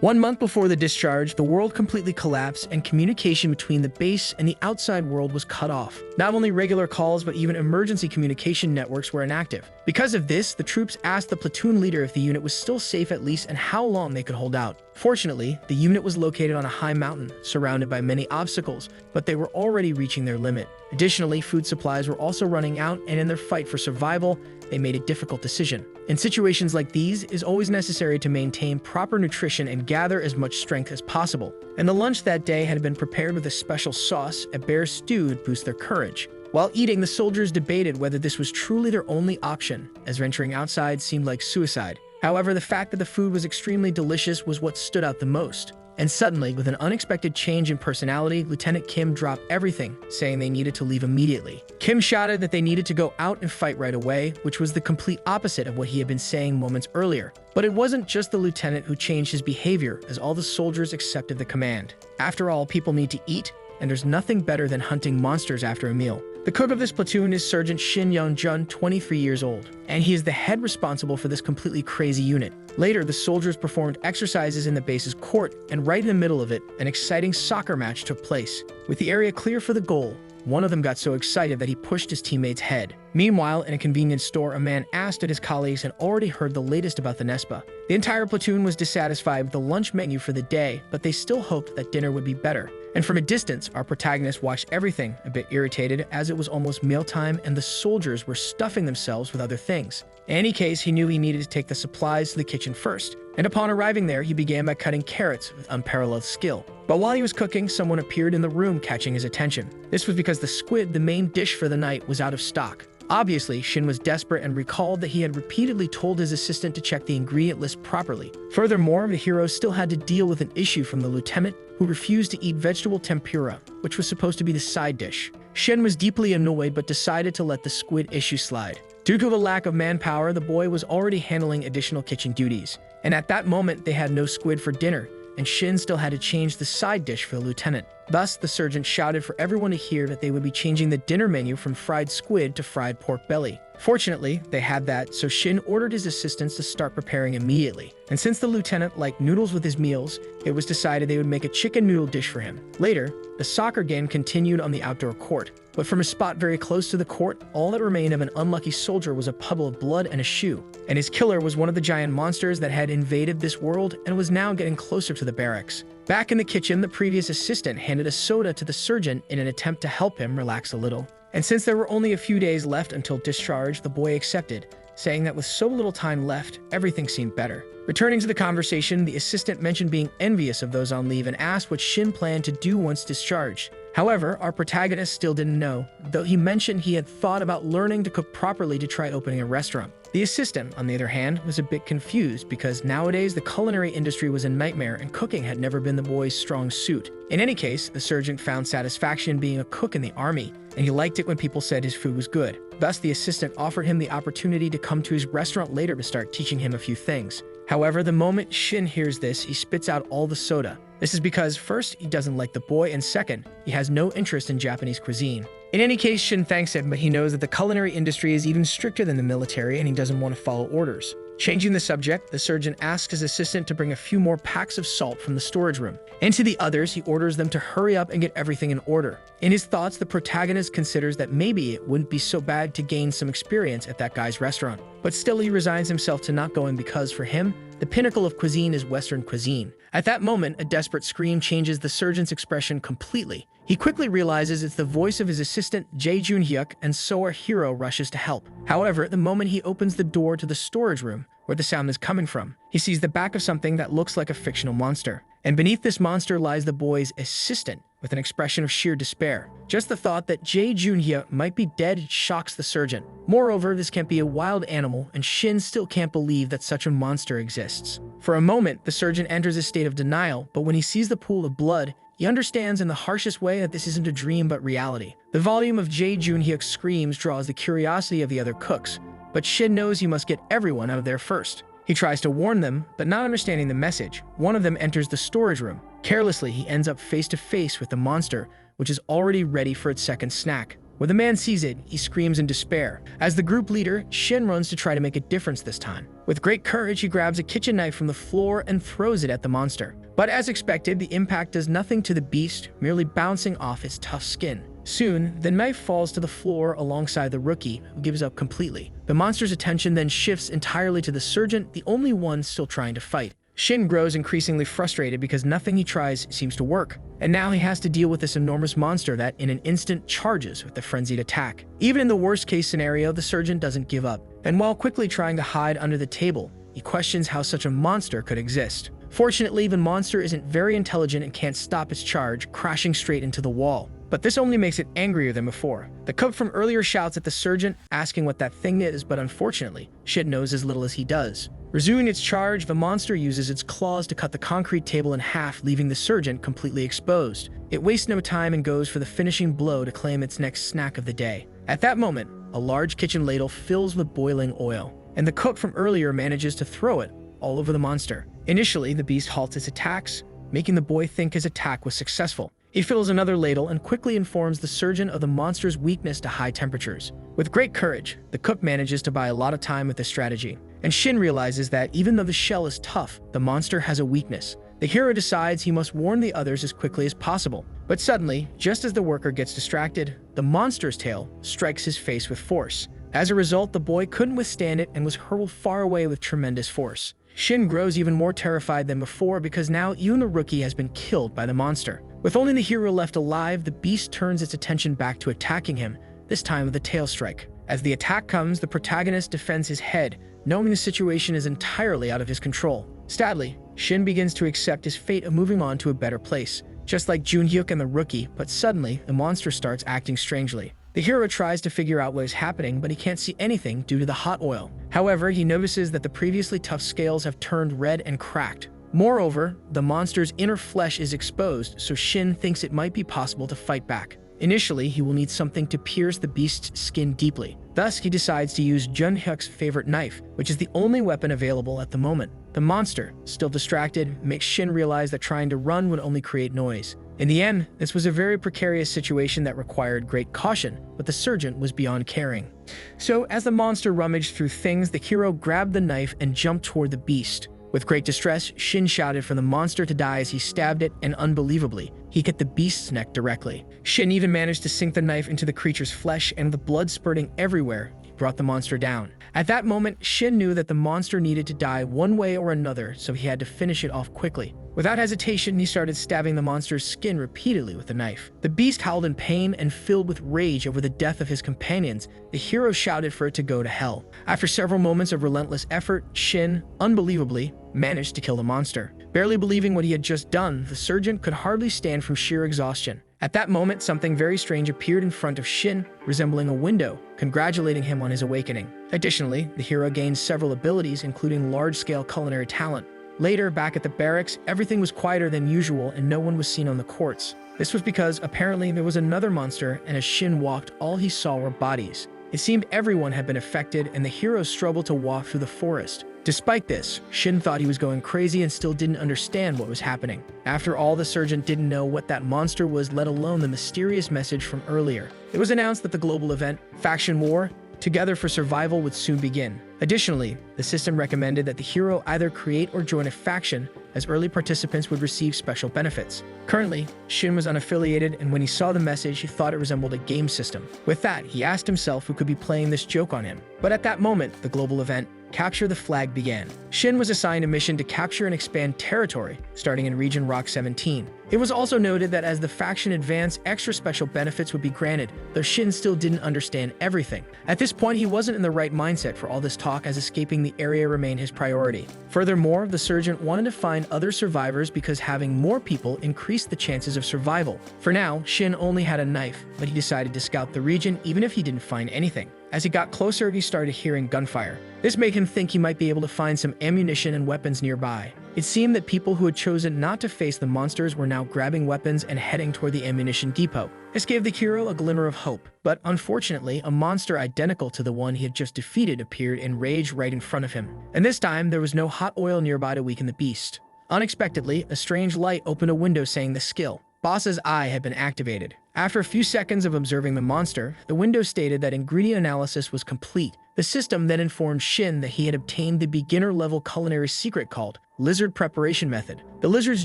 1 month before the discharge, the world completely collapsed and communication between the base and the outside world was cut off. Not only regular calls, but even emergency communication networks were inactive. Because of this, the troops asked the platoon leader if the unit was still safe at least and how long they could hold out. Fortunately, the unit was located on a high mountain, surrounded by many obstacles, but they were already reaching their limit. Additionally, food supplies were also running out, and in their fight for survival, they made a difficult decision. In situations like these, it is always necessary to maintain proper nutrition and gather as much strength as possible. And the lunch that day had been prepared with a special sauce, a bear stew to boost their courage. While eating, the soldiers debated whether this was truly their only option, as venturing outside seemed like suicide. However, the fact that the food was extremely delicious was what stood out the most. And suddenly, with an unexpected change in personality, Lieutenant Kim dropped everything, saying they needed to leave immediately. Kim shouted that they needed to go out and fight right away, which was the complete opposite of what he had been saying moments earlier. But it wasn't just the lieutenant who changed his behavior, as all the soldiers accepted the command. After all, people need to eat, and there's nothing better than hunting monsters after a meal. The cook of this platoon is Sergeant Shin Young-jun, 23 years old, and he is the head responsible for this completely crazy unit. Later, the soldiers performed exercises in the base's court, and right in the middle of it, an exciting soccer match took place. With the area clear for the goal, one of them got so excited that he pushed his teammate's head. Meanwhile, in a convenience store, a man asked if his colleagues had already heard the latest about the Nespa. The entire platoon was dissatisfied with the lunch menu for the day, but they still hoped that dinner would be better. And from a distance, our protagonist watched everything, a bit irritated, as it was almost mealtime and the soldiers were stuffing themselves with other things. In any case, he knew he needed to take the supplies to the kitchen first, and upon arriving there, he began by cutting carrots with unparalleled skill. But while he was cooking, someone appeared in the room, catching his attention. This was because the squid, the main dish for the night, was out of stock. Obviously, Shin was desperate and recalled that he had repeatedly told his assistant to check the ingredient list properly. Furthermore, the hero still had to deal with an issue from the lieutenant, who refused to eat vegetable tempura, which was supposed to be the side dish. Shin was deeply annoyed but decided to let the squid issue slide. Due to the lack of manpower, the boy was already handling additional kitchen duties. And at that moment, they had no squid for dinner, and Shin still had to change the side dish for the lieutenant. Thus, the sergeant shouted for everyone to hear that they would be changing the dinner menu from fried squid to fried pork belly. Fortunately, they had that, so Shin ordered his assistants to start preparing immediately. And since the lieutenant liked noodles with his meals, it was decided they would make a chicken noodle dish for him. Later, the soccer game continued on the outdoor court. But from a spot very close to the court, all that remained of an unlucky soldier was a puddle of blood and a shoe. And his killer was one of the giant monsters that had invaded this world and was now getting closer to the barracks. Back in the kitchen, the previous assistant handed a soda to the surgeon in an attempt to help him relax a little. And since there were only a few days left until discharge, the boy accepted, saying that with so little time left, everything seemed better. Returning to the conversation, the assistant mentioned being envious of those on leave and asked what Shin planned to do once discharged. However, our protagonist still didn't know, though he mentioned he had thought about learning to cook properly to try opening a restaurant. The assistant, on the other hand, was a bit confused because nowadays the culinary industry was a nightmare and cooking had never been the boy's strong suit. In any case, the sergeant found satisfaction being a cook in the army, and he liked it when people said his food was good. Thus, the assistant offered him the opportunity to come to his restaurant later to start teaching him a few things. However, the moment Shin hears this, he spits out all the soda. This is because, first, he doesn't like the boy, and second, he has no interest in Japanese cuisine. In any case, Shin thanks him, but he knows that the culinary industry is even stricter than the military, and he doesn't want to follow orders. Changing the subject, the surgeon asks his assistant to bring a few more packs of salt from the storage room. And to the others, he orders them to hurry up and get everything in order. In his thoughts, the protagonist considers that maybe it wouldn't be so bad to gain some experience at that guy's restaurant. But still, he resigns himself to not going because, for him, the pinnacle of cuisine is Western cuisine. At that moment, a desperate scream changes the surgeon's expression completely. He quickly realizes it's the voice of his assistant, Jae Jun-hyuk, and so our hero rushes to help. However, the moment he opens the door to the storage room, where the sound is coming from, he sees the back of something that looks like a fictional monster. And beneath this monster lies the boy's assistant, with an expression of sheer despair. Just the thought that Jae Jun-hyuk might be dead shocks the surgeon. Moreover, this can't be a wild animal, and Shin still can't believe that such a monster exists. For a moment, the surgeon enters a state of denial, but when he sees the pool of blood, he understands in the harshest way that this isn't a dream but reality. The volume of Jae Jun-hyuk's screams draws the curiosity of the other cooks, but Shin knows he must get everyone out of there first. He tries to warn them, but not understanding the message, one of them enters the storage room. Carelessly, he ends up face to face with the monster, which is already ready for its second snack. When the man sees it, he screams in despair. As the group leader, Shin runs to try to make a difference this time. With great courage, he grabs a kitchen knife from the floor and throws it at the monster. But as expected, the impact does nothing to the beast, merely bouncing off its tough skin. Soon, the knife falls to the floor alongside the rookie, who gives up completely. The monster's attention then shifts entirely to the sergeant, the only one still trying to fight. Shin grows increasingly frustrated because nothing he tries seems to work, and now he has to deal with this enormous monster that in an instant charges with a frenzied attack. Even in the worst-case scenario, the sergeant doesn't give up, and while quickly trying to hide under the table, he questions how such a monster could exist. Fortunately, the monster isn't very intelligent and can't stop its charge, crashing straight into the wall. But this only makes it angrier than before. The cook from earlier shouts at the sergeant, asking what that thing is, but unfortunately, Shin knows as little as he does. Resuming its charge, the monster uses its claws to cut the concrete table in half, leaving the sergeant completely exposed. It wastes no time and goes for the finishing blow to claim its next snack of the day. At that moment, a large kitchen ladle fills with boiling oil, and the cook from earlier manages to throw it all over the monster. Initially, the beast halts its attacks, making the boy think his attack was successful. He fills another ladle and quickly informs the sergeant of the monster's weakness to high temperatures. With great courage, the cook manages to buy a lot of time with this strategy, and Shin realizes that even though the shell is tough, the monster has a weakness. The hero decides he must warn the others as quickly as possible. But suddenly, just as the worker gets distracted, the monster's tail strikes his face with force. As a result, the boy couldn't withstand it and was hurled far away with tremendous force. Shin grows even more terrified than before because now even the rookie has been killed by the monster. With only the hero left alive, the beast turns its attention back to attacking him, this time with a tail strike. As the attack comes, the protagonist defends his head, knowing the situation is entirely out of his control. Sadly, Shin begins to accept his fate of moving on to a better place, just like Junhyuk and the rookie, but suddenly, the monster starts acting strangely. The hero tries to figure out what is happening, but he can't see anything due to the hot oil. However, he notices that the previously tough scales have turned red and cracked. Moreover, the monster's inner flesh is exposed, so Shin thinks it might be possible to fight back. Initially, he will need something to pierce the beast's skin deeply. Thus, he decides to use Junhyuk's favorite knife, which is the only weapon available at the moment. The monster, still distracted, makes Shin realize that trying to run would only create noise. In the end, this was a very precarious situation that required great caution, but the sergeant was beyond caring. So, as the monster rummaged through things, the hero grabbed the knife and jumped toward the beast. With great distress, Shin shouted for the monster to die as he stabbed it, and unbelievably, he hit the beast's neck directly. Shin even managed to sink the knife into the creature's flesh, and with the blood spurting everywhere, he brought the monster down. At that moment, Shin knew that the monster needed to die one way or another, so he had to finish it off quickly. Without hesitation, he started stabbing the monster's skin repeatedly with the knife. The beast howled in pain and filled with rage over the death of his companions. The hero shouted for it to go to hell. After several moments of relentless effort, Shin, unbelievably, managed to kill the monster. Barely believing what he had just done, the sergeant could hardly stand from sheer exhaustion. At that moment, something very strange appeared in front of Shin, resembling a window, congratulating him on his awakening. Additionally, the hero gained several abilities, including large-scale culinary talent. Later, back at the barracks, everything was quieter than usual and no one was seen on the courts. This was because, apparently, there was another monster, and as Shin walked, all he saw were bodies. It seemed everyone had been affected, and the hero struggled to walk through the forest. Despite this, Shin thought he was going crazy and still didn't understand what was happening. After all, the sergeant didn't know what that monster was, let alone the mysterious message from earlier. It was announced that the global event, Faction War, Together for Survival, would soon begin. Additionally, the system recommended that the hero either create or join a faction, as early participants would receive special benefits. Currently, Shin was unaffiliated, and when he saw the message, he thought it resembled a game system. With that, he asked himself who could be playing this joke on him. But at that moment, the global event, Capture the Flag, began. Shin was assigned a mission to capture and expand territory, starting in Region Rock 17. It was also noted that as the faction advanced, extra special benefits would be granted, though Shin still didn't understand everything. At this point, he wasn't in the right mindset for all this talk, as escaping the area remained his priority. Furthermore, the sergeant wanted to find other survivors because having more people increased the chances of survival. For now, Shin only had a knife, but he decided to scout the region even if he didn't find anything. As he got closer, he started hearing gunfire. This made him think he might be able to find some ammunition and weapons nearby. It seemed that people who had chosen not to face the monsters were now grabbing weapons and heading toward the ammunition depot. This gave the hero a glimmer of hope, but unfortunately, a monster identical to the one he had just defeated appeared in rage right in front of him. And this time, there was no hot oil nearby to weaken the beast. Unexpectedly, a strange light opened a window saying the skill. Boss's eye had been activated. After a few seconds of observing the monster, the window stated that ingredient analysis was complete. The system then informed Shin that he had obtained the beginner-level culinary secret called Lizard Preparation Method. The lizard's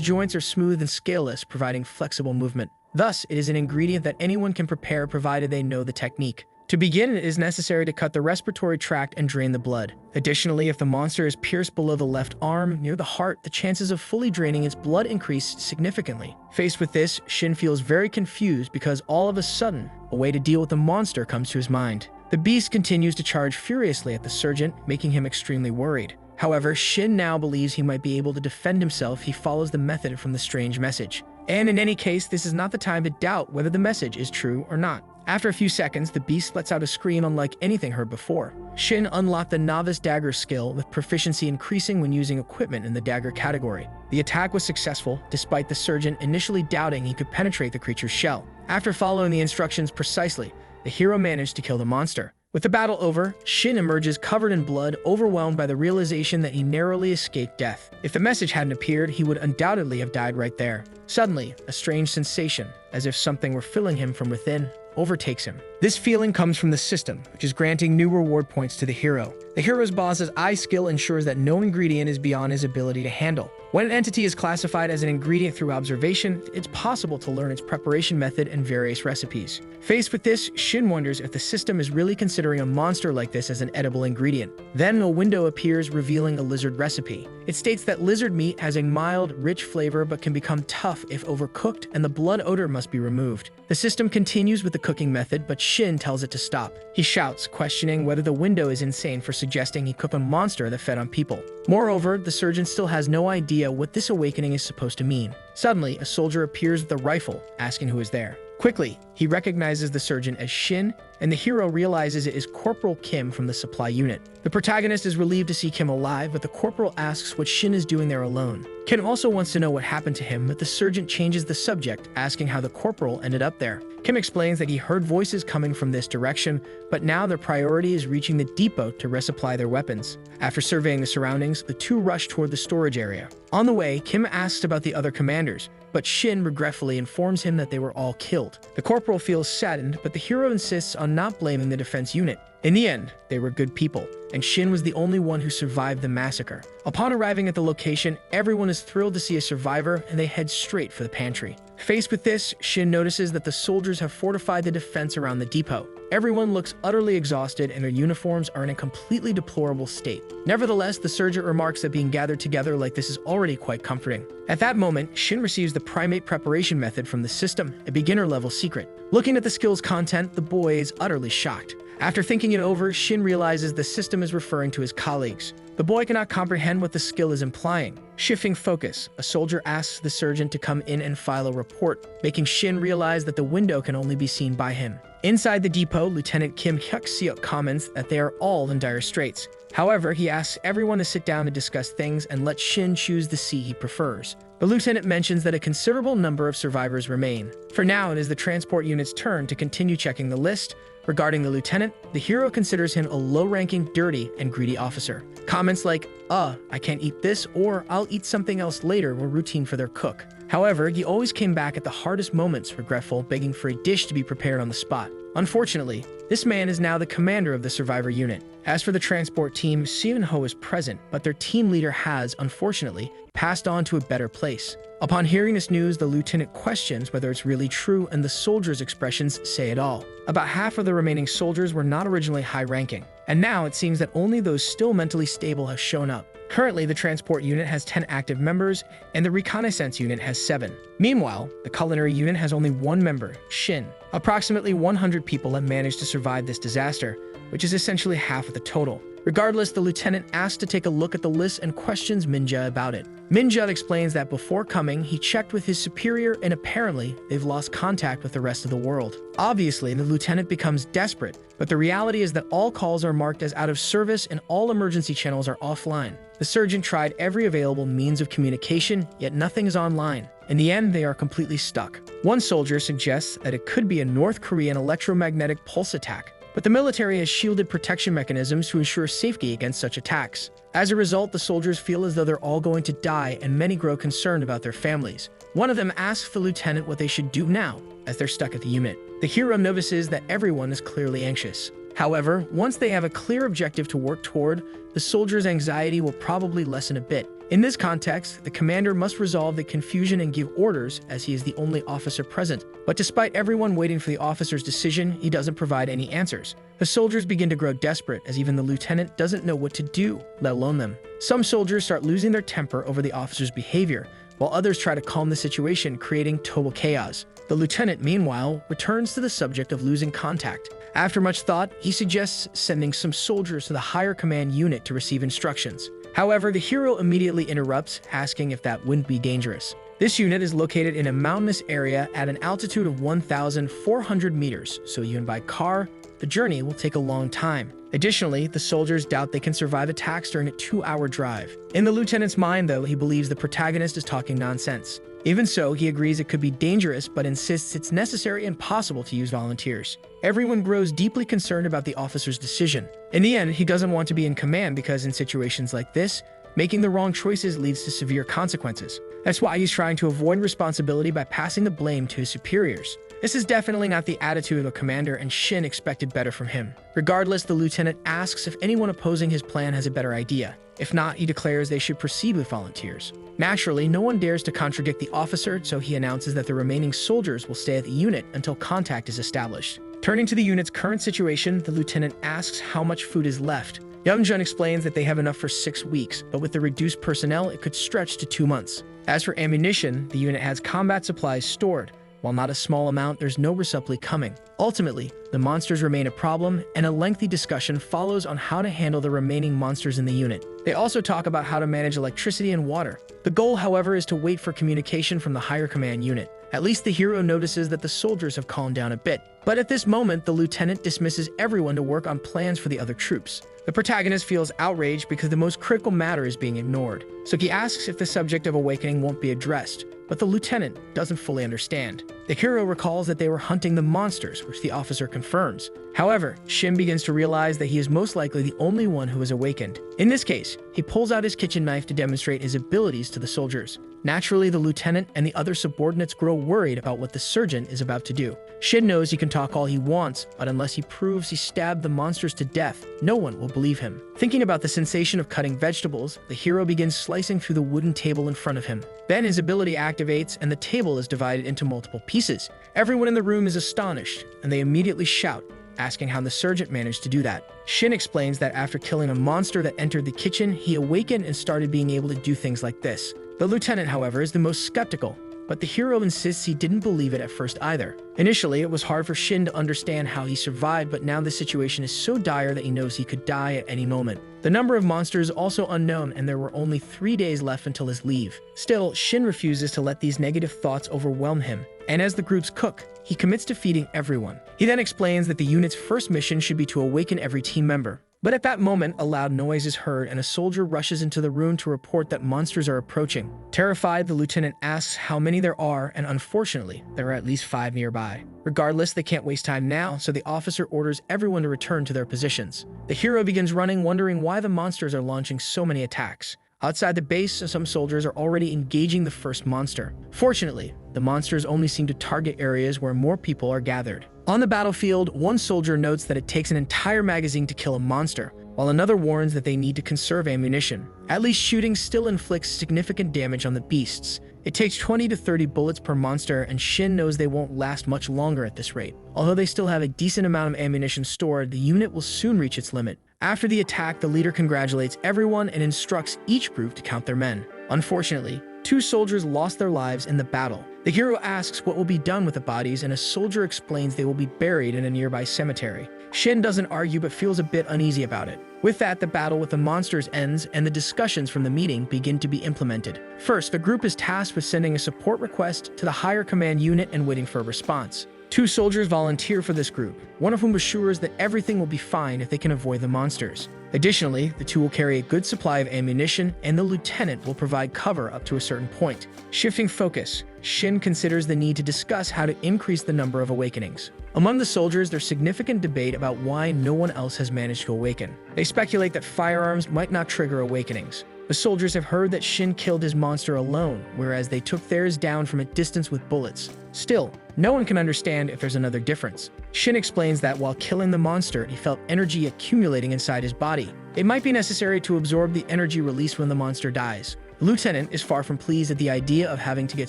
joints are smooth and scaleless, providing flexible movement. Thus, it is an ingredient that anyone can prepare provided they know the technique. To begin, it is necessary to cut the respiratory tract and drain the blood. Additionally, if the monster is pierced below the left arm, near the heart, the chances of fully draining its blood increase significantly. Faced with this, Shin feels very confused because all of a sudden, a way to deal with the monster comes to his mind. The beast continues to charge furiously at the surgeon, making him extremely worried. However, Shin now believes he might be able to defend himself if he follows the method from the strange message. And in any case, this is not the time to doubt whether the message is true or not. After a few seconds, the beast lets out a scream unlike anything heard before. Shin unlocked the novice dagger skill, with proficiency increasing when using equipment in the dagger category. The attack was successful, despite the surgeon initially doubting he could penetrate the creature's shell. After following the instructions precisely, the hero managed to kill the monster. With the battle over, Shin emerges covered in blood, overwhelmed by the realization that he narrowly escaped death. If the message hadn't appeared, he would undoubtedly have died right there. Suddenly, a strange sensation, as if something were filling him from within, overtakes him. This feeling comes from the system, which is granting new reward points to the hero. The hero's boss's eye skill ensures that no ingredient is beyond his ability to handle. When an entity is classified as an ingredient through observation, it's possible to learn its preparation method and various recipes. Faced with this, Shin wonders if the system is really considering a monster like this as an edible ingredient. Then a window appears revealing a lizard recipe. It states that lizard meat has a mild, rich flavor but can become tough if overcooked, and the blood odor must be removed. The system continues with the cooking method, but Shin tells it to stop. He shouts, questioning whether the window is insane for suggesting he cook a monster that fed on people. Moreover, the surgeon still has no idea what this awakening is supposed to mean. Suddenly, a soldier appears with a rifle, asking who is there. Quickly, he recognizes the surgeon as Shin, and the hero realizes it is Corporal Kim from the supply unit. The protagonist is relieved to see Kim alive, but the corporal asks what Shin is doing there alone. Kim also wants to know what happened to him, but the surgeon changes the subject, asking how the corporal ended up there. Kim explains that he heard voices coming from this direction, but now their priority is reaching the depot to resupply their weapons. After surveying the surroundings, the two rush toward the storage area. On the way, Kim asks about the other commanders, but Shin regretfully informs him that they were all killed. The corporal feels saddened, but the hero insists on not blaming the defense unit. In the end, they were good people, and Shin was the only one who survived the massacre. Upon arriving at the location, everyone is thrilled to see a survivor, and they head straight for the pantry. Faced with this, Shin notices that the soldiers have fortified the defense around the depot. Everyone looks utterly exhausted, and their uniforms are in a completely deplorable state. Nevertheless, the surgeon remarks that being gathered together like this is already quite comforting. At that moment, Shin receives the primate preparation method from the system, a beginner-level secret. Looking at the skill's content, the boy is utterly shocked. After thinking it over, Shin realizes the system is referring to his colleagues. The boy cannot comprehend what the skill is implying. Shifting focus, a soldier asks the surgeon to come in and file a report, making Shin realize that the window can only be seen by him. Inside the depot, Lieutenant Kim Hyuk-seok comments that they are all in dire straits. However, he asks everyone to sit down to discuss things and let Shin choose the seat he prefers. The lieutenant mentions that a considerable number of survivors remain. For now, it is the transport unit's turn to continue checking the list. Regarding the lieutenant, the hero considers him a low-ranking, dirty, and greedy officer. Comments like, I can't eat this, or I'll eat something else later were routine for their cook. However, he always came back at the hardest moments, regretful, begging for a dish to be prepared on the spot. Unfortunately, this man is now the commander of the survivor unit. As for the transport team, Seon-ho is present, but their team leader has, unfortunately, passed on to a better place. Upon hearing this news, the lieutenant questions whether it's really true, and the soldiers' expressions say it all. About half of the remaining soldiers were not originally high-ranking, and now it seems that only those still mentally stable have shown up. Currently, the transport unit has 10 active members, and the reconnaissance unit has 7. Meanwhile, the culinary unit has only 1 member, Shin. Approximately 100 people have managed to survive this disaster, which is essentially half of the total. Regardless, the lieutenant asks to take a look at the list and questions Minja about it. Minja explains that before coming, he checked with his superior, and apparently, they've lost contact with the rest of the world. Obviously, the lieutenant becomes desperate, but the reality is that all calls are marked as out of service and all emergency channels are offline. The surgeon tried every available means of communication, yet nothing is online. In the end, they are completely stuck. One soldier suggests that it could be a North Korean electromagnetic pulse attack. but the military has shielded protection mechanisms to ensure safety against such attacks. As a result, the soldiers feel as though they're all going to die, and many grow concerned about their families. One of them asks the lieutenant what they should do now, as they're stuck at the unit. The hero notices that everyone is clearly anxious. However, once they have a clear objective to work toward, the soldiers' anxiety will probably lessen a bit. In this context, the commander must resolve the confusion and give orders, as he is the only officer present. But despite everyone waiting for the officer's decision, he doesn't provide any answers. The soldiers begin to grow desperate, as even the lieutenant doesn't know what to do, let alone them. Some soldiers start losing their temper over the officer's behavior, while others try to calm the situation, creating total chaos. The lieutenant, meanwhile, returns to the subject of losing contact. After much thought, he suggests sending some soldiers to the higher command unit to receive instructions. However, the hero immediately interrupts, asking if that wouldn't be dangerous. This unit is located in a mountainous area at an altitude of 1,400 meters, so even by car, the journey will take a long time. Additionally, the soldiers doubt they can survive attacks during a 2-hour drive. In the lieutenant's mind, though, he believes the protagonist is talking nonsense. Even so, he agrees it could be dangerous, but insists it's necessary and possible to use volunteers. Everyone grows deeply concerned about the officer's decision. In the end, he doesn't want to be in command because in situations like this, making the wrong choices leads to severe consequences. That's why he's trying to avoid responsibility by passing the blame to his superiors. This is definitely not the attitude of a commander, and Shin expected better from him. Regardless, the lieutenant asks if anyone opposing his plan has a better idea. If not, he declares they should proceed with volunteers. Naturally, no one dares to contradict the officer, so he announces that the remaining soldiers will stay at the unit until contact is established. Turning to the unit's current situation, the lieutenant asks how much food is left. Youngjun explains that they have enough for 6 weeks, but with the reduced personnel, it could stretch to 2 months. As for ammunition, the unit has combat supplies stored. While not a small amount, there's no resupply coming. Ultimately, the monsters remain a problem, and a lengthy discussion follows on how to handle the remaining monsters in the unit. They also talk about how to manage electricity and water. The goal, however, is to wait for communication from the higher command unit. At least the hero notices that the soldiers have calmed down a bit. But at this moment, the lieutenant dismisses everyone to work on plans for the other troops. The protagonist feels outraged because the most critical matter is being ignored. So he asks if the subject of awakening won't be addressed, but the lieutenant doesn't fully understand. The hero recalls that they were hunting the monsters, which the officer confirms. However, Shin begins to realize that he is most likely the only one who is awakened. In this case, he pulls out his kitchen knife to demonstrate his abilities to the soldiers. Naturally, the lieutenant and the other subordinates grow worried about what the surgeon is about to do. Shin knows he can talk all he wants, but unless he proves he stabbed the monsters to death, no one will believe him. Thinking about the sensation of cutting vegetables, the hero begins slicing through the wooden table in front of him. Then his ability activates and the table is divided into multiple pieces. Everyone in the room is astonished, and they immediately shout, asking how the surgeon managed to do that. Shin explains that after killing a monster that entered the kitchen, he awakened and started being able to do things like this. The lieutenant, however, is the most skeptical, but the hero insists he didn't believe it at first either. Initially, it was hard for Shin to understand how he survived, but now the situation is so dire that he knows he could die at any moment. The number of monsters is also unknown, and there were only 3 days left until his leave. Still, Shin refuses to let these negative thoughts overwhelm him, and as the groups cook, he commits to feeding everyone. He then explains that the unit's first mission should be to awaken every team member. But at that moment, a loud noise is heard and a soldier rushes into the room to report that monsters are approaching. Terrified, the lieutenant asks how many there are, and unfortunately, there are at least 5 nearby. Regardless, they can't waste time now, so the officer orders everyone to return to their positions. The hero begins running, wondering why the monsters are launching so many attacks. Outside the base, some soldiers are already engaging the first monster. Fortunately, the monsters only seem to target areas where more people are gathered. On the battlefield, one soldier notes that it takes an entire magazine to kill a monster, while another warns that they need to conserve ammunition. At least shooting still inflicts significant damage on the beasts. It takes 20 to 30 bullets per monster, and Shin knows they won't last much longer at this rate. Although they still have a decent amount of ammunition stored, the unit will soon reach its limit. After the attack, the leader congratulates everyone and instructs each group to count their men. Unfortunately, 2 soldiers lost their lives in the battle. The hero asks what will be done with the bodies, and a soldier explains they will be buried in a nearby cemetery. Shin doesn't argue but feels a bit uneasy about it. With that, the battle with the monsters ends, and the discussions from the meeting begin to be implemented. First, the group is tasked with sending a support request to the higher command unit and waiting for a response. Two soldiers volunteer for this group, one of whom assures that everything will be fine if they can avoid the monsters. Additionally, the two will carry a good supply of ammunition, and the lieutenant will provide cover up to a certain point. Shifting focus, Shin considers the need to discuss how to increase the number of awakenings. Among the soldiers, there's significant debate about why no one else has managed to awaken. They speculate that firearms might not trigger awakenings. The soldiers have heard that Shin killed his monster alone, whereas they took theirs down from a distance with bullets. Still, no one can understand if there's another difference. Shin explains that while killing the monster, he felt energy accumulating inside his body. It might be necessary to absorb the energy released when the monster dies. The lieutenant is far from pleased at the idea of having to get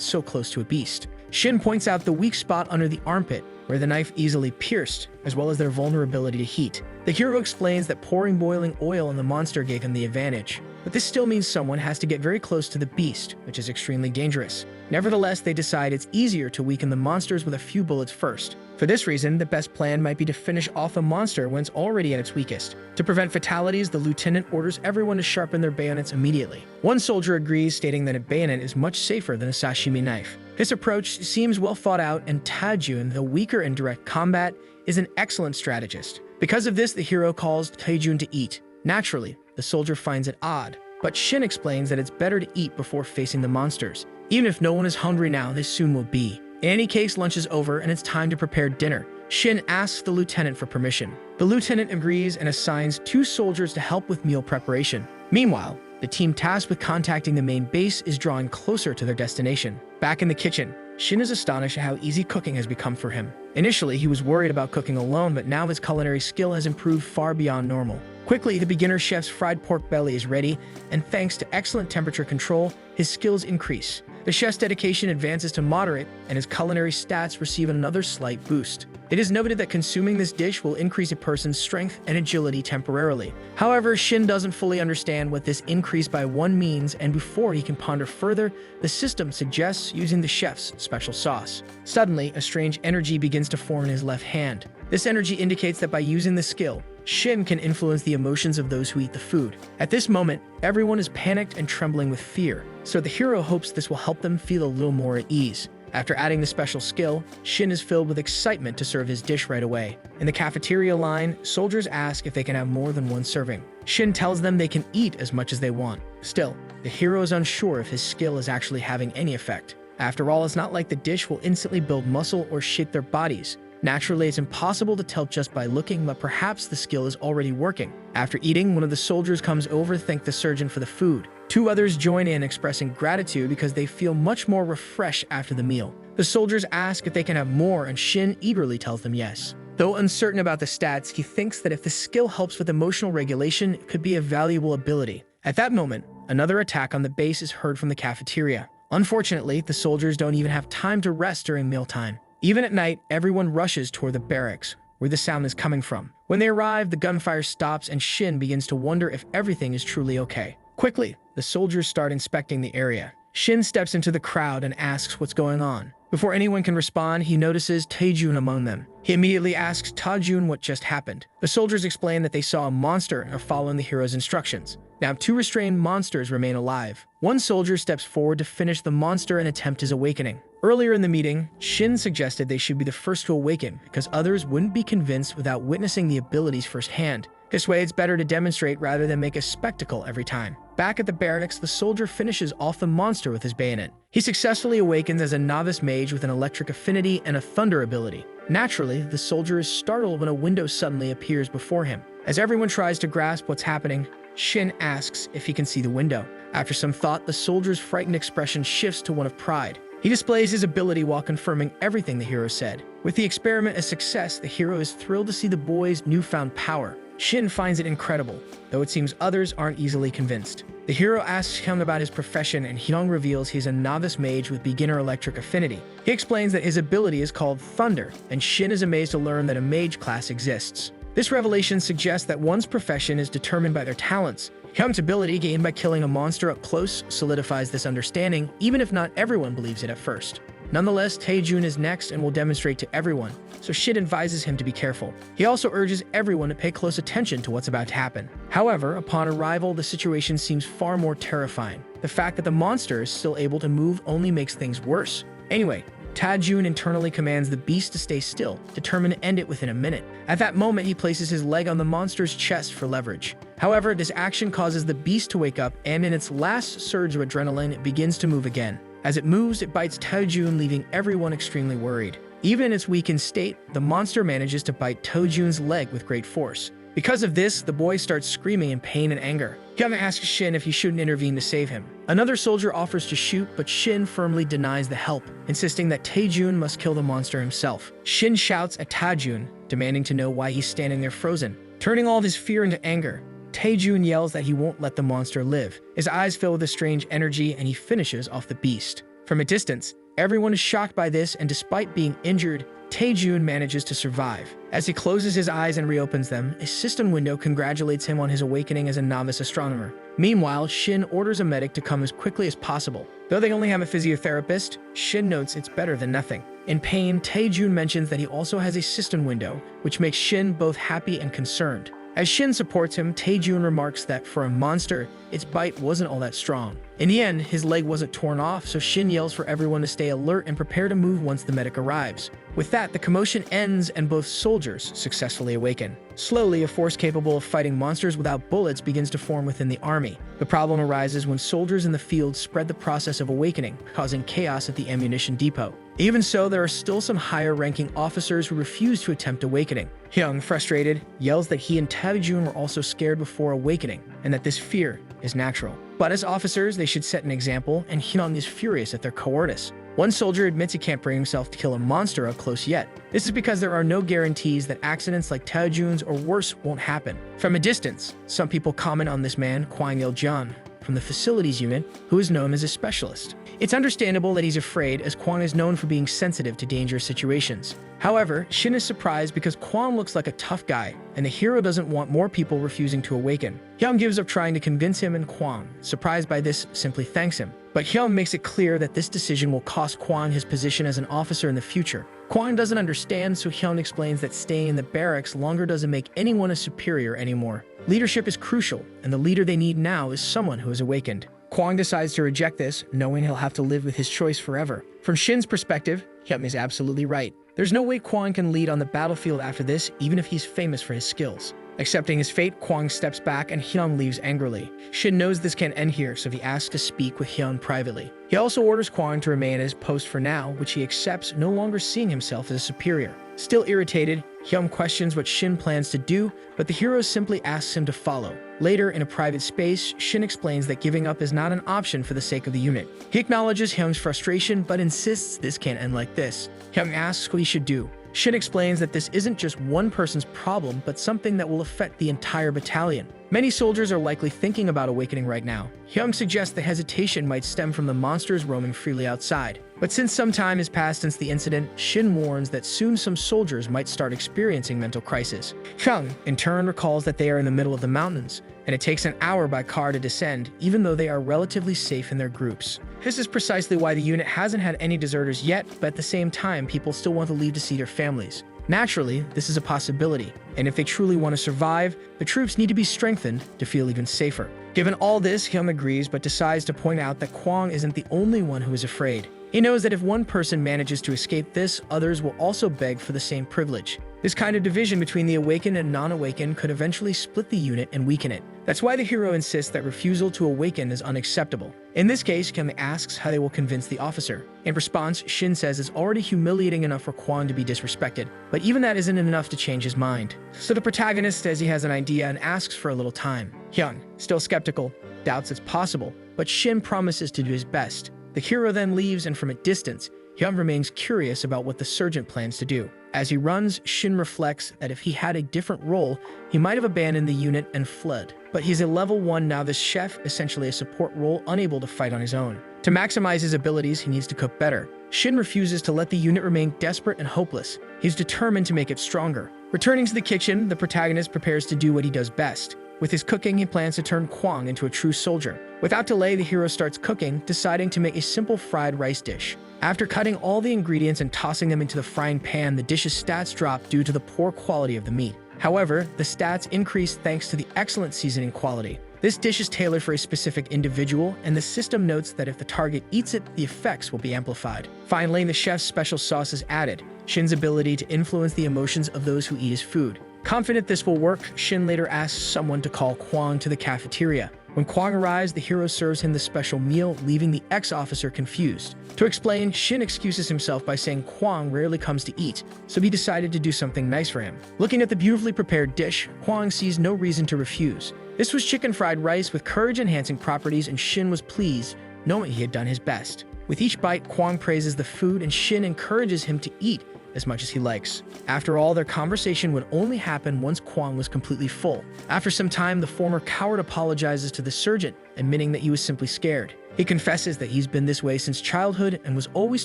so close to a beast. Shin points out the weak spot under the armpit, where the knife easily pierced, as well as their vulnerability to heat. The hero explains that pouring boiling oil on the monster gave him the advantage, but this still means someone has to get very close to the beast, which is extremely dangerous. Nevertheless, they decide it's easier to weaken the monsters with a few bullets first. For this reason, the best plan might be to finish off the monster when it's already at its weakest. To prevent fatalities, the lieutenant orders everyone to sharpen their bayonets immediately. One soldier agrees, stating that a bayonet is much safer than a sashimi knife. This approach seems well thought out, and Taejun, though weaker in direct combat, is an excellent strategist. Because of this, the hero calls Taejun to eat. Naturally, the soldier finds it odd, but Shin explains that it's better to eat before facing the monsters. Even if no one is hungry now, they soon will be. In any case, lunch is over and it's time to prepare dinner. Shin asks the lieutenant for permission. The lieutenant agrees and assigns two soldiers to help with meal preparation. Meanwhile, the team tasked with contacting the main base is drawing closer to their destination. Back in the kitchen, Shin is astonished at how easy cooking has become for him. Initially, he was worried about cooking alone, but now his culinary skill has improved far beyond normal. Quickly, the beginner chef's fried pork belly is ready, and thanks to excellent temperature control, his skills increase. The chef's dedication advances to moderate, and his culinary stats receive another slight boost. It is noted that consuming this dish will increase a person's strength and agility temporarily. However, Shin doesn't fully understand what this increase by one means, and before he can ponder further, the system suggests using the chef's special sauce. Suddenly, a strange energy begins to form in his left hand. This energy indicates that by using the skill, Shin can influence the emotions of those who eat the food. At this moment, everyone is panicked and trembling with fear, so the hero hopes this will help them feel a little more at ease. After adding the special skill, Shin is filled with excitement to serve his dish right away. In the cafeteria line, soldiers ask if they can have more than one serving. Shin tells them they can eat as much as they want. Still, the hero is unsure if his skill is actually having any effect. After all, it's not like the dish will instantly build muscle or shape their bodies. Naturally, it's impossible to tell just by looking, but perhaps the skill is already working. After eating, one of the soldiers comes over to thank the surgeon for the food. Two others join in, expressing gratitude because they feel much more refreshed after the meal. The soldiers ask if they can have more, and Shin eagerly tells them yes. Though uncertain about the stats, he thinks that if the skill helps with emotional regulation, it could be a valuable ability. At that moment, another attack on the base is heard from the cafeteria. Unfortunately, the soldiers don't even have time to rest during mealtime. Even at night, everyone rushes toward the barracks, where the sound is coming from. When they arrive, the gunfire stops and Shin begins to wonder if everything is truly okay. Quickly, the soldiers start inspecting the area. Shin steps into the crowd and asks what's going on. Before anyone can respond, he notices Taejun among them. He immediately asks Taejun what just happened. The soldiers explain that they saw a monster and are following the hero's instructions. Now, two restrained monsters remain alive. One soldier steps forward to finish the monster and attempt his awakening. Earlier in the meeting, Shin suggested they should be the first to awaken because others wouldn't be convinced without witnessing the abilities firsthand. This way, it's better to demonstrate rather than make a spectacle every time. Back at the barracks, the soldier finishes off the monster with his bayonet. He successfully awakens as a novice mage with an electric affinity and a thunder ability. Naturally, the soldier is startled when a window suddenly appears before him. As everyone tries to grasp what's happening, Shin asks if he can see the window. After some thought, the soldier's frightened expression shifts to one of pride. He displays his ability while confirming everything the hero said. With the experiment a success, the hero is thrilled to see the boy's newfound power. Shin finds it incredible, though it seems others aren't easily convinced. The hero asks him about his profession, and Hyung reveals he's a novice mage with beginner electric affinity. He explains that his ability is called Thunder, and Shin is amazed to learn that a mage class exists. This revelation suggests that one's profession is determined by their talents. Hyung's ability gained by killing a monster up close solidifies this understanding, even if not everyone believes it at first. Nonetheless, Taejun is next and will demonstrate to everyone, so Shin advises him to be careful. He also urges everyone to pay close attention to what's about to happen. However, upon arrival, the situation seems far more terrifying. The fact that the monster is still able to move only makes things worse. Anyway, Taejun internally commands the beast to stay still, determined to end it within a minute. At that moment, he places his leg on the monster's chest for leverage. However, this action causes the beast to wake up, and in its last surge of adrenaline, it begins to move again. As it moves, it bites Taejun, leaving everyone extremely worried. Even in its weakened state, the monster manages to bite Taejun's leg with great force. Because of this, the boy starts screaming in pain and anger. Hyung asks Shin if he shouldn't intervene to save him. Another soldier offers to shoot, but Shin firmly denies the help, insisting that Taejun must kill the monster himself. Shin shouts at Taejun, demanding to know why he's standing there frozen. Turning all of his fear into anger, Taejun yells that he won't let the monster live. His eyes fill with a strange energy, and he finishes off the beast. From a distance, everyone is shocked by this, and despite being injured, Taejun manages to survive. As he closes his eyes and reopens them, a system window congratulates him on his awakening as a novice astronomer. Meanwhile, Shin orders a medic to come as quickly as possible. Though they only have a physiotherapist, Shin notes it's better than nothing. In pain, Taejun mentions that he also has a system window, which makes Shin both happy and concerned. As Shin supports him, Taejun remarks that for a monster, its bite wasn't all that strong. In the end, his leg wasn't torn off, so Shin yells for everyone to stay alert and prepare to move once the medic arrives. With that, the commotion ends and both soldiers successfully awaken. Slowly, a force capable of fighting monsters without bullets begins to form within the army. The problem arises when soldiers in the field spread the process of awakening, causing chaos at the ammunition depot. Even so, there are still some higher-ranking officers who refuse to attempt awakening. Hyung, frustrated, yells that he and Taejun were also scared before awakening, and that this fear is natural. But as officers, they should set an example, and Hyung is furious at their cowardice. One soldier admits he can't bring himself to kill a monster up close yet. This is because there are no guarantees that accidents like Taejun's or worse won't happen. From a distance, some people comment on this man, Kwang Il-jeon, from the facilities unit, who is known as a specialist. It's understandable that he's afraid, as Kwang is known for being sensitive to dangerous situations. However, Shin is surprised because Kwang looks like a tough guy, and the hero doesn't want more people refusing to awaken. Hyung gives up trying to convince him, and Kwang, surprised by this, simply thanks him. But Hyung makes it clear that this decision will cost Kwang his position as an officer in the future. Kwang doesn't understand, so Hyung explains that staying in the barracks longer doesn't make anyone a superior anymore. Leadership is crucial, and the leader they need now is someone who is awakened. Kwang decides to reject this, knowing he'll have to live with his choice forever. From Shin's perspective, Hyung is absolutely right. There's no way Kwang can lead on the battlefield after this, even if he's famous for his skills. Accepting his fate, Kwang steps back and Hyung leaves angrily. Shin knows this can't end here, so he asks to speak with Hyung privately. He also orders Kwang to remain at his post for now, which he accepts, no longer seeing himself as a superior. Still irritated, Hyung questions what Shin plans to do, but the hero simply asks him to follow. Later, in a private space, Shin explains that giving up is not an option for the sake of the unit. He acknowledges Hyung's frustration, but insists this can't end like this. Hyung asks what he should do. Shin explains that this isn't just one person's problem, but something that will affect the entire battalion. Many soldiers are likely thinking about awakening right now. Hyung suggests the hesitation might stem from the monsters roaming freely outside. But since some time has passed since the incident, Shin warns that soon some soldiers might start experiencing mental crisis. Hyung, in turn, recalls that they are in the middle of the mountains, and it takes an hour by car to descend, even though they are relatively safe in their groups. This is precisely why the unit hasn't had any deserters yet, but at the same time, people still want to leave to see their families. Naturally, this is a possibility, and if they truly want to survive, the troops need to be strengthened to feel even safer. Given all this, Hyung agrees, but decides to point out that Kwang isn't the only one who is afraid. He knows that if one person manages to escape this, others will also beg for the same privilege. This kind of division between the awakened and non-awakened could eventually split the unit and weaken it. That's why the hero insists that refusal to awaken is unacceptable. In this case, Hyung asks how they will convince the officer. In response, Shin says it's already humiliating enough for Kwang to be disrespected, but even that isn't enough to change his mind. So the protagonist says he has an idea and asks for a little time. Hyung, still skeptical, doubts it's possible, but Shin promises to do his best. The hero then leaves, and from a distance, Hyung remains curious about what the sergeant plans to do. As he runs, Shin reflects that if he had a different role, he might have abandoned the unit and fled. But he's a level 1 novice chef, essentially a support role, unable to fight on his own. To maximize his abilities, he needs to cook better. Shin refuses to let the unit remain desperate and hopeless. He's determined to make it stronger. Returning to the kitchen, the protagonist prepares to do what he does best. With his cooking, he plans to turn Kwang into a true soldier. Without delay, the hero starts cooking, deciding to make a simple fried rice dish. After cutting all the ingredients and tossing them into the frying pan, the dish's stats drop due to the poor quality of the meat. However, the stats increase thanks to the excellent seasoning quality. This dish is tailored for a specific individual, and the system notes that if the target eats it, the effects will be amplified. Finally, the chef's special sauce is added, Shin's ability to influence the emotions of those who eat his food. Confident this will work, Shin later asks someone to call Kwang to the cafeteria. When Kwang arrives, the hero serves him the special meal, leaving the ex-officer confused. To explain, Shin excuses himself by saying Kwang rarely comes to eat, so he decided to do something nice for him. Looking at the beautifully prepared dish, Kwang sees no reason to refuse. This was chicken fried rice with courage-enhancing properties, and Shin was pleased, knowing he had done his best. With each bite, Kwang praises the food, and Shin encourages him to eat as much as he likes. After all, their conversation would only happen once Kwang was completely full. After some time, the former coward apologizes to the surgeon, admitting that he was simply scared. He confesses that he's been this way since childhood and was always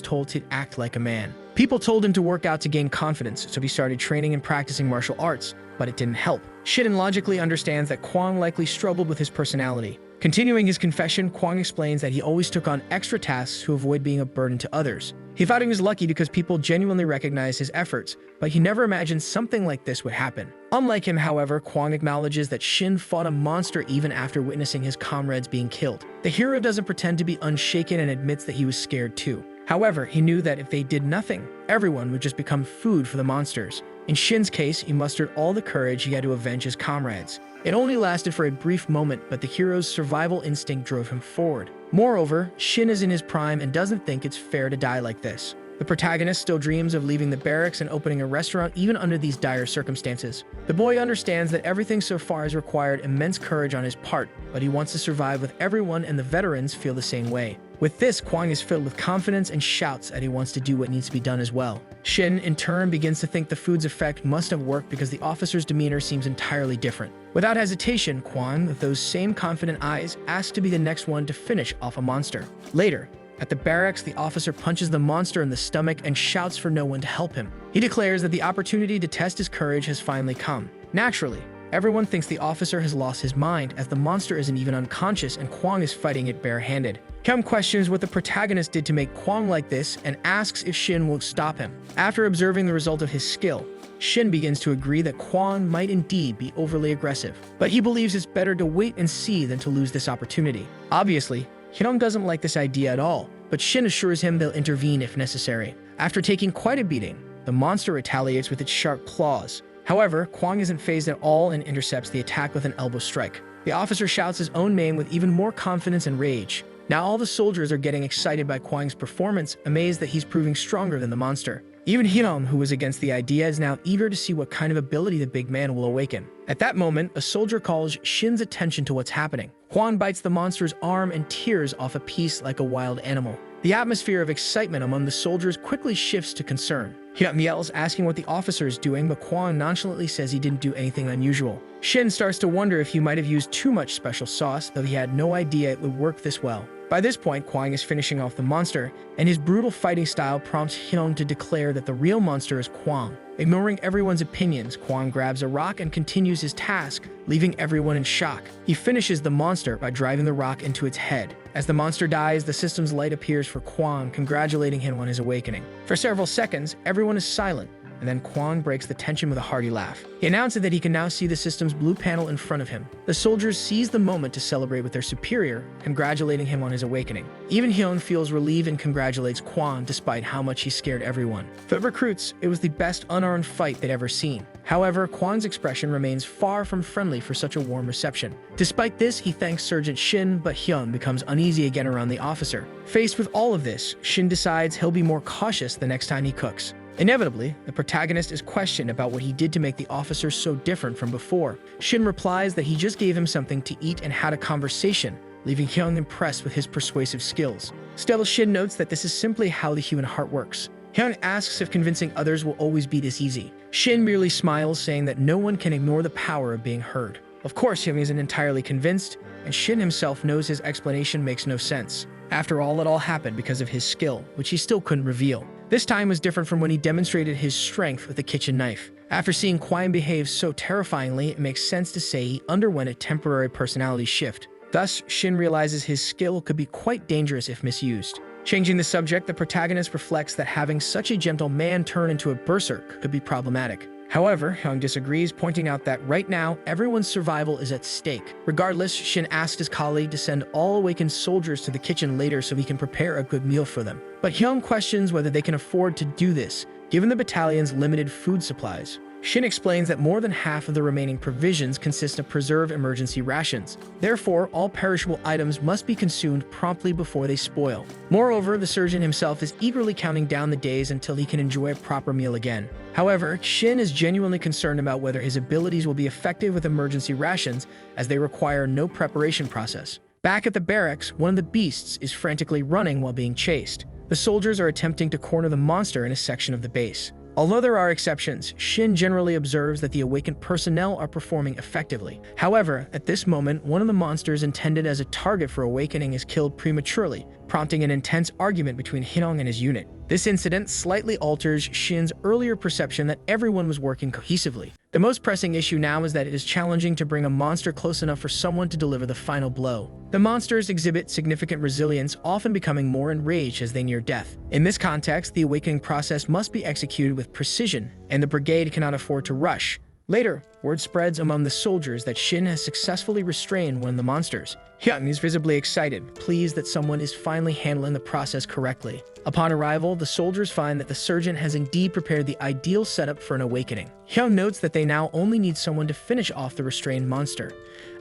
told to act like a man. People told him to work out to gain confidence, so he started training and practicing martial arts, but it didn't help. Shin logically understands that Kwang likely struggled with his personality. Continuing his confession, Kwang explains that he always took on extra tasks to avoid being a burden to others. He thought he was lucky because people genuinely recognized his efforts, but he never imagined something like this would happen. Unlike him, however, Kwang acknowledges that Shin fought a monster even after witnessing his comrades being killed. The hero doesn't pretend to be unshaken and admits that he was scared too. However, he knew that if they did nothing, everyone would just become food for the monsters. In Shin's case, he mustered all the courage he had to avenge his comrades. It only lasted for a brief moment, but the hero's survival instinct drove him forward. Moreover, Shin is in his prime and doesn't think it's fair to die like this. The protagonist still dreams of leaving the barracks and opening a restaurant even under these dire circumstances. The boy understands that everything so far has required immense courage on his part, but he wants to survive with everyone, and the veterans feel the same way. With this, Kwang is filled with confidence and shouts that he wants to do what needs to be done as well. Shin, in turn, begins to think the food's effect must have worked because the officer's demeanor seems entirely different. Without hesitation, Kwang, with those same confident eyes, asks to be the next one to finish off a monster. Later, at the barracks, the officer punches the monster in the stomach and shouts for no one to help him. He declares that the opportunity to test his courage has finally come. Naturally, everyone thinks the officer has lost his mind, as the monster isn't even unconscious and Kwang is fighting it barehanded. Kem questions what the protagonist did to make Kwang like this and asks if Shin will stop him. After observing the result of his skill, Shin begins to agree that Kwang might indeed be overly aggressive, but he believes it's better to wait and see than to lose this opportunity. Obviously, Hyung doesn't like this idea at all, but Shin assures him they'll intervene if necessary. After taking quite a beating, the monster retaliates with its sharp claws. However, Kwang isn't fazed at all and intercepts the attack with an elbow strike. The officer shouts his own name with even more confidence and rage. Now all the soldiers are getting excited by Kwang's performance, amazed that he's proving stronger than the monster. Even Hyun, who was against the idea, is now eager to see what kind of ability the big man will awaken. At that moment, a soldier calls Shin's attention to what's happening. Kwang bites the monster's arm and tears off a piece like a wild animal. The atmosphere of excitement among the soldiers quickly shifts to concern. Hyun yells, asking what the officer is doing, but Kwang nonchalantly says he didn't do anything unusual. Shin starts to wonder if he might have used too much special sauce, though he had no idea it would work this well. By this point, Kwang is finishing off the monster, and his brutal fighting style prompts Hyun to declare that the real monster is Kwang. Ignoring everyone's opinions, Kwang grabs a rock and continues his task, leaving everyone in shock. He finishes the monster by driving the rock into its head. As the monster dies, the system's light appears for Kwang, congratulating him on his awakening. For several seconds, everyone is silent, and then Kwang breaks the tension with a hearty laugh. He announces that he can now see the system's blue panel in front of him. The soldiers seize the moment to celebrate with their superior, congratulating him on his awakening. Even Hyun feels relieved and congratulates Kwang despite how much he scared everyone. For the recruits, it was the best unarmed fight they'd ever seen. However, Kwang's expression remains far from friendly for such a warm reception. Despite this, he thanks Sergeant Shin, but Hyun becomes uneasy again around the officer. Faced with all of this, Shin decides he'll be more cautious the next time he cooks. Inevitably, the protagonist is questioned about what he did to make the officer so different from before. Shin replies that he just gave him something to eat and had a conversation, leaving Hyun impressed with his persuasive skills. Still, Shin notes that this is simply how the human heart works. Hyun asks if convincing others will always be this easy. Shin merely smiles, saying that no one can ignore the power of being heard. Of course, Hyun isn't entirely convinced, and Shin himself knows his explanation makes no sense. After all, it all happened because of his skill, which he still couldn't reveal. This time was different from when he demonstrated his strength with a kitchen knife. After seeing Kwang behave so terrifyingly, it makes sense to say he underwent a temporary personality shift. Thus, Shin realizes his skill could be quite dangerous if misused. Changing the subject, the protagonist reflects that having such a gentle man turn into a berserker could be problematic. However, Hyung disagrees, pointing out that right now, everyone's survival is at stake. Regardless, Shin asks his colleague to send all awakened soldiers to the kitchen later so he can prepare a good meal for them. But Hyung questions whether they can afford to do this, given the battalion's limited food supplies. Shin explains that more than half of the remaining provisions consist of preserved emergency rations. Therefore, all perishable items must be consumed promptly before they spoil. Moreover, the surgeon himself is eagerly counting down the days until he can enjoy a proper meal again. However, Shin is genuinely concerned about whether his abilities will be effective with emergency rations, as they require no preparation process. Back at the barracks, one of the beasts is frantically running while being chased. The soldiers are attempting to corner the monster in a section of the base. Although there are exceptions, Shin generally observes that the awakened personnel are performing effectively. However, at this moment, one of the monsters intended as a target for awakening is killed prematurely, prompting an intense argument between Hyung and his unit. This incident slightly alters Shin's earlier perception that everyone was working cohesively. The most pressing issue now is that it is challenging to bring a monster close enough for someone to deliver the final blow. The monsters exhibit significant resilience, often becoming more enraged as they near death. In this context, the awakening process must be executed with precision, and the brigade cannot afford to rush. Later, word spreads among the soldiers that Shin has successfully restrained one of the monsters. Hyung is visibly excited, pleased that someone is finally handling the process correctly. Upon arrival, the soldiers find that the surgeon has indeed prepared the ideal setup for an awakening. Hyung notes that they now only need someone to finish off the restrained monster.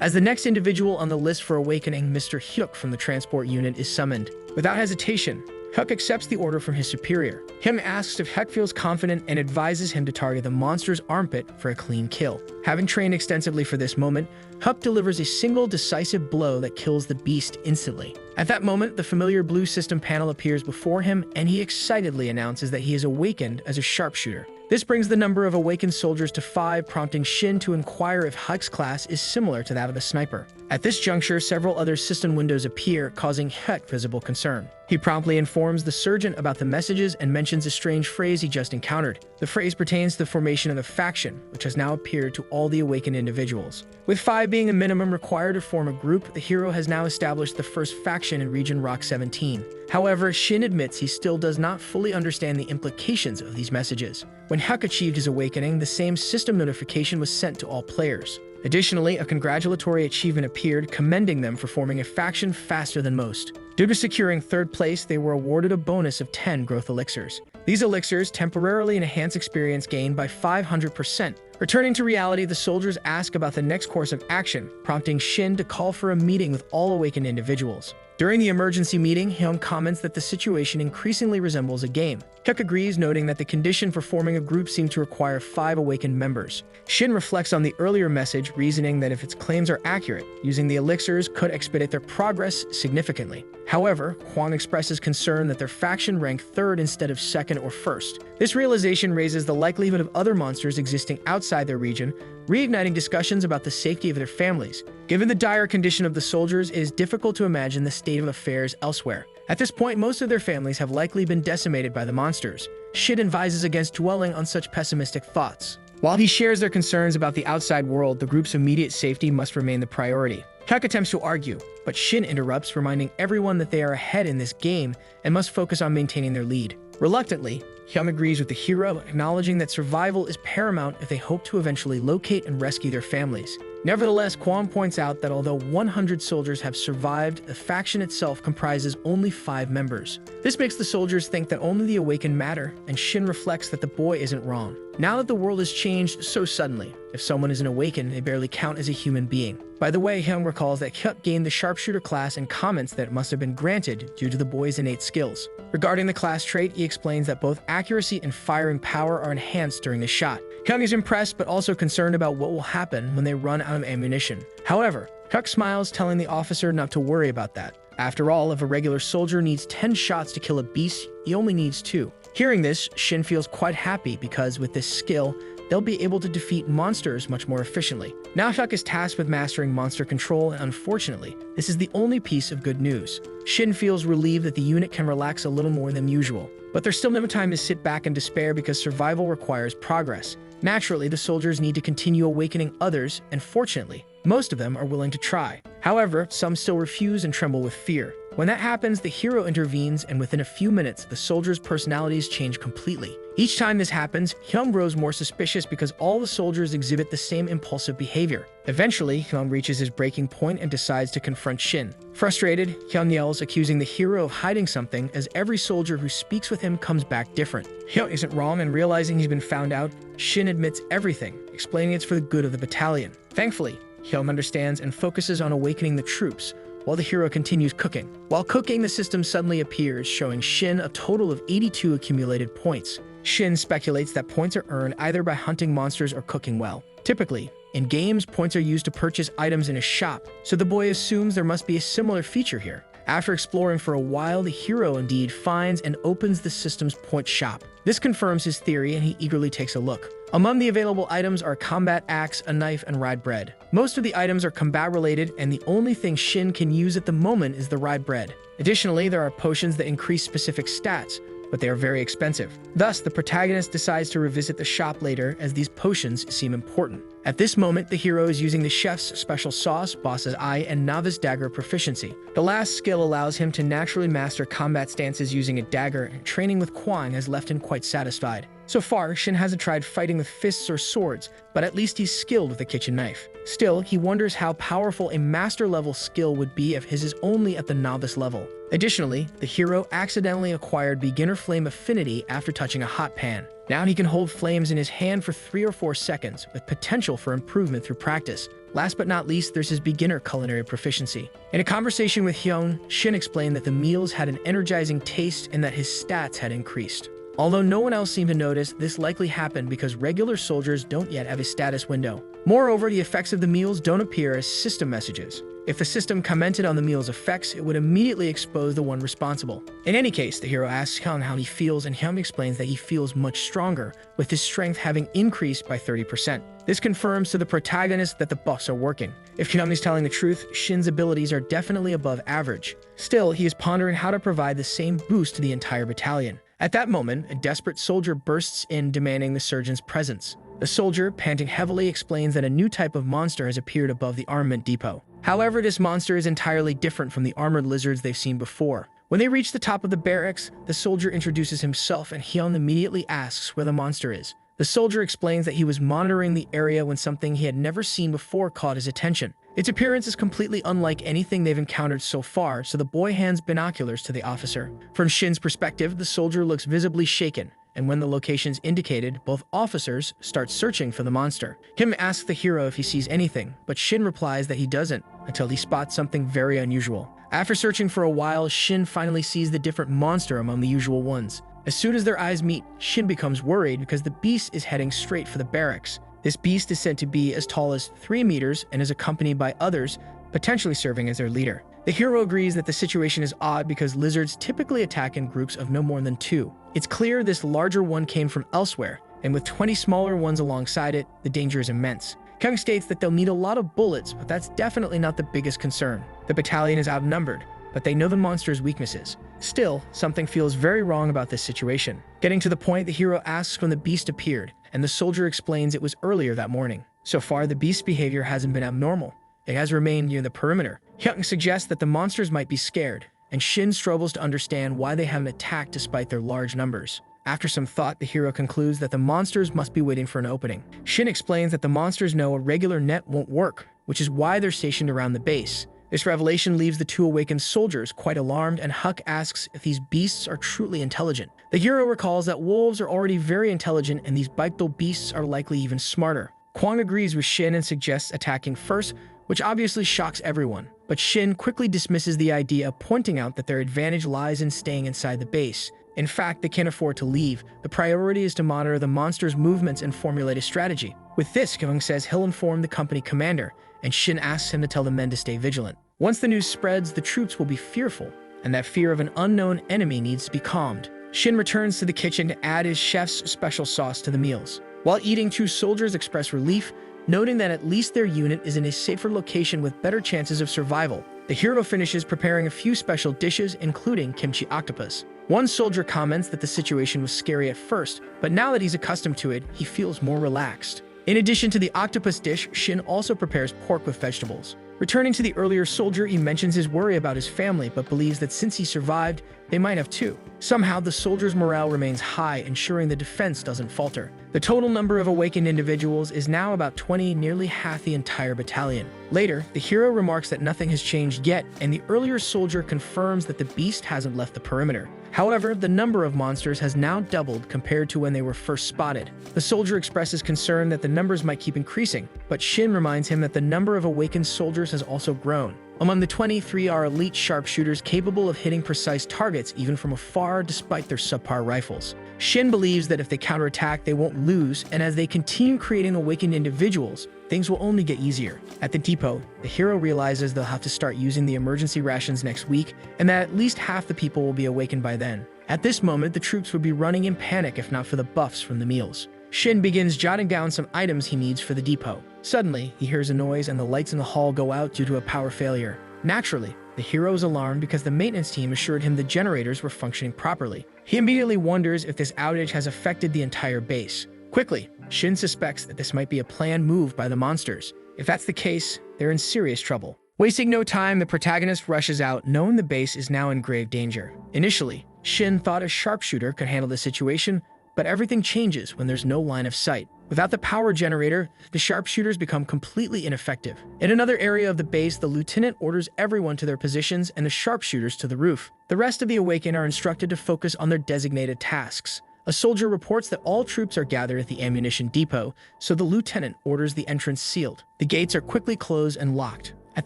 As the next individual on the list for awakening, Mr. Hyuk from the transport unit is summoned. Without hesitation, Hyuk accepts the order from his superior. Hyung asks if Hyuk feels confident and advises him to target the monster's armpit for a clean kill. Having trained extensively for this moment, Hyuk delivers a single decisive blow that kills the beast instantly. At that moment, the familiar blue system panel appears before him, and he excitedly announces that he is awakened as a sharpshooter. This brings the number of awakened soldiers to 5, prompting Shin to inquire if Hyuk's class is similar to that of a sniper. At this juncture, several other system windows appear, causing Hyuk visible concern. He promptly informs the surgeon about the messages and mentions a strange phrase he just encountered. The phrase pertains to the formation of a faction, which has now appeared to all the awakened individuals. With 5 being a minimum required to form a group, the hero has now established the first faction in Region Rock 17. However, Shin admits he still does not fully understand the implications of these messages. When Hyuk achieved his awakening, the same system notification was sent to all players. Additionally, a congratulatory achievement appeared, commending them for forming a faction faster than most. Due to securing 3rd place, they were awarded a bonus of 10 growth elixirs. These elixirs temporarily enhance experience gained by 500%. Returning to reality, the soldiers ask about the next course of action, prompting Shin to call for a meeting with all awakened individuals. During the emergency meeting, Hyung comments that the situation increasingly resembles a game. Hyuk agrees, noting that the condition for forming a group seemed to require 5 awakened members. Shin reflects on the earlier message, reasoning that if its claims are accurate, using the elixirs could expedite their progress significantly. However, Hwang expresses concern that their faction ranked 3rd instead of 2nd or 1st. This realization raises the likelihood of other monsters existing outside their region, reigniting discussions about the safety of their families. Given the dire condition of the soldiers, it is difficult to imagine the state of affairs elsewhere. At this point, most of their families have likely been decimated by the monsters. Shin advises against dwelling on such pessimistic thoughts. While he shares their concerns about the outside world, the group's immediate safety must remain the priority. Hyuk attempts to argue, but Shin interrupts, reminding everyone that they are ahead in this game and must focus on maintaining their lead. Reluctantly, Hyung agrees with the hero, acknowledging that survival is paramount if they hope to eventually locate and rescue their families. Nevertheless, Kwon points out that although 100 soldiers have survived, the faction itself comprises only 5 members. This makes the soldiers think that only the awakened matter, and Shin reflects that the boy isn't wrong. Now that the world has changed so suddenly, if someone isn't awakened, they barely count as a human being. By the way, Hyung recalls that Hyuk gained the sharpshooter class and comments that it must have been granted due to the boy's innate skills. Regarding the class trait, he explains that both accuracy and firing power are enhanced during the shot. Hyung is impressed but also concerned about what will happen when they run out of ammunition. However, Hyuk smiles, telling the officer not to worry about that. After all, if a regular soldier needs 10 shots to kill a beast, he only needs 2. Hearing this, Shin feels quite happy because with this skill, they'll be able to defeat monsters much more efficiently. Now Hyuk is tasked with mastering monster control, and unfortunately, this is the only piece of good news. Shin feels relieved that the unit can relax a little more than usual. But there's still no time to sit back and despair because survival requires progress. Naturally, the soldiers need to continue awakening others, and fortunately, most of them are willing to try. However, some still refuse and tremble with fear. When that happens, the hero intervenes, and within a few minutes, the soldiers' personalities change completely. Each time this happens, Hyun grows more suspicious because all the soldiers exhibit the same impulsive behavior. Eventually, Hyun reaches his breaking point and decides to confront Shin. Frustrated, Hyun yells, accusing the hero of hiding something, as every soldier who speaks with him comes back different. Hyun isn't wrong, and realizing he's been found out, Shin admits everything, explaining it's for the good of the battalion. Thankfully, Hyun understands and focuses on awakening the troops, while the hero continues cooking. While cooking, the system suddenly appears, showing Shin a total of 82 accumulated points. Shin speculates that points are earned either by hunting monsters or cooking well. Typically, in games, points are used to purchase items in a shop, so the boy assumes there must be a similar feature here. After exploring for a while, the hero indeed finds and opens the system's point shop. This confirms his theory, and he eagerly takes a look. Among the available items are a combat axe, a knife, and rye bread. Most of the items are combat-related, and the only thing Shin can use at the moment is the rye bread. Additionally, there are potions that increase specific stats, but they are very expensive. Thus, the protagonist decides to revisit the shop later, as these potions seem important. At this moment, the hero is using the chef's special sauce, boss's eye, and novice dagger proficiency. The last skill allows him to naturally master combat stances using a dagger, and training with Kwang has left him quite satisfied. So far, Shin hasn't tried fighting with fists or swords, but at least he's skilled with a kitchen knife. Still, he wonders how powerful a master-level skill would be if his is only at the novice level. Additionally, the hero accidentally acquired beginner flame affinity after touching a hot pan. Now he can hold flames in his hand for 3 or 4 seconds, with potential for improvement through practice. Last but not least, there's his beginner culinary proficiency. In a conversation with Hyun, Shin explained that the meals had an energizing taste and that his stats had increased. Although no one else seemed to notice, this likely happened because regular soldiers don't yet have a status window. Moreover, the effects of the meals don't appear as system messages. If the system commented on the meal's effects, it would immediately expose the one responsible. In any case, the hero asks Hyun how he feels, and Hyun explains that he feels much stronger, with his strength having increased by 30%. This confirms to the protagonist that the buffs are working. If Hyun is telling the truth, Shin's abilities are definitely above average. Still, he is pondering how to provide the same boost to the entire battalion. At that moment, a desperate soldier bursts in, demanding the surgeon's presence. The soldier, panting heavily, explains that a new type of monster has appeared above the armament depot. However, this monster is entirely different from the armored lizards they've seen before. When they reach the top of the barracks, the soldier introduces himself, and Hyun immediately asks where the monster is. The soldier explains that he was monitoring the area when something he had never seen before caught his attention. Its appearance is completely unlike anything they've encountered so far, so the boy hands binoculars to the officer. From Shin's perspective, the soldier looks visibly shaken, and when the location's indicated, both officers start searching for the monster. Kim asks the hero if he sees anything, but Shin replies that he doesn't, until he spots something very unusual. After searching for a while, Shin finally sees the different monster among the usual ones. As soon as their eyes meet, Shin becomes worried because the beast is heading straight for the barracks. This beast is said to be as tall as 3 meters and is accompanied by others, potentially serving as their leader. The hero agrees that the situation is odd because lizards typically attack in groups of no more than 2. It's clear this larger one came from elsewhere, and with 20 smaller ones alongside it, the danger is immense. Kung states that they'll need a lot of bullets, but that's definitely not the biggest concern. The battalion is outnumbered, but they know the monster's weaknesses. Still, something feels very wrong about this situation. Getting to the point, the hero asks when the beast appeared, and the soldier explains it was earlier that morning. So far, the beast's behavior hasn't been abnormal. It has remained near the perimeter. Hyun suggests that the monsters might be scared, and Shin struggles to understand why they haven't attacked despite their large numbers. After some thought, the hero concludes that the monsters must be waiting for an opening. Shin explains that the monsters know a regular net won't work, which is why they're stationed around the base. This revelation leaves the 2 awakened soldiers quite alarmed, and Huck asks if these beasts are truly intelligent. The hero recalls that wolves are already very intelligent, and these bipedal beasts are likely even smarter. Kwang agrees with Shin and suggests attacking first, which obviously shocks everyone. But Shin quickly dismisses the idea, pointing out that their advantage lies in staying inside the base. In fact, they can't afford to leave. The priority is to monitor the monster's movements and formulate a strategy. With this, Kwang says he'll inform the company commander, and Shin asks him to tell the men to stay vigilant. Once the news spreads, the troops will be fearful, and that fear of an unknown enemy needs to be calmed. Shin returns to the kitchen to add his chef's special sauce to the meals. While eating, 2 soldiers express relief, noting that at least their unit is in a safer location with better chances of survival. The hero finishes preparing a few special dishes, including kimchi octopus. One soldier comments that the situation was scary at first, but now that he's accustomed to it, he feels more relaxed. In addition to the octopus dish, Shin also prepares pork with vegetables. Returning to the earlier soldier, he mentions his worry about his family, but believes that since he survived, they might have too. Somehow, the soldier's morale remains high, ensuring the defense doesn't falter. The total number of awakened individuals is now about 20, nearly half the entire battalion. Later, the hero remarks that nothing has changed yet, and the earlier soldier confirms that the beast hasn't left the perimeter. However, the number of monsters has now doubled compared to when they were first spotted. The soldier expresses concern that the numbers might keep increasing, but Shin reminds him that the number of awakened soldiers has also grown. Among the 23 are elite sharpshooters capable of hitting precise targets even from afar despite their subpar rifles. Shin believes that if they counterattack, they won't lose, and as they continue creating awakened individuals, things will only get easier. At the depot, the hero realizes they'll have to start using the emergency rations next week, and that at least half the people will be awakened by then. At this moment, the troops would be running in panic if not for the buffs from the meals. Shin begins jotting down some items he needs for the depot. Suddenly, he hears a noise and the lights in the hall go out due to a power failure. Naturally, the hero is alarmed because the maintenance team assured him the generators were functioning properly. He immediately wonders if this outage has affected the entire base. Quickly, Shin suspects that this might be a planned move by the monsters. If that's the case, they're in serious trouble. Wasting no time, the protagonist rushes out, knowing the base is now in grave danger. Initially, Shin thought a sharpshooter could handle the situation, but everything changes when there's no line of sight. Without the power generator, the sharpshooters become completely ineffective. In another area of the base, the lieutenant orders everyone to their positions and the sharpshooters to the roof. The rest of the awakened are instructed to focus on their designated tasks. A soldier reports that all troops are gathered at the ammunition depot, so the lieutenant orders the entrance sealed. The gates are quickly closed and locked. At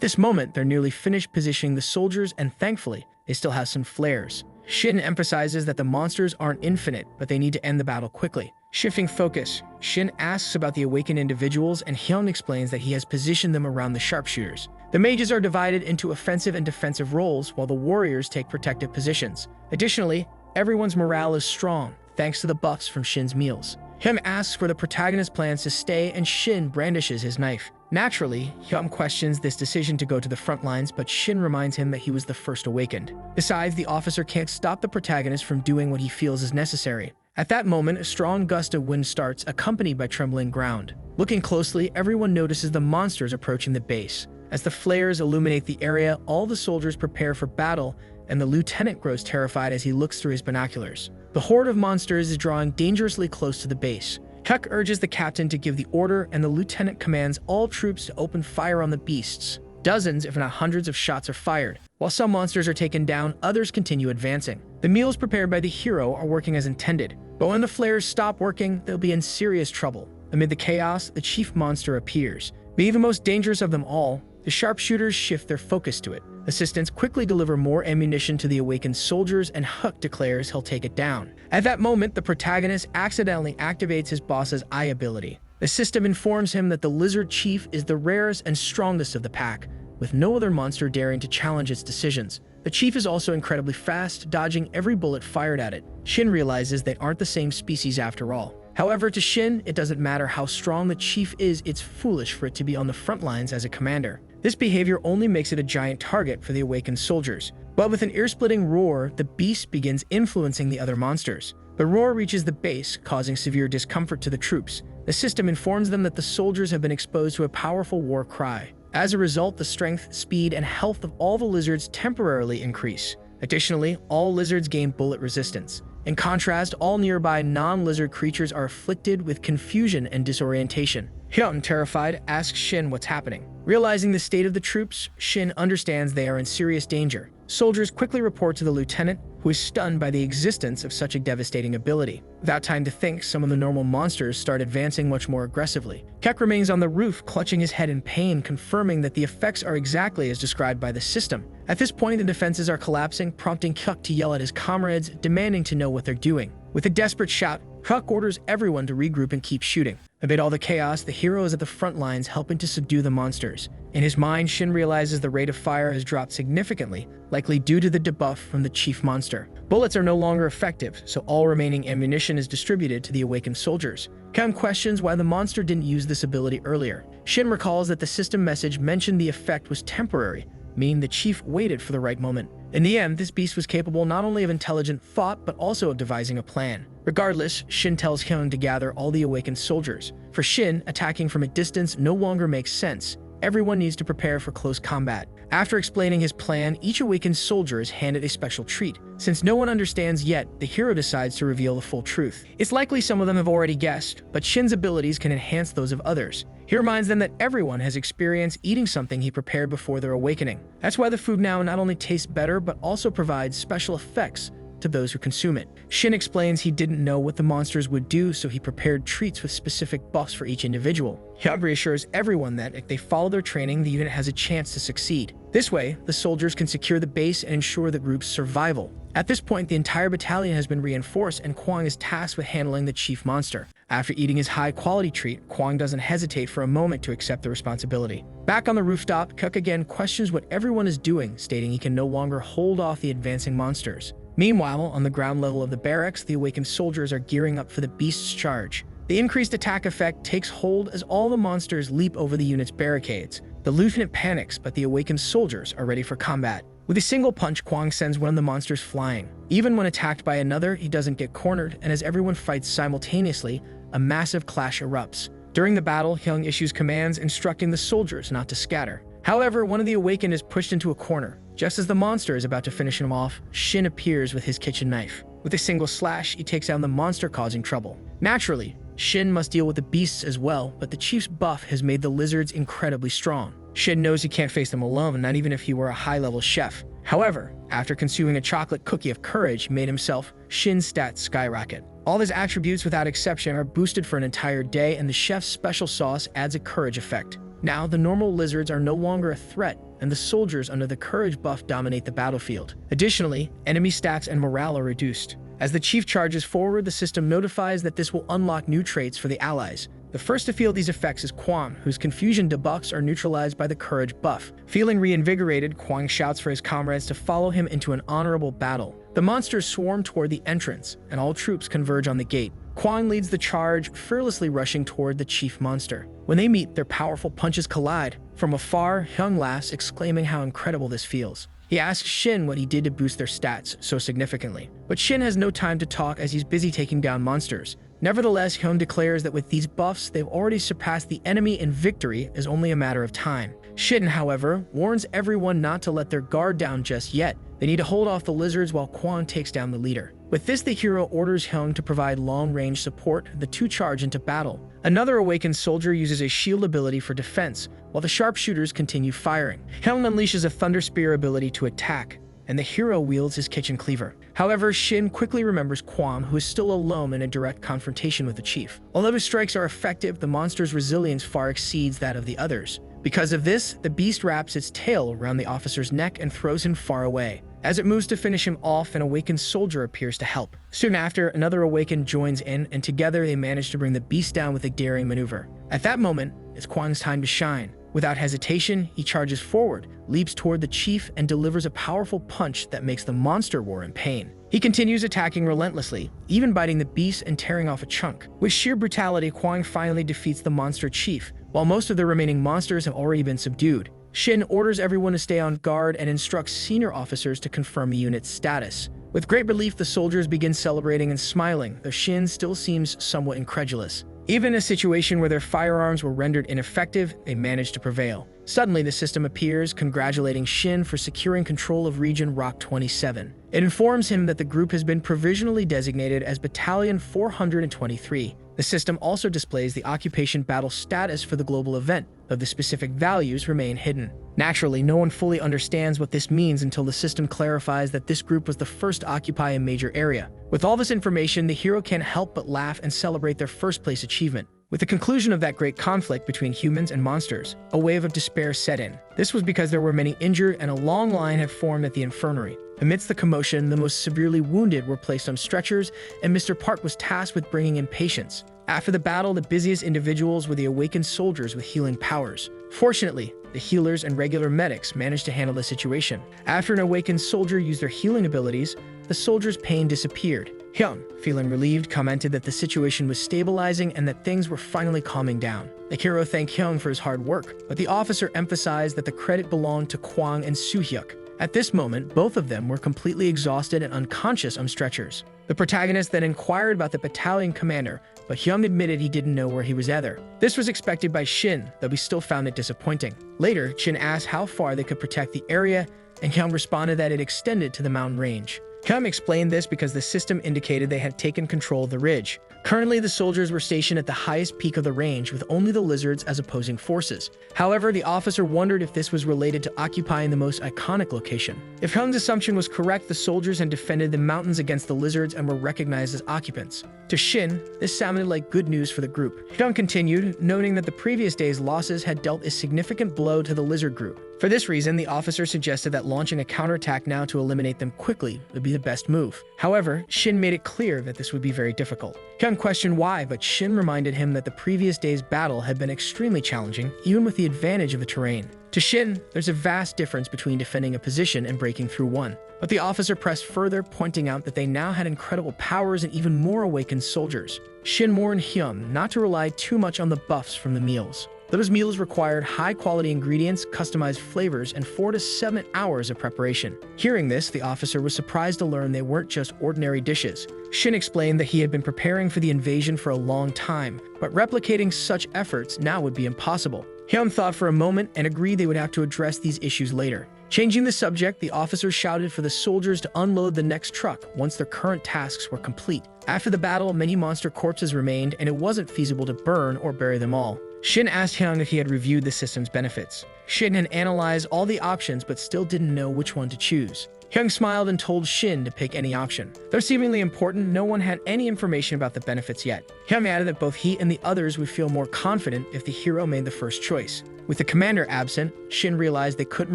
this moment, they're nearly finished positioning the soldiers, and thankfully, they still have some flares. Shin emphasizes that the monsters aren't infinite, but they need to end the battle quickly. Shifting focus, Shin asks about the awakened individuals, and Hyun explains that he has positioned them around the sharpshooters. The mages are divided into offensive and defensive roles, while the warriors take protective positions. Additionally, everyone's morale is strong, thanks to the buffs from Shin's meals. Hyun asks for the protagonist's plans to stay, and Shin brandishes his knife. Naturally, Hyun questions this decision to go to the front lines, but Shin reminds him that he was the first awakened. Besides, the officer can't stop the protagonist from doing what he feels is necessary. At that moment, a strong gust of wind starts, accompanied by trembling ground. Looking closely, everyone notices the monsters approaching the base. As the flares illuminate the area, all the soldiers prepare for battle, and the lieutenant grows terrified as he looks through his binoculars. The horde of monsters is drawing dangerously close to the base. Huck urges the captain to give the order, and the lieutenant commands all troops to open fire on the beasts. Dozens, if not hundreds, of shots are fired. While some monsters are taken down, others continue advancing. The meals prepared by the hero are working as intended, but when the flares stop working, they'll be in serious trouble. Amid the chaos, the chief monster appears. Being the most dangerous of them all, the sharpshooters shift their focus to it. Assistants quickly deliver more ammunition to the awakened soldiers, and Huck declares he'll take it down. At that moment, the protagonist accidentally activates his boss's eye ability. The system informs him that the lizard chief is the rarest and strongest of the pack, with no other monster daring to challenge its decisions. The chief is also incredibly fast, dodging every bullet fired at it. Shin realizes they aren't the same species after all. However, to Shin, it doesn't matter how strong the chief is, it's foolish for it to be on the front lines as a commander. This behavior only makes it a giant target for the awakened soldiers. But with an ear-splitting roar, the beast begins influencing the other monsters. The roar reaches the base, causing severe discomfort to the troops. The system informs them that the soldiers have been exposed to a powerful war cry. As a result, the strength, speed, and health of all the lizards temporarily increase. Additionally, all lizards gain bullet resistance. In contrast, all nearby non-lizard creatures are afflicted with confusion and disorientation. Hyun, terrified, asks Shin what's happening. Realizing the state of the troops, Shin understands they are in serious danger. Soldiers quickly report to the lieutenant, who is stunned by the existence of such a devastating ability. Without time to think, some of the normal monsters start advancing much more aggressively. Kek remains on the roof, clutching his head in pain, confirming that the effects are exactly as described by the system. At this point, the defenses are collapsing, prompting Kek to yell at his comrades, demanding to know what they're doing. With a desperate shout, Kek orders everyone to regroup and keep shooting. Amid all the chaos, the hero is at the front lines helping to subdue the monsters. In his mind, Shin realizes the rate of fire has dropped significantly, likely due to the debuff from the chief monster. Bullets are no longer effective, so all remaining ammunition is distributed to the awakened soldiers. Kam questions why the monster didn't use this ability earlier. Shin recalls that the system message mentioned the effect was temporary, meaning the chief waited for the right moment. In the end, this beast was capable not only of intelligent thought, but also of devising a plan. Regardless, Shin tells Hyun to gather all the awakened soldiers. For Shin, attacking from a distance no longer makes sense. everyone needs to prepare for close combat. After explaining his plan, each awakened soldier is handed a special treat. Since no one understands yet, the hero decides to reveal the full truth. It's likely some of them have already guessed, but Shin's abilities can enhance those of others. He reminds them that everyone has experienced eating something he prepared before their awakening. That's why the food now not only tastes better, but also provides special effects to those who consume it. Shin explains he didn't know what the monsters would do, so he prepared treats with specific buffs for each individual. He reassures everyone that if they follow their training, the unit has a chance to succeed. This way, the soldiers can secure the base and ensure the group's survival. At this point, the entire battalion has been reinforced, and Kwang is tasked with handling the chief monster. After eating his high-quality treat, Kwang doesn't hesitate for a moment to accept the responsibility. Back on the rooftop, Kuk again questions what everyone is doing, stating he can no longer hold off the advancing monsters. Meanwhile, on the ground level of the barracks, the awakened soldiers are gearing up for the beast's charge. The increased attack effect takes hold as all the monsters leap over the unit's barricades. The lieutenant panics, but the awakened soldiers are ready for combat. With a single punch, Kwang sends one of the monsters flying. Even when attacked by another, he doesn't get cornered, and as everyone fights simultaneously, a massive clash erupts. During the battle, Hyung issues commands instructing the soldiers not to scatter. However, one of the awakened is pushed into a corner. Just as the monster is about to finish him off, Shin appears with his kitchen knife. With a single slash, he takes down the monster, causing trouble. Naturally, Shin must deal with the beasts as well, but the chief's buff has made the lizards incredibly strong. Shin knows he can't face them alone, not even if he were a high-level chef. However, after consuming a chocolate cookie of courage made himself, Shin's stats skyrocket. All his attributes without exception are boosted for an entire day, and the chef's special sauce adds a courage effect. Now, the normal lizards are no longer a threat, and the soldiers under the courage buff dominate the battlefield. Additionally, enemy stats and morale are reduced. As the chief charges forward, the system notifies that this will unlock new traits for the allies. The first to feel these effects is Kwang, whose confusion debuffs are neutralized by the courage buff. Feeling reinvigorated, Kwang shouts for his comrades to follow him into an honorable battle. The monsters swarm toward the entrance, and all troops converge on the gate. Kwang leads the charge, fearlessly rushing toward the chief monster. When they meet, their powerful punches collide. From afar, Hyung laughs, exclaiming how incredible this feels. He asks Shin what he did to boost their stats so significantly. But Shin has no time to talk as he's busy taking down monsters. Nevertheless, Hyung declares that with these buffs, they've already surpassed the enemy and victory is only a matter of time. Shin, however, warns everyone not to let their guard down just yet. They need to hold off the lizards while Kwang takes down the leader. With this, the hero orders Hyung to provide long-range support. The two charge into battle. Another awakened soldier uses a shield ability for defense, while the sharpshooters continue firing. Hyung unleashes a thunder spear ability to attack, and the hero wields his kitchen cleaver. However, Shin quickly remembers Kwang, who is still alone in a direct confrontation with the chief. Although his strikes are effective, the monster's resilience far exceeds that of the others. Because of this, the beast wraps its tail around the officer's neck and throws him far away. As it moves to finish him off, an awakened soldier appears to help. Soon after, another awakened joins in, and together they manage to bring the beast down with a daring maneuver. At that moment, it's Kwang's time to shine. Without hesitation, he charges forward, leaps toward the chief, and delivers a powerful punch that makes the monster roar in pain. He continues attacking relentlessly, even biting the beast and tearing off a chunk. With sheer brutality, Kwang finally defeats the monster chief, while most of the remaining monsters have already been subdued. Shin orders everyone to stay on guard and instructs senior officers to confirm the unit's status. With great relief, the soldiers begin celebrating and smiling, though Shin still seems somewhat incredulous. Even in a situation where their firearms were rendered ineffective, they managed to prevail. Suddenly, the system appears, congratulating Shin for securing control of Region Rock 27. It informs him that the group has been provisionally designated as Battalion 423. The system also displays the occupation battle status for the global event, though the specific values remain hidden. Naturally, no one fully understands what this means until the system clarifies that this group was the first to occupy a major area. With all this information, the hero can't help but laugh and celebrate their first-place achievement. With the conclusion of that great conflict between humans and monsters, a wave of despair set in. This was because there were many injured and a long line had formed at the infirmary. Amidst the commotion, the most severely wounded were placed on stretchers, and Mr. Park was tasked with bringing in patients. After the battle, the busiest individuals were the awakened soldiers with healing powers. Fortunately, the healers and regular medics managed to handle the situation. After an awakened soldier used their healing abilities, the soldier's pain disappeared. Hyun, feeling relieved, commented that the situation was stabilizing and that things were finally calming down. The hero thanked Hyun for his hard work, but the officer emphasized that the credit belonged to Kwang and Soo-hyuk. At this moment, both of them were completely exhausted and unconscious on stretchers. The protagonist then inquired about the battalion commander, but Hyung admitted he didn't know where he was either. This was expected by Shin, though he still found it disappointing. Later, Shin asked how far they could protect the area, and Hyung responded that it extended to the mountain range. Hyung explained this because the system indicated they had taken control of the ridge. Currently, the soldiers were stationed at the highest peak of the range with only the lizards as opposing forces. However, the officer wondered if this was related to occupying the most iconic location. If Hyung's assumption was correct, the soldiers had defended the mountains against the lizards and were recognized as occupants. To Shin, this sounded like good news for the group. Hyung continued, noting that the previous day's losses had dealt a significant blow to the lizard group. For this reason, the officer suggested that launching a counterattack now to eliminate them quickly would be the best move. However, Shin made it clear that this would be very difficult. Hyung questioned why, but Shin reminded him that the previous day's battle had been extremely challenging, even with the advantage of the terrain. To Shin, there's a vast difference between defending a position and breaking through one. But the officer pressed further, pointing out that they now had incredible powers and even more awakened soldiers. Shin warned Hyung not to rely too much on the buffs from the meals. Those meals required high-quality ingredients, customized flavors, and 4 to 7 hours of preparation. Hearing this, the officer was surprised to learn they weren't just ordinary dishes. Shin explained that he had been preparing for the invasion for a long time, but replicating such efforts now would be impossible. Hyun thought for a moment and agreed they would have to address these issues later. Changing the subject, the officer shouted for the soldiers to unload the next truck once their current tasks were complete. After the battle, many monster corpses remained, and it wasn't feasible to burn or bury them all. Shin asked Hyung if he had reviewed the system's benefits. Shin had analyzed all the options but still didn't know which one to choose. Hyung smiled and told Shin to pick any option. Though seemingly important, no one had any information about the benefits yet. Hyung added that both he and the others would feel more confident if the hero made the first choice. With the commander absent, Shin realized they couldn't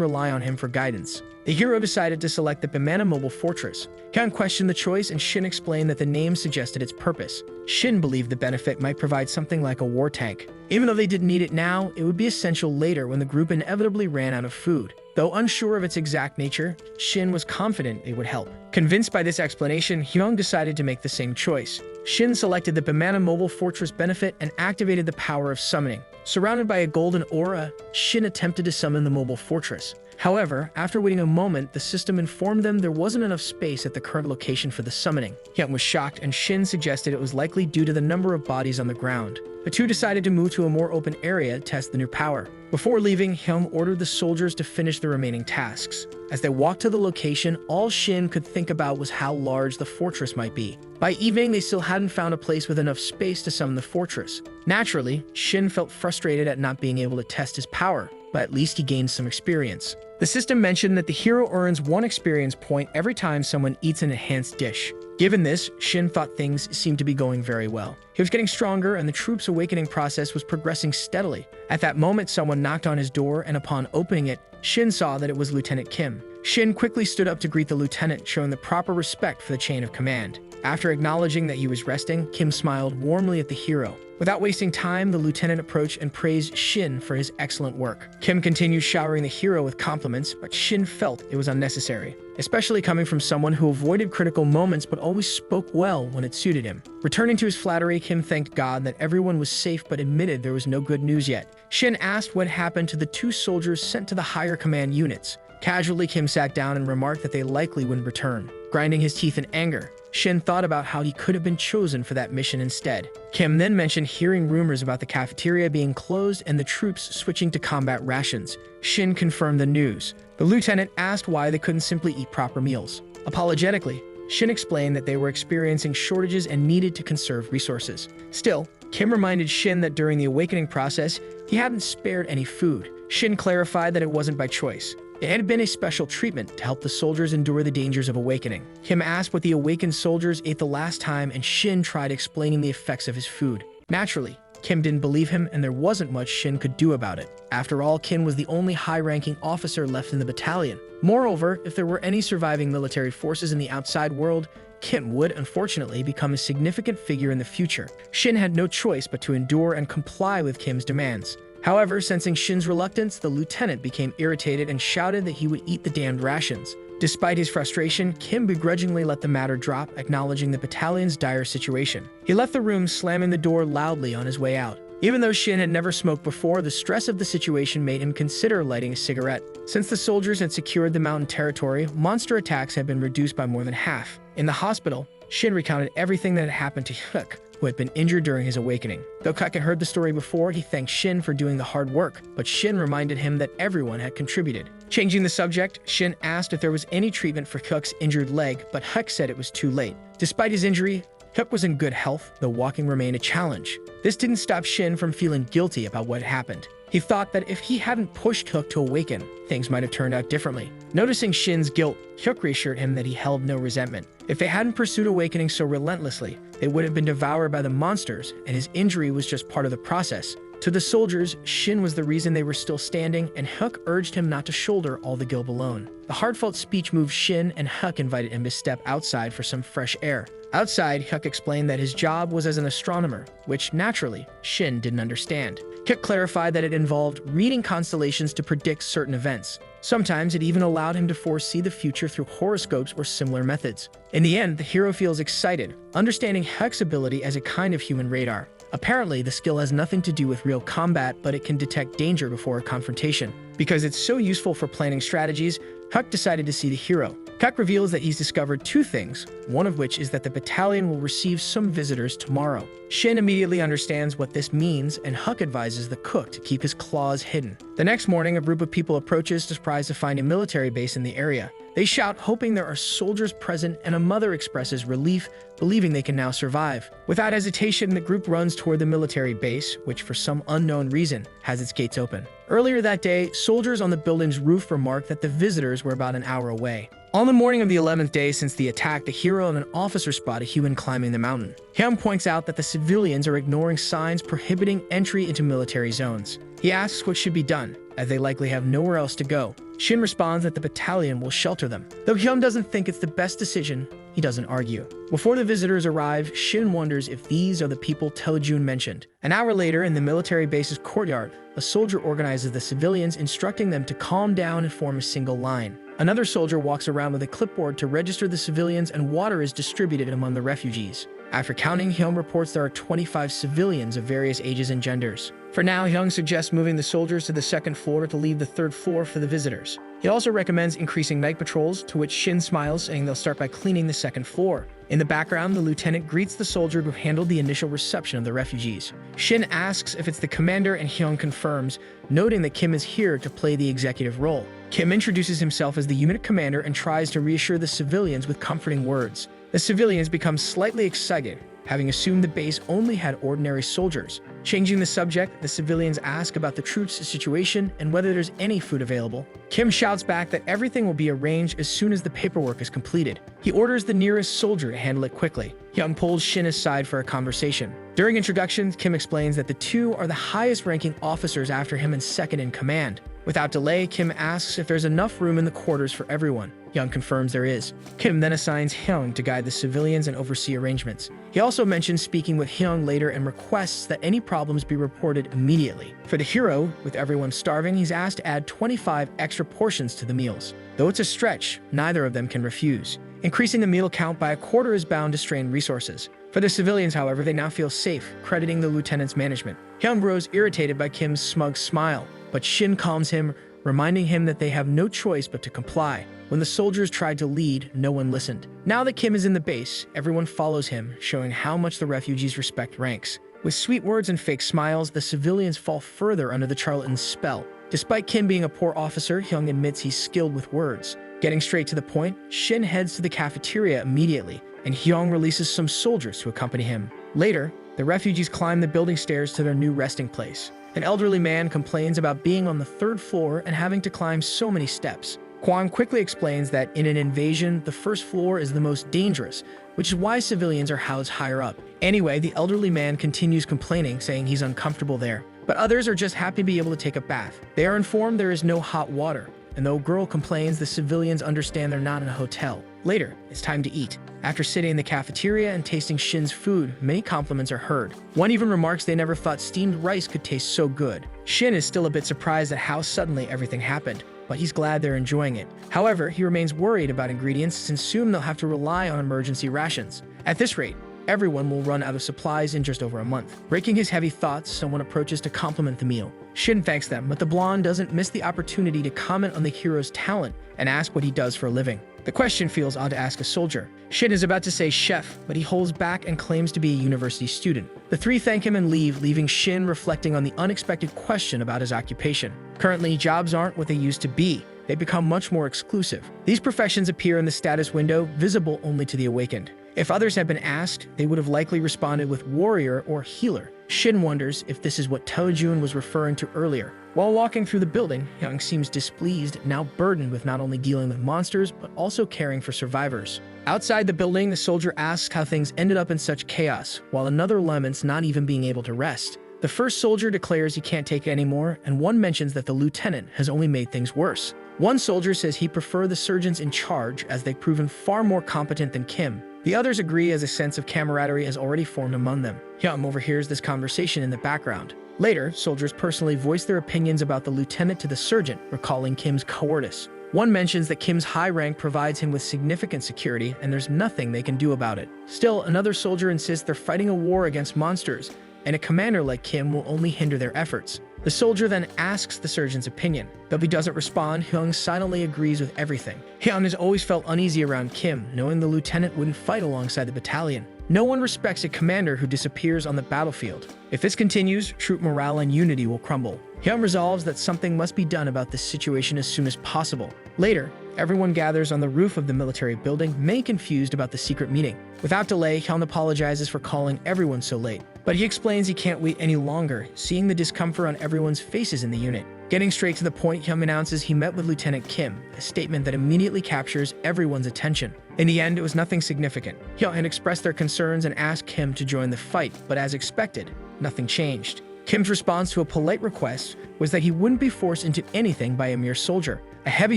rely on him for guidance. The hero decided to select the Bamana Mobile Fortress. Hyung questioned the choice and Shin explained that the name suggested its purpose. Shin believed the benefit might provide something like a war tank. Even though they didn't need it now, it would be essential later when the group inevitably ran out of food. Though unsure of its exact nature, Shin was confident it would help. Convinced by this explanation, Hyung decided to make the same choice. Shin selected the Bamana Mobile Fortress benefit and activated the power of summoning. Surrounded by a golden aura, Shin attempted to summon the mobile fortress. However, after waiting a moment, the system informed them there wasn't enough space at the current location for the summoning. Hyung was shocked, and Shin suggested it was likely due to the number of bodies on the ground. The two decided to move to a more open area to test the new power. Before leaving, Hyung ordered the soldiers to finish the remaining tasks. As they walked to the location, all Shin could think about was how large the fortress might be. By evening, they still hadn't found a place with enough space to summon the fortress. Naturally, Shin felt frustrated at not being able to test his power, but at least he gained some experience. The system mentioned that the hero earns 1 experience point every time someone eats an enhanced dish. Given this, Shin thought things seemed to be going very well. He was getting stronger and the troops' awakening process was progressing steadily. At that moment, someone knocked on his door, and upon opening it, Shin saw that it was Lieutenant Kim. Shin quickly stood up to greet the lieutenant, showing the proper respect for the chain of command. After acknowledging that he was resting, Kim smiled warmly at the hero. Without wasting time, the lieutenant approached and praised Shin for his excellent work. Kim continued showering the hero with compliments, but Shin felt it was unnecessary, especially coming from someone who avoided critical moments but always spoke well when it suited him. Returning to his flattery, Kim thanked God that everyone was safe but admitted there was no good news yet. Shin asked what happened to the 2 soldiers sent to the higher command units. Casually, Kim sat down and remarked that they likely wouldn't return. Grinding his teeth in anger, Shin thought about how he could have been chosen for that mission instead. Kim then mentioned hearing rumors about the cafeteria being closed and the troops switching to combat rations. Shin confirmed the news. The lieutenant asked why they couldn't simply eat proper meals. Apologetically, Shin explained that they were experiencing shortages and needed to conserve resources. Still, Kim reminded Shin that during the awakening process, he hadn't spared any food. Shin clarified that it wasn't by choice. It had been a special treatment to help the soldiers endure the dangers of awakening. Kim asked what the awakened soldiers ate the last time, and Shin tried explaining the effects of his food. Naturally, Kim didn't believe him, and there wasn't much Shin could do about it. After all, Kim was the only high-ranking officer left in the battalion. Moreover, if there were any surviving military forces in the outside world, Kim would, unfortunately, become a significant figure in the future. Shin had no choice but to endure and comply with Kim's demands. However, sensing Shin's reluctance, the lieutenant became irritated and shouted that he would eat the damned rations. Despite his frustration, Kim begrudgingly let the matter drop, acknowledging the battalion's dire situation. He left the room, slamming the door loudly on his way out. Even though Shin had never smoked before, the stress of the situation made him consider lighting a cigarette. Since the soldiers had secured the mountain territory, monster attacks had been reduced by more than half. In the hospital, Shin recounted everything that had happened to Hyuk, who had been injured during his awakening. Though Hyuk had heard the story before, he thanked Shin for doing the hard work, but Shin reminded him that everyone had contributed. Changing the subject, Shin asked if there was any treatment for Hyuk's injured leg, but Hyuk said it was too late. Despite his injury, Hyuk was in good health, though walking remained a challenge. This didn't stop Shin from feeling guilty about what happened. He thought that if he hadn't pushed Hyuk to awaken, things might have turned out differently. Noticing Shin's guilt, Hyuk reassured him that he held no resentment. If they hadn't pursued awakening so relentlessly, they would have been devoured by the monsters, and his injury was just part of the process. To the soldiers, Shin was the reason they were still standing, and Hyuk urged him not to shoulder all the guilt alone. The heartfelt speech moved Shin, and Hyuk invited him to step outside for some fresh air. Outside, Hyuk explained that his job was as an astronomer, which, naturally, Shin didn't understand. Hyuk clarified that it involved reading constellations to predict certain events. Sometimes it even allowed him to foresee the future through horoscopes or similar methods. In the end, the hero feels excited, understanding Hyuk's ability as a kind of human radar. Apparently, the skill has nothing to do with real combat, but it can detect danger before a confrontation. Because it's so useful for planning strategies, Hyuk decided to see the hero. Hyuk reveals that he's discovered two things, one of which is that the battalion will receive some visitors tomorrow. Shin immediately understands what this means, and Hyuk advises the cook to keep his claws hidden. The next morning, a group of people approaches, surprised to find a military base in the area. They shout, hoping there are soldiers present, and a mother expresses relief, believing they can now survive. Without hesitation, the group runs toward the military base, which for some unknown reason has its gates open. Earlier that day, soldiers on the building's roof remarked that the visitors were about an hour away. On the morning of the 11th day since the attack, the hero and an officer spot a human climbing the mountain. Hyun points out that the civilians are ignoring signs prohibiting entry into military zones. He asks what should be done, as they likely have nowhere else to go. Shin responds that the battalion will shelter them. Though Hyun doesn't think it's the best decision, he doesn't argue. Before the visitors arrive, Shin wonders if these are the people Taejun mentioned. An hour later, in the military base's courtyard, a soldier organizes the civilians, instructing them to calm down and form a single line. Another soldier walks around with a clipboard to register the civilians, and water is distributed among the refugees. After counting, Hyun reports there are 25 civilians of various ages and genders. For now, Hyun suggests moving the soldiers to the second floor to leave the third floor for the visitors. He also recommends increasing night patrols, to which Shin smiles, saying they'll start by cleaning the second floor. In the background, the lieutenant greets the soldier who handled the initial reception of the refugees. Shin asks if it's the commander, and Hyun confirms, noting that Kim is here to play the executive role. Kim introduces himself as the unit commander and tries to reassure the civilians with comforting words. The civilians become slightly excited, having assumed the base only had ordinary soldiers. Changing the subject, the civilians ask about the troops' situation and whether there's any food available. Kim shouts back that everything will be arranged as soon as the paperwork is completed. He orders the nearest soldier to handle it quickly. Hyun pulls Shin aside for a conversation. During introductions, Kim explains that the two are the highest-ranking officers after him and second in command. Without delay, Kim asks if there's enough room in the quarters for everyone. Hyun confirms there is. Kim then assigns Hyun to guide the civilians and oversee arrangements. He also mentions speaking with Hyun later and requests that any problems be reported immediately. For the hero, with everyone starving, he's asked to add 25 extra portions to the meals. Though it's a stretch, neither of them can refuse. Increasing the meal count by a quarter is bound to strain resources. For the civilians, however, they now feel safe, crediting the lieutenant's management. Hyun grows irritated by Kim's smug smile, but Shin calms him, reminding him that they have no choice but to comply. When the soldiers tried to lead, no one listened. Now that Kim is in the base, everyone follows him, showing how much the refugees respect ranks. With sweet words and fake smiles, the civilians fall further under the charlatan's spell. Despite Kim being a poor officer, Hyun admits he's skilled with words. Getting straight to the point, Shin heads to the cafeteria immediately, and Hyun releases some soldiers to accompany him. Later, the refugees climb the building stairs to their new resting place. An elderly man complains about being on the third floor and having to climb so many steps. Kwon quickly explains that in an invasion, the first floor is the most dangerous, which is why civilians are housed higher up. Anyway, the elderly man continues complaining, saying he's uncomfortable there. But others are just happy to be able to take a bath. They are informed there is no hot water, and though girl complains, the civilians understand they're not in a hotel. Later, it's time to eat. After sitting in the cafeteria and tasting Shin's food, many compliments are heard. One even remarks they never thought steamed rice could taste so good. Shin is still a bit surprised at how suddenly everything happened, but he's glad they're enjoying it. However, he remains worried about ingredients since soon they'll have to rely on emergency rations. At this rate, everyone will run out of supplies in just over a month. Breaking his heavy thoughts, someone approaches to compliment the meal. Shin thanks them, but the blonde doesn't miss the opportunity to comment on the hero's talent and ask what he does for a living. The question feels odd to ask a soldier. Shin is about to say chef, but he holds back and claims to be a university student. The three thank him and leave, leaving Shin reflecting on the unexpected question about his occupation. Currently, jobs aren't what they used to be. They become much more exclusive. These professions appear in the status window, visible only to the awakened. If others had been asked, they would have likely responded with warrior or healer. Shin wonders if this is what Taejun was referring to earlier. While walking through the building, Hyung seems displeased, now burdened with not only dealing with monsters, but also caring for survivors. Outside the building, the soldier asks how things ended up in such chaos, while another laments not even being able to rest. The first soldier declares he can't take it anymore, and one mentions that the lieutenant has only made things worse. One soldier says he'd prefer the surgeons in charge, as they've proven far more competent than Kim. The others agree, as a sense of camaraderie has already formed among them. Hyum overhears this conversation in the background. Later, soldiers personally voice their opinions about the lieutenant to the sergeant, recalling Kim's cowardice. One mentions that Kim's high rank provides him with significant security, and there's nothing they can do about it. Still, another soldier insists they're fighting a war against monsters, and a commander like Kim will only hinder their efforts. The soldier then asks the surgeon's opinion. Though he doesn't respond, Hyung silently agrees with everything. Hyun has always felt uneasy around Kim, knowing the lieutenant wouldn't fight alongside the battalion. No one respects a commander who disappears on the battlefield. If this continues, troop morale and unity will crumble. Hyun resolves that something must be done about this situation as soon as possible. Later, everyone gathers on the roof of the military building, many confused about the secret meeting. Without delay, Hyun apologizes for calling everyone so late. But he explains he can't wait any longer, seeing the discomfort on everyone's faces in the unit. Getting straight to the point, Hyun announces he met with Lieutenant Kim, a statement that immediately captures everyone's attention. In the end, it was nothing significant. Hyun had expressed their concerns and asked Kim to join the fight, but as expected, nothing changed. Kim's response to a polite request was that he wouldn't be forced into anything by a mere soldier. A heavy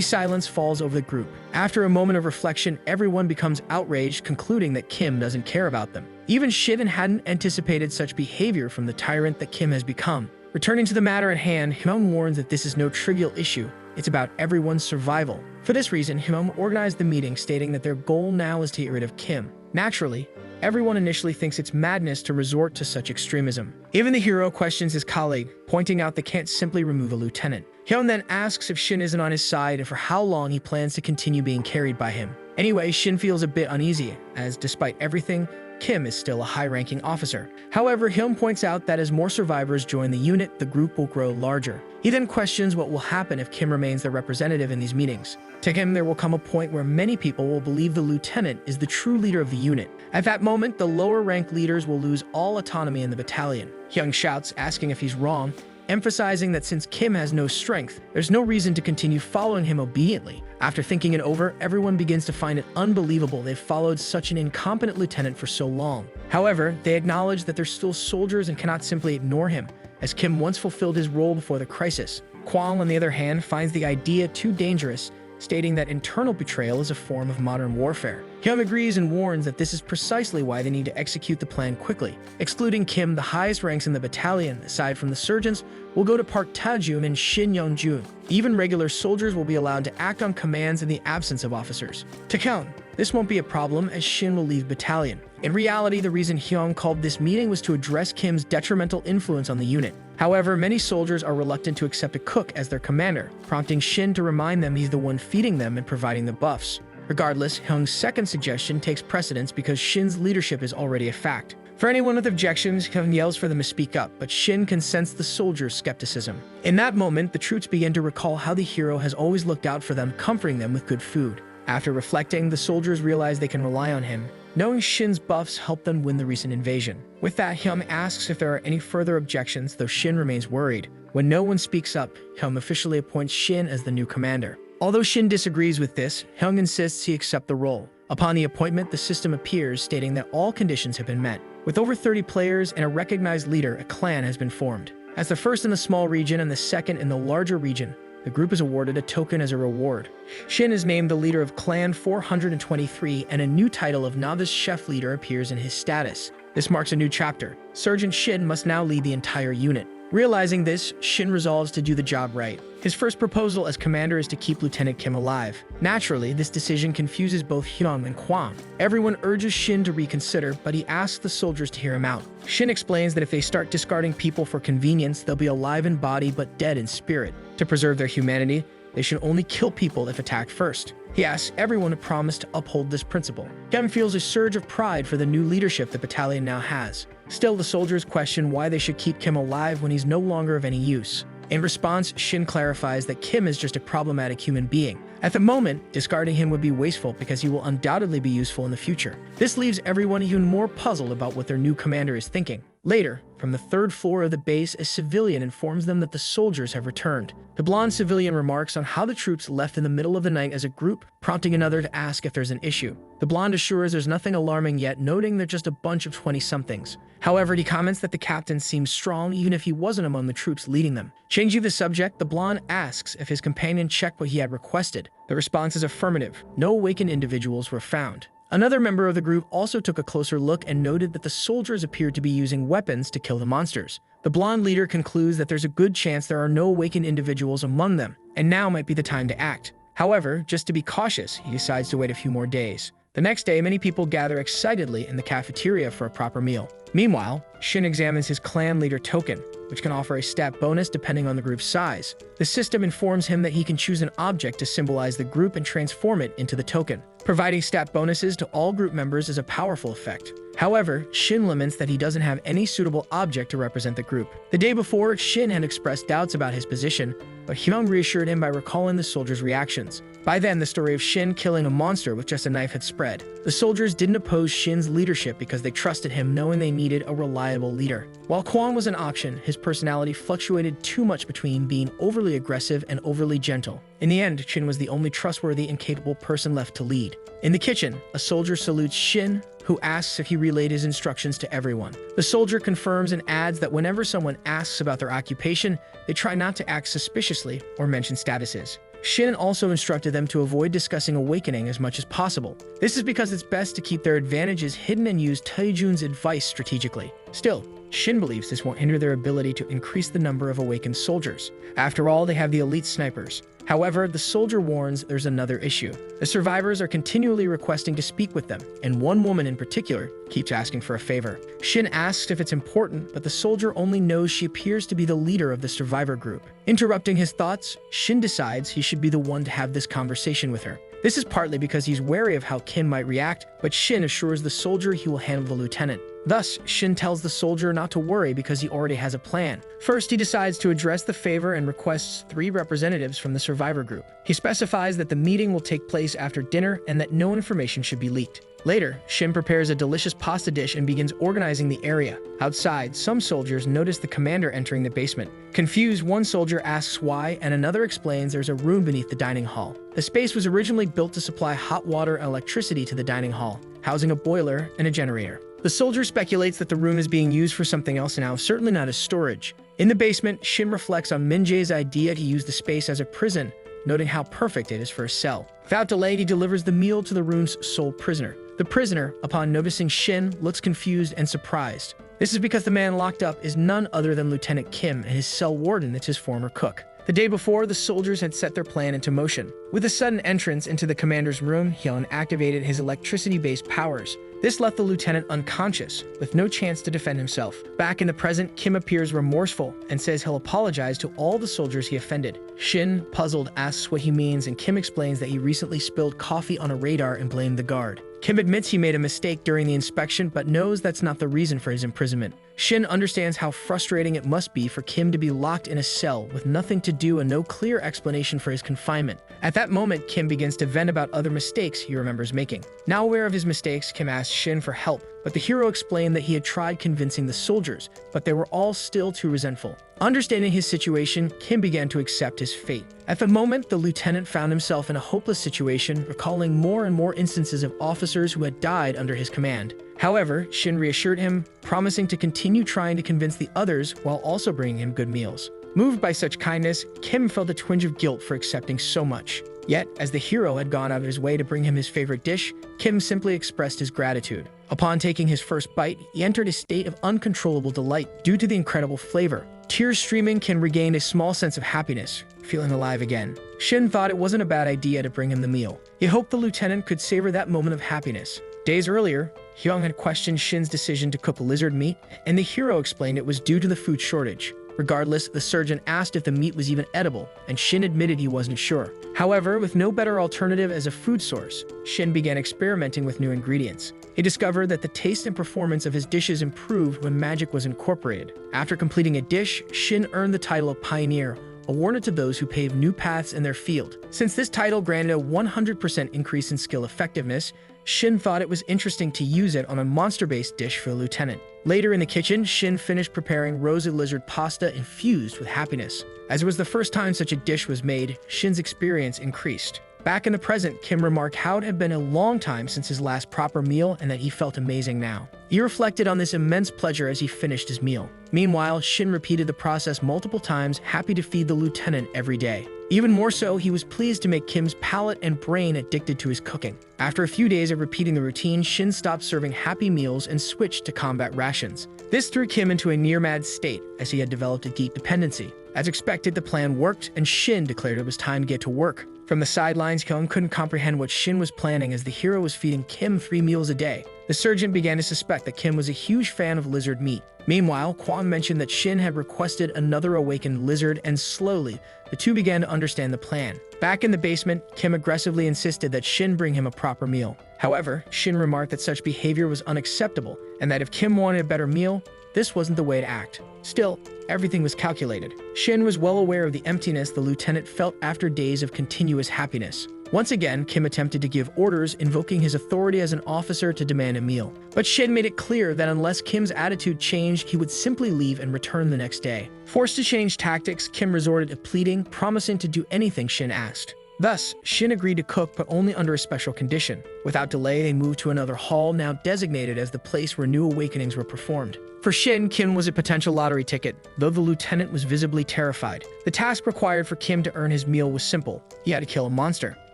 silence falls over the group. After a moment of reflection, everyone becomes outraged, concluding that Kim doesn't care about them. Even Shin hadn't anticipated such behavior from the tyrant that Kim has become. Returning to the matter at hand, Hyun warns that this is no trivial issue. It's about everyone's survival. For this reason, Hyun organized the meeting, stating that their goal now is to get rid of Kim. Naturally, everyone initially thinks it's madness to resort to such extremism. Even the hero questions his colleague, pointing out they can't simply remove a lieutenant. Hyun then asks if Shin isn't on his side and for how long he plans to continue being carried by him. Anyway, Shin feels a bit uneasy, as despite everything, Kim is still a high-ranking officer. However, Hyun points out that as more survivors join the unit, the group will grow larger. He then questions what will happen if Kim remains the representative in these meetings. To him, there will come a point where many people will believe the lieutenant is the true leader of the unit. At that moment, the lower-ranked leaders will lose all autonomy in the battalion. Hyun shouts, asking if he's wrong, emphasizing that since Kim has no strength, there's no reason to continue following him obediently. After thinking it over, everyone begins to find it unbelievable they've followed such an incompetent lieutenant for so long. However, they acknowledge that they're still soldiers and cannot simply ignore him, as Kim once fulfilled his role before the crisis. Kwang, on the other hand, finds the idea too dangerous, stating that internal betrayal is a form of modern warfare. Hyun agrees and warns that this is precisely why they need to execute the plan quickly. Excluding Kim, the highest ranks in the battalion, aside from the surgeons, will go to Park Taejun and Shin Young-jun. Even regular soldiers will be allowed to act on commands in the absence of officers. To Hyun, this won't be a problem, as Shin will leave battalion. In reality, the reason Hyun called this meeting was to address Kim's detrimental influence on the unit. However, many soldiers are reluctant to accept a cook as their commander, prompting Shin to remind them he's the one feeding them and providing the buffs. Regardless, Hyun's second suggestion takes precedence because Shin's leadership is already a fact. For anyone with objections, Hyun yells for them to speak up, but Shin can sense the soldiers' skepticism. In that moment, the troops begin to recall how the hero has always looked out for them, comforting them with good food. After reflecting, the soldiers realize they can rely on him, knowing Shin's buffs helped them win the recent invasion. With that, Hyun asks if there are any further objections, though Shin remains worried. When no one speaks up, Hyun officially appoints Shin as the new commander. Although Shin disagrees with this, Hyun insists he accept the role. Upon the appointment, the system appears, stating that all conditions have been met. With over 30 players and a recognized leader, a clan has been formed. As the first in the small region and the second in the larger region, the group is awarded a token as a reward. Shin is named the leader of Clan 423, and a new title of Novice Chef Leader appears in his status. This marks a new chapter. Sergeant Shin must now lead the entire unit. Realizing this, Shin resolves to do the job right. His first proposal as commander is to keep Lieutenant Kim alive. Naturally, this decision confuses both Hyun and Kwang. Everyone urges Shin to reconsider, but he asks the soldiers to hear him out. Shin explains that if they start discarding people for convenience, they'll be alive in body but dead in spirit. To preserve their humanity, They should only kill people if attacked first. He asks everyone to promise to uphold this principle. Kim feels a surge of pride for the new leadership the battalion now has. Still, the soldiers question why they should keep Kim alive when he's no longer of any use. In response, Shin clarifies that Kim is just a problematic human being. At the moment, discarding him would be wasteful because he will undoubtedly be useful in the future. This leaves everyone even more puzzled about what their new commander is thinking. Later, from the third floor of the base, a civilian informs them that the soldiers have returned. The blonde civilian remarks on how the troops left in the middle of the night as a group, prompting another to ask if there's an issue. The blonde assures there's nothing alarming yet, noting they're just a bunch of 20-somethings. However, he comments that the captain seems strong even if he wasn't among the troops leading them. Changing the subject, the blonde asks if his companion checked what he had requested. The response is affirmative. No awakened individuals were found. Another member of the group also took a closer look and noted that the soldiers appeared to be using weapons to kill the monsters. The blonde leader concludes that there's a good chance there are no awakened individuals among them, and now might be the time to act. However, just to be cautious, he decides to wait a few more days. The next day, many people gather excitedly in the cafeteria for a proper meal. Meanwhile, Shin examines his clan leader token, which can offer a stat bonus depending on the group's size. The system informs him that he can choose an object to symbolize the group and transform it into the token. Providing stat bonuses to all group members is a powerful effect. However, Shin laments that he doesn't have any suitable object to represent the group. The day before, Shin had expressed doubts about his position, but Hyung reassured him by recalling the soldiers' reactions. By then, the story of Shin killing a monster with just a knife had spread. The soldiers didn't oppose Shin's leadership because they trusted him, knowing they needed a reliable leader. While Kwon was an option, his personality fluctuated too much between being overly aggressive and overly gentle. In the end, Shin was the only trustworthy and capable person left to lead. In the kitchen, a soldier salutes Shin, who asks if he relayed his instructions to everyone. The soldier confirms and adds that whenever someone asks about their occupation, they try not to act suspiciously or mention statuses. Shin also instructed them to avoid discussing awakening as much as possible. This is because it's best to keep their advantages hidden and use Taejun's advice strategically. Still, Shin believes this won't hinder their ability to increase the number of awakened soldiers. After all, they have the elite snipers. However, the soldier warns there's another issue. The survivors are continually requesting to speak with them, and one woman in particular keeps asking for a favor. Shin asks if it's important, but the soldier only knows she appears to be the leader of the survivor group. Interrupting his thoughts, Shin decides he should be the one to have this conversation with her. This is partly because he's wary of how Kim might react, but Shin assures the soldier he will handle the lieutenant. Thus, Shin tells the soldier not to worry because he already has a plan. First, he decides to address the favor and requests 3 representatives from the survivor group. He specifies that the meeting will take place after dinner and that no information should be leaked. Later, Shin prepares a delicious pasta dish and begins organizing the area. Outside, some soldiers notice the commander entering the basement. Confused, one soldier asks why, and another explains there's a room beneath the dining hall. The space was originally built to supply hot water and electricity to the dining hall, housing a boiler and a generator. The soldier speculates that the room is being used for something else now, certainly not as storage. In the basement, Shin reflects on Min-jae's idea to use the space as a prison, noting how perfect it is for a cell. Without delay, he delivers the meal to the room's sole prisoner. The prisoner, upon noticing Shin, looks confused and surprised. This is because the man locked up is none other than Lieutenant Kim, and his cell warden is his former cook. The day before, the soldiers had set their plan into motion. With a sudden entrance into the commander's room, Hyun activated his electricity-based powers. This left the lieutenant unconscious, with no chance to defend himself. Back in the present, Kim appears remorseful and says he'll apologize to all the soldiers he offended. Shin, puzzled, asks what he means, and Kim explains that he recently spilled coffee on a radar and blamed the guard. Kim admits he made a mistake during the inspection, but knows that's not the reason for his imprisonment. Shin understands how frustrating it must be for Kim to be locked in a cell with nothing to do and no clear explanation for his confinement. At that moment, Kim begins to vent about other mistakes he remembers making. Now aware of his mistakes, Kim asks Shin for help, but the hero explained that he had tried convincing the soldiers, but they were all still too resentful. Understanding his situation, Kim began to accept his fate. At the moment, the lieutenant found himself in a hopeless situation, recalling more and more instances of officers who had died under his command. However, Shin reassured him, promising to continue trying to convince the others while also bringing him good meals. Moved by such kindness, Kim felt a twinge of guilt for accepting so much. Yet, as the hero had gone out of his way to bring him his favorite dish, Kim simply expressed his gratitude. Upon taking his first bite, he entered a state of uncontrollable delight due to the incredible flavor. Tears streaming, Kim regained a small sense of happiness, feeling alive again. Shin thought it wasn't a bad idea to bring him the meal. He hoped the lieutenant could savor that moment of happiness. Days earlier, Hyung had questioned Shin's decision to cook lizard meat, and the hero explained it was due to the food shortage. Regardless, the surgeon asked if the meat was even edible, and Shin admitted he wasn't sure. However, with no better alternative as a food source, Shin began experimenting with new ingredients. He discovered that the taste and performance of his dishes improved when magic was incorporated. After completing a dish, Shin earned the title of Pioneer, awarded to those who pave new paths in their field. Since this title granted a 100% increase in skill effectiveness, Shin thought it was interesting to use it on a monster-based dish for the lieutenant. Later in the kitchen, Shin finished preparing rosy lizard pasta infused with happiness. As it was the first time such a dish was made, Shin's experience increased. Back in the present, Kim remarked how it had been a long time since his last proper meal and that he felt amazing now. He reflected on this immense pleasure as he finished his meal. Meanwhile, Shin repeated the process multiple times, happy to feed the lieutenant every day. Even more so, he was pleased to make Kim's palate and brain addicted to his cooking. After a few days of repeating the routine, Shin stopped serving happy meals and switched to combat rations. This threw Kim into a near-mad state, as he had developed a geek dependency. As expected, the plan worked, and Shin declared it was time to get to work. From the sidelines, Kim couldn't comprehend what Shin was planning as the hero was feeding Kim 3 meals a day. The surgeon began to suspect that Kim was a huge fan of lizard meat. Meanwhile, Kwon mentioned that Shin had requested another awakened lizard, and slowly, the two began to understand the plan. Back in the basement, Kim aggressively insisted that Shin bring him a proper meal. However, Shin remarked that such behavior was unacceptable, and that if Kim wanted a better meal, this wasn't the way to act. Still, everything was calculated. Shin was well aware of the emptiness the lieutenant felt after days of continuous happiness. Once again, Kim attempted to give orders, invoking his authority as an officer to demand a meal. But Shin made it clear that unless Kim's attitude changed, he would simply leave and return the next day. Forced to change tactics, Kim resorted to pleading, promising to do anything Shin asked. Thus, Shin agreed to cook, but only under a special condition. Without delay, they moved to another hall, now designated as the place where new awakenings were performed. For Shin, Kim was a potential lottery ticket, though the lieutenant was visibly terrified. The task required for Kim to earn his meal was simple. He had to kill a monster.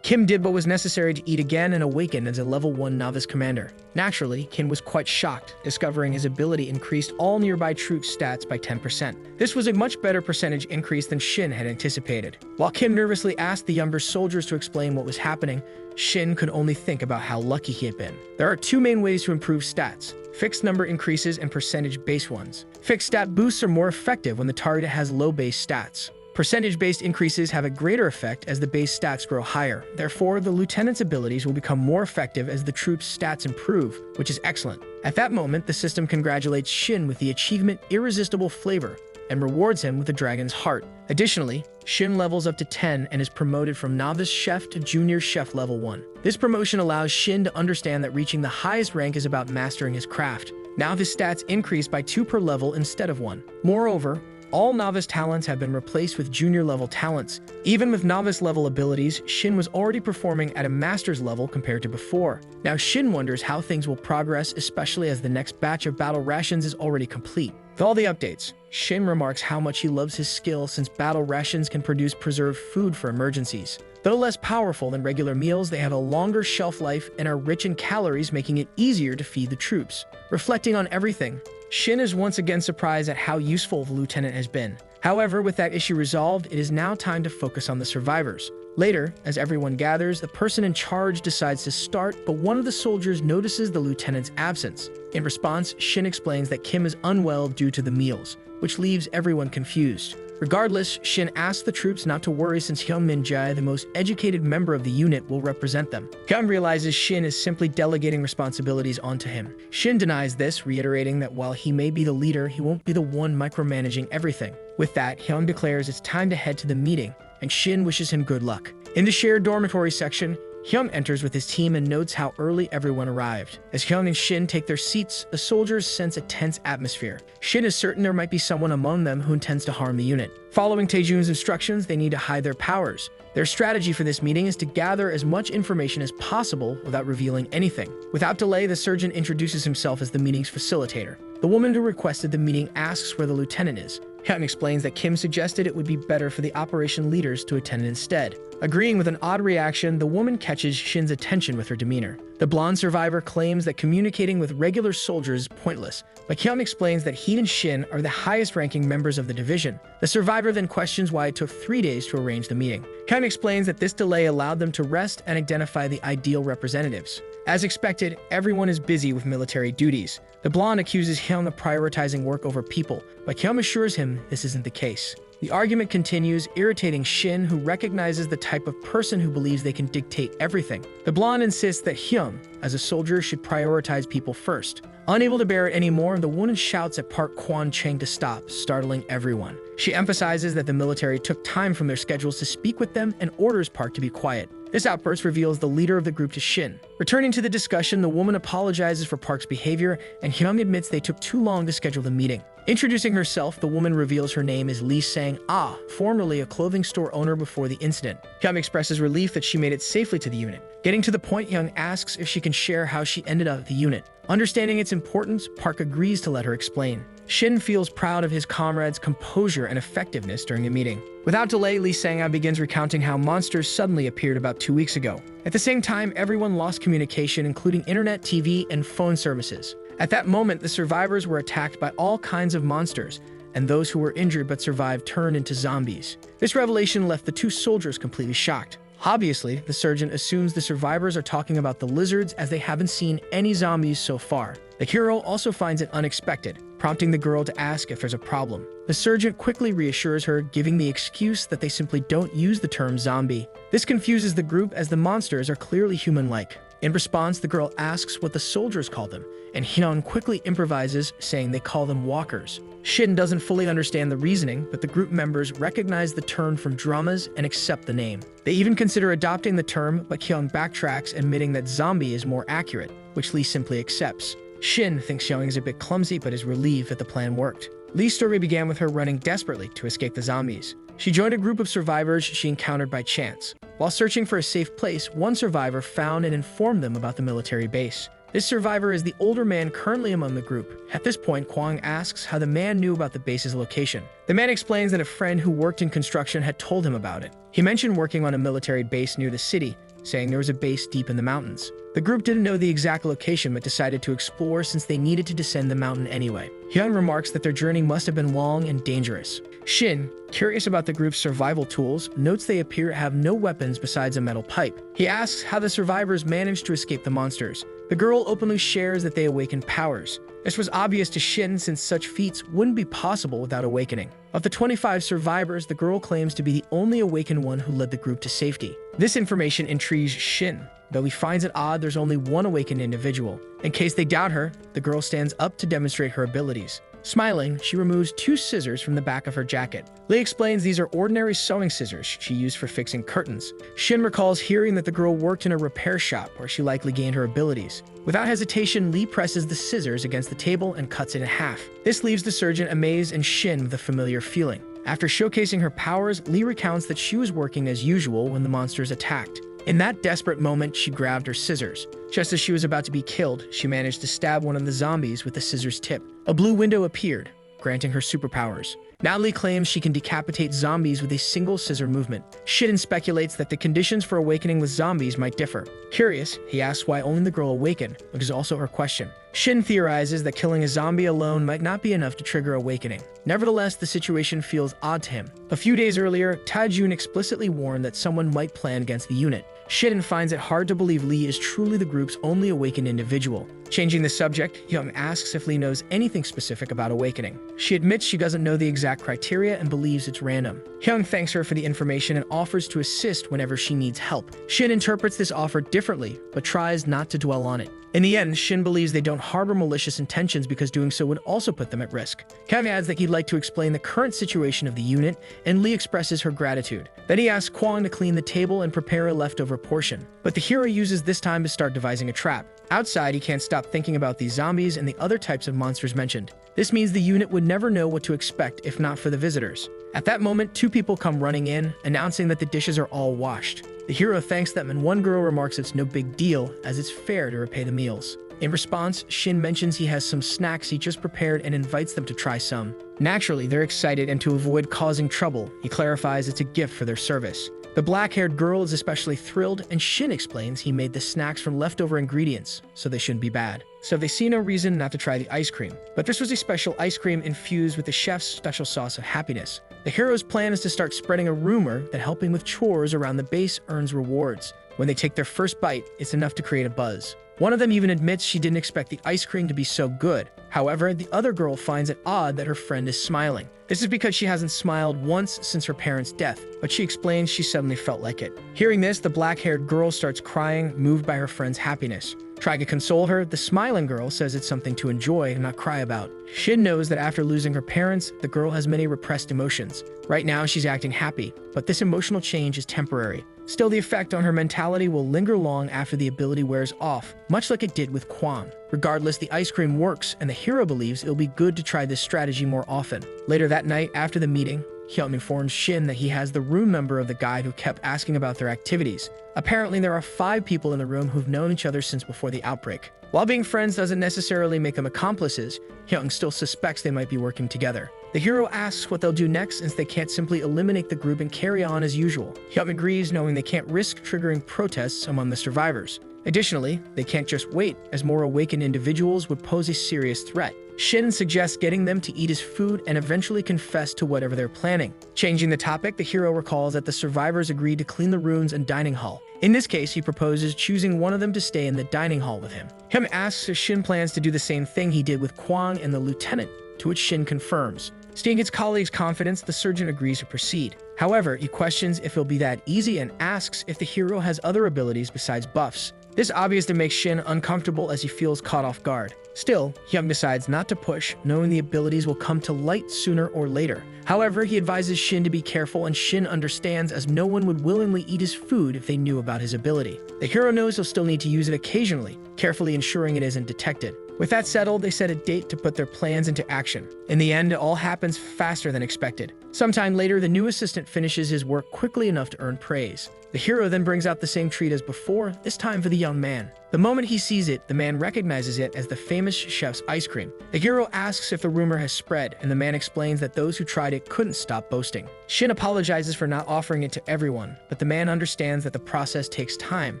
Kim did what was necessary to eat again and awaken as a level 1 novice commander. Naturally, Kim was quite shocked, discovering his ability increased all nearby troops' stats by 10%. This was a much better percentage increase than Shin had anticipated. While Kim nervously asked the younger soldiers to explain what was happening, Shin could only think about how lucky he had been. There are 2 main ways to improve stats: fixed number increases and percentage-based ones. Fixed stat boosts are more effective when the target has low base stats. Percentage-based increases have a greater effect as the base stats grow higher. Therefore, the lieutenant's abilities will become more effective as the troops' stats improve, which is excellent. At that moment, the system congratulates Shin with the achievement Irresistible Flavor and rewards him with the dragon's heart. Additionally, Shin levels up to 10 and is promoted from novice chef to junior chef level 1. This promotion allows Shin to understand that reaching the highest rank is about mastering his craft. Now his stats increase by 2 per level instead of 1. Moreover, all novice talents have been replaced with junior-level talents. Even with novice-level abilities, Shin was already performing at a master's level compared to before. Now Shin wonders how things will progress, especially as the next batch of battle rations is already complete. With all the updates, Shin remarks how much he loves his skill since battle rations can produce preserved food for emergencies. Though less powerful than regular meals, they have a longer shelf life and are rich in calories, making it easier to feed the troops. Reflecting on everything, Shin is once again surprised at how useful the lieutenant has been. However, with that issue resolved, it is now time to focus on the survivors. Later, as everyone gathers, the person in charge decides to start, but one of the soldiers notices the lieutenant's absence. In response, Shin explains that Kim is unwell due to the meals, which leaves everyone confused. Regardless, Shin asks the troops not to worry since Hyun Min Jae, the most educated member of the unit, will represent them. Hyun realizes Shin is simply delegating responsibilities onto him. Shin denies this, reiterating that while he may be the leader, he won't be the one micromanaging everything. With that, Hyun declares it's time to head to the meeting, and Shin wishes him good luck. In the shared dormitory section, Hyun enters with his team and notes how early everyone arrived. As Hyun and Shin take their seats, the soldiers sense a tense atmosphere. Shin is certain there might be someone among them who intends to harm the unit. Following Taejun's instructions, they need to hide their powers. Their strategy for this meeting is to gather as much information as possible without revealing anything. Without delay, the surgeon introduces himself as the meeting's facilitator. The woman who requested the meeting asks where the lieutenant is. Hyun explains that Kim suggested it would be better for the operation leaders to attend instead. Agreeing with an odd reaction, the woman catches Shin's attention with her demeanor. The blonde survivor claims that communicating with regular soldiers is pointless, but Hyun explains that he and Shin are the highest-ranking members of the division. The survivor then questions why it took 3 days to arrange the meeting. Hyun explains that this delay allowed them to rest and identify the ideal representatives. As expected, everyone is busy with military duties. The blonde accuses Hyung of prioritizing work over people, but Hyung assures him this isn't the case. The argument continues, irritating Shin, who recognizes the type of person who believes they can dictate everything. The blonde insists that Hyung, as a soldier, should prioritize people first. Unable to bear it anymore, the woman shouts at Park Kwon-chang to stop, startling everyone. She emphasizes that the military took time from their schedules to speak with them and orders Park to be quiet. This outburst reveals the leader of the group to Shin. Returning to the discussion, the woman apologizes for Park's behavior, and Hyung admits they took too long to schedule the meeting. Introducing herself, the woman reveals her name is Lee Sang-ah, formerly a clothing store owner before the incident. Hyung expresses relief that she made it safely to the unit. Getting to the point, Hyung asks if she can share how she ended up at the unit. Understanding its importance, Park agrees to let her explain. Shin feels proud of his comrade's composure and effectiveness during the meeting. Without delay, Lee Sang-ah begins recounting how monsters suddenly appeared about 2 weeks ago. At the same time, everyone lost communication, including internet, TV, and phone services. At that moment, the survivors were attacked by all kinds of monsters, and those who were injured but survived turned into zombies. This revelation left the two soldiers completely shocked. Obviously, the surgeon assumes the survivors are talking about the lizards, as they haven't seen any zombies so far. The hero also finds it unexpected, prompting the girl to ask if there's a problem. The surgeon quickly reassures her, giving the excuse that they simply don't use the term zombie. This confuses the group, as the monsters are clearly human-like. In response, the girl asks what the soldiers call them, and Hyun quickly improvises, saying they call them walkers. Shin doesn't fully understand the reasoning, but the group members recognize the term from dramas and accept the name. They even consider adopting the term, but Hyun backtracks, admitting that zombie is more accurate, which Lee simply accepts. Shin thinks Hyun is a bit clumsy, but is relieved that the plan worked. Lee's story began with her running desperately to escape the zombies. She joined a group of survivors she encountered by chance. While searching for a safe place, one survivor found and informed them about the military base. This survivor is the older man currently among the group. At this point, Kwang asks how the man knew about the base's location. The man explains that a friend who worked in construction had told him about it. He mentioned working on a military base near the city, saying there was a base deep in the mountains. The group didn't know the exact location, but decided to explore since they needed to descend the mountain anyway. Hyun remarks that their journey must have been long and dangerous. Shin, curious about the group's survival tools, notes they appear to have no weapons besides a metal pipe. He asks how the survivors managed to escape the monsters. The girl openly shares that they awakened powers. This was obvious to Shin, since such feats wouldn't be possible without awakening. Of the 25 survivors, the girl claims to be the only awakened one who led the group to safety. This information intrigues Shin, though he finds it odd there's only one awakened individual. In case they doubt her, the girl stands up to demonstrate her abilities. Smiling, she removes 2 scissors from the back of her jacket. Lee explains these are ordinary sewing scissors she used for fixing curtains. Shin recalls hearing that the girl worked in a repair shop where she likely gained her abilities. Without hesitation, Lee presses the scissors against the table and cuts it in half. This leaves the surgeon amazed and Shin with a familiar feeling. After showcasing her powers, Lee recounts that she was working as usual when the monsters attacked. In that desperate moment, she grabbed her scissors. Just as she was about to be killed, she managed to stab one of the zombies with the scissors tip. A blue window appeared, granting her superpowers. Now Lee claims she can decapitate zombies with a single scissor movement. Shin speculates that the conditions for awakening with zombies might differ. Curious, he asks why only the girl awakened, which is also her question. Shin theorizes that killing a zombie alone might not be enough to trigger awakening. Nevertheless, the situation feels odd to him. A few days earlier, Tae-jun explicitly warned that someone might plan against the unit. Shin finds it hard to believe Lee is truly the group's only awakened individual. Changing the subject, Hyung asks if Lee knows anything specific about awakening. She admits she doesn't know the exact criteria and believes it's random. Hyung thanks her for the information and offers to assist whenever she needs help. Shin interprets this offer differently, but tries not to dwell on it. In the end, Shin believes they don't harbor malicious intentions because doing so would also put them at risk. Kev adds that he'd like to explain the current situation of the unit, and Lee expresses her gratitude. Then he asks Kwang to clean the table and prepare a leftover portion. But the hero uses this time to start devising a trap. Outside, he can't stop thinking about these zombies and the other types of monsters mentioned. This means the unit would never know what to expect if not for the visitors. At that moment, 2 people come running in, announcing that the dishes are all washed. The hero thanks them, and one girl remarks it's no big deal, as it's fair to repay the meals. In response, Shin mentions he has some snacks he just prepared and invites them to try some. Naturally, they're excited, and to avoid causing trouble, he clarifies it's a gift for their service. The black-haired girl is especially thrilled, and Shin explains he made the snacks from leftover ingredients, so they shouldn't be bad. So they see no reason not to try the ice cream. But this was a special ice cream infused with the chef's special sauce of happiness. The hero's plan is to start spreading a rumor that helping with chores around the base earns rewards. When they take their first bite, it's enough to create a buzz. One of them even admits she didn't expect the ice cream to be so good. However, the other girl finds it odd that her friend is smiling. This is because she hasn't smiled once since her parents' death, but she explains she suddenly felt like it. Hearing this, the black-haired girl starts crying, moved by her friend's happiness. Trying to console her, the smiling girl says it's something to enjoy and not cry about. Shin knows that after losing her parents, the girl has many repressed emotions. Right now, she's acting happy, but this emotional change is temporary. Still, the effect on her mentality will linger long after the ability wears off, much like it did with Kwang. Regardless, the ice cream works, and the hero believes it'll be good to try this strategy more often. Later that night, after the meeting, Hyun informs Shin that he has the room number of the guy who kept asking about their activities. Apparently, there are 5 people in the room who've known each other since before the outbreak. While being friends doesn't necessarily make them accomplices, Hyun still suspects they might be working together. The hero asks what they'll do next since they can't simply eliminate the group and carry on as usual. Hyun agrees, knowing they can't risk triggering protests among the survivors. Additionally, they can't just wait, as more awakened individuals would pose a serious threat. Shin suggests getting them to eat his food and eventually confess to whatever they're planning. Changing the topic, the hero recalls that the survivors agreed to clean the rooms and dining hall. In this case, he proposes choosing one of them to stay in the dining hall with him. Hyun asks if Shin plans to do the same thing he did with Kwang and the lieutenant, to which Shin confirms. Seeing his colleague's confidence, the surgeon agrees to proceed. However, he questions if it'll be that easy and asks if the hero has other abilities besides buffs. This obviously makes Shin uncomfortable as he feels caught off guard. Still, Hyun decides not to push, knowing the abilities will come to light sooner or later. However, he advises Shin to be careful, and Shin understands, as no one would willingly eat his food if they knew about his ability. The hero knows he'll still need to use it occasionally, carefully ensuring it isn't detected. With that settled, they set a date to put their plans into action. In the end, it all happens faster than expected. Sometime later, the new assistant finishes his work quickly enough to earn praise. The hero then brings out the same treat as before, this time for the young man. The moment he sees it, the man recognizes it as the famous chef's ice cream. The hero asks if the rumor has spread, and the man explains that those who tried it couldn't stop boasting. Shin apologizes for not offering it to everyone, but the man understands that the process takes time.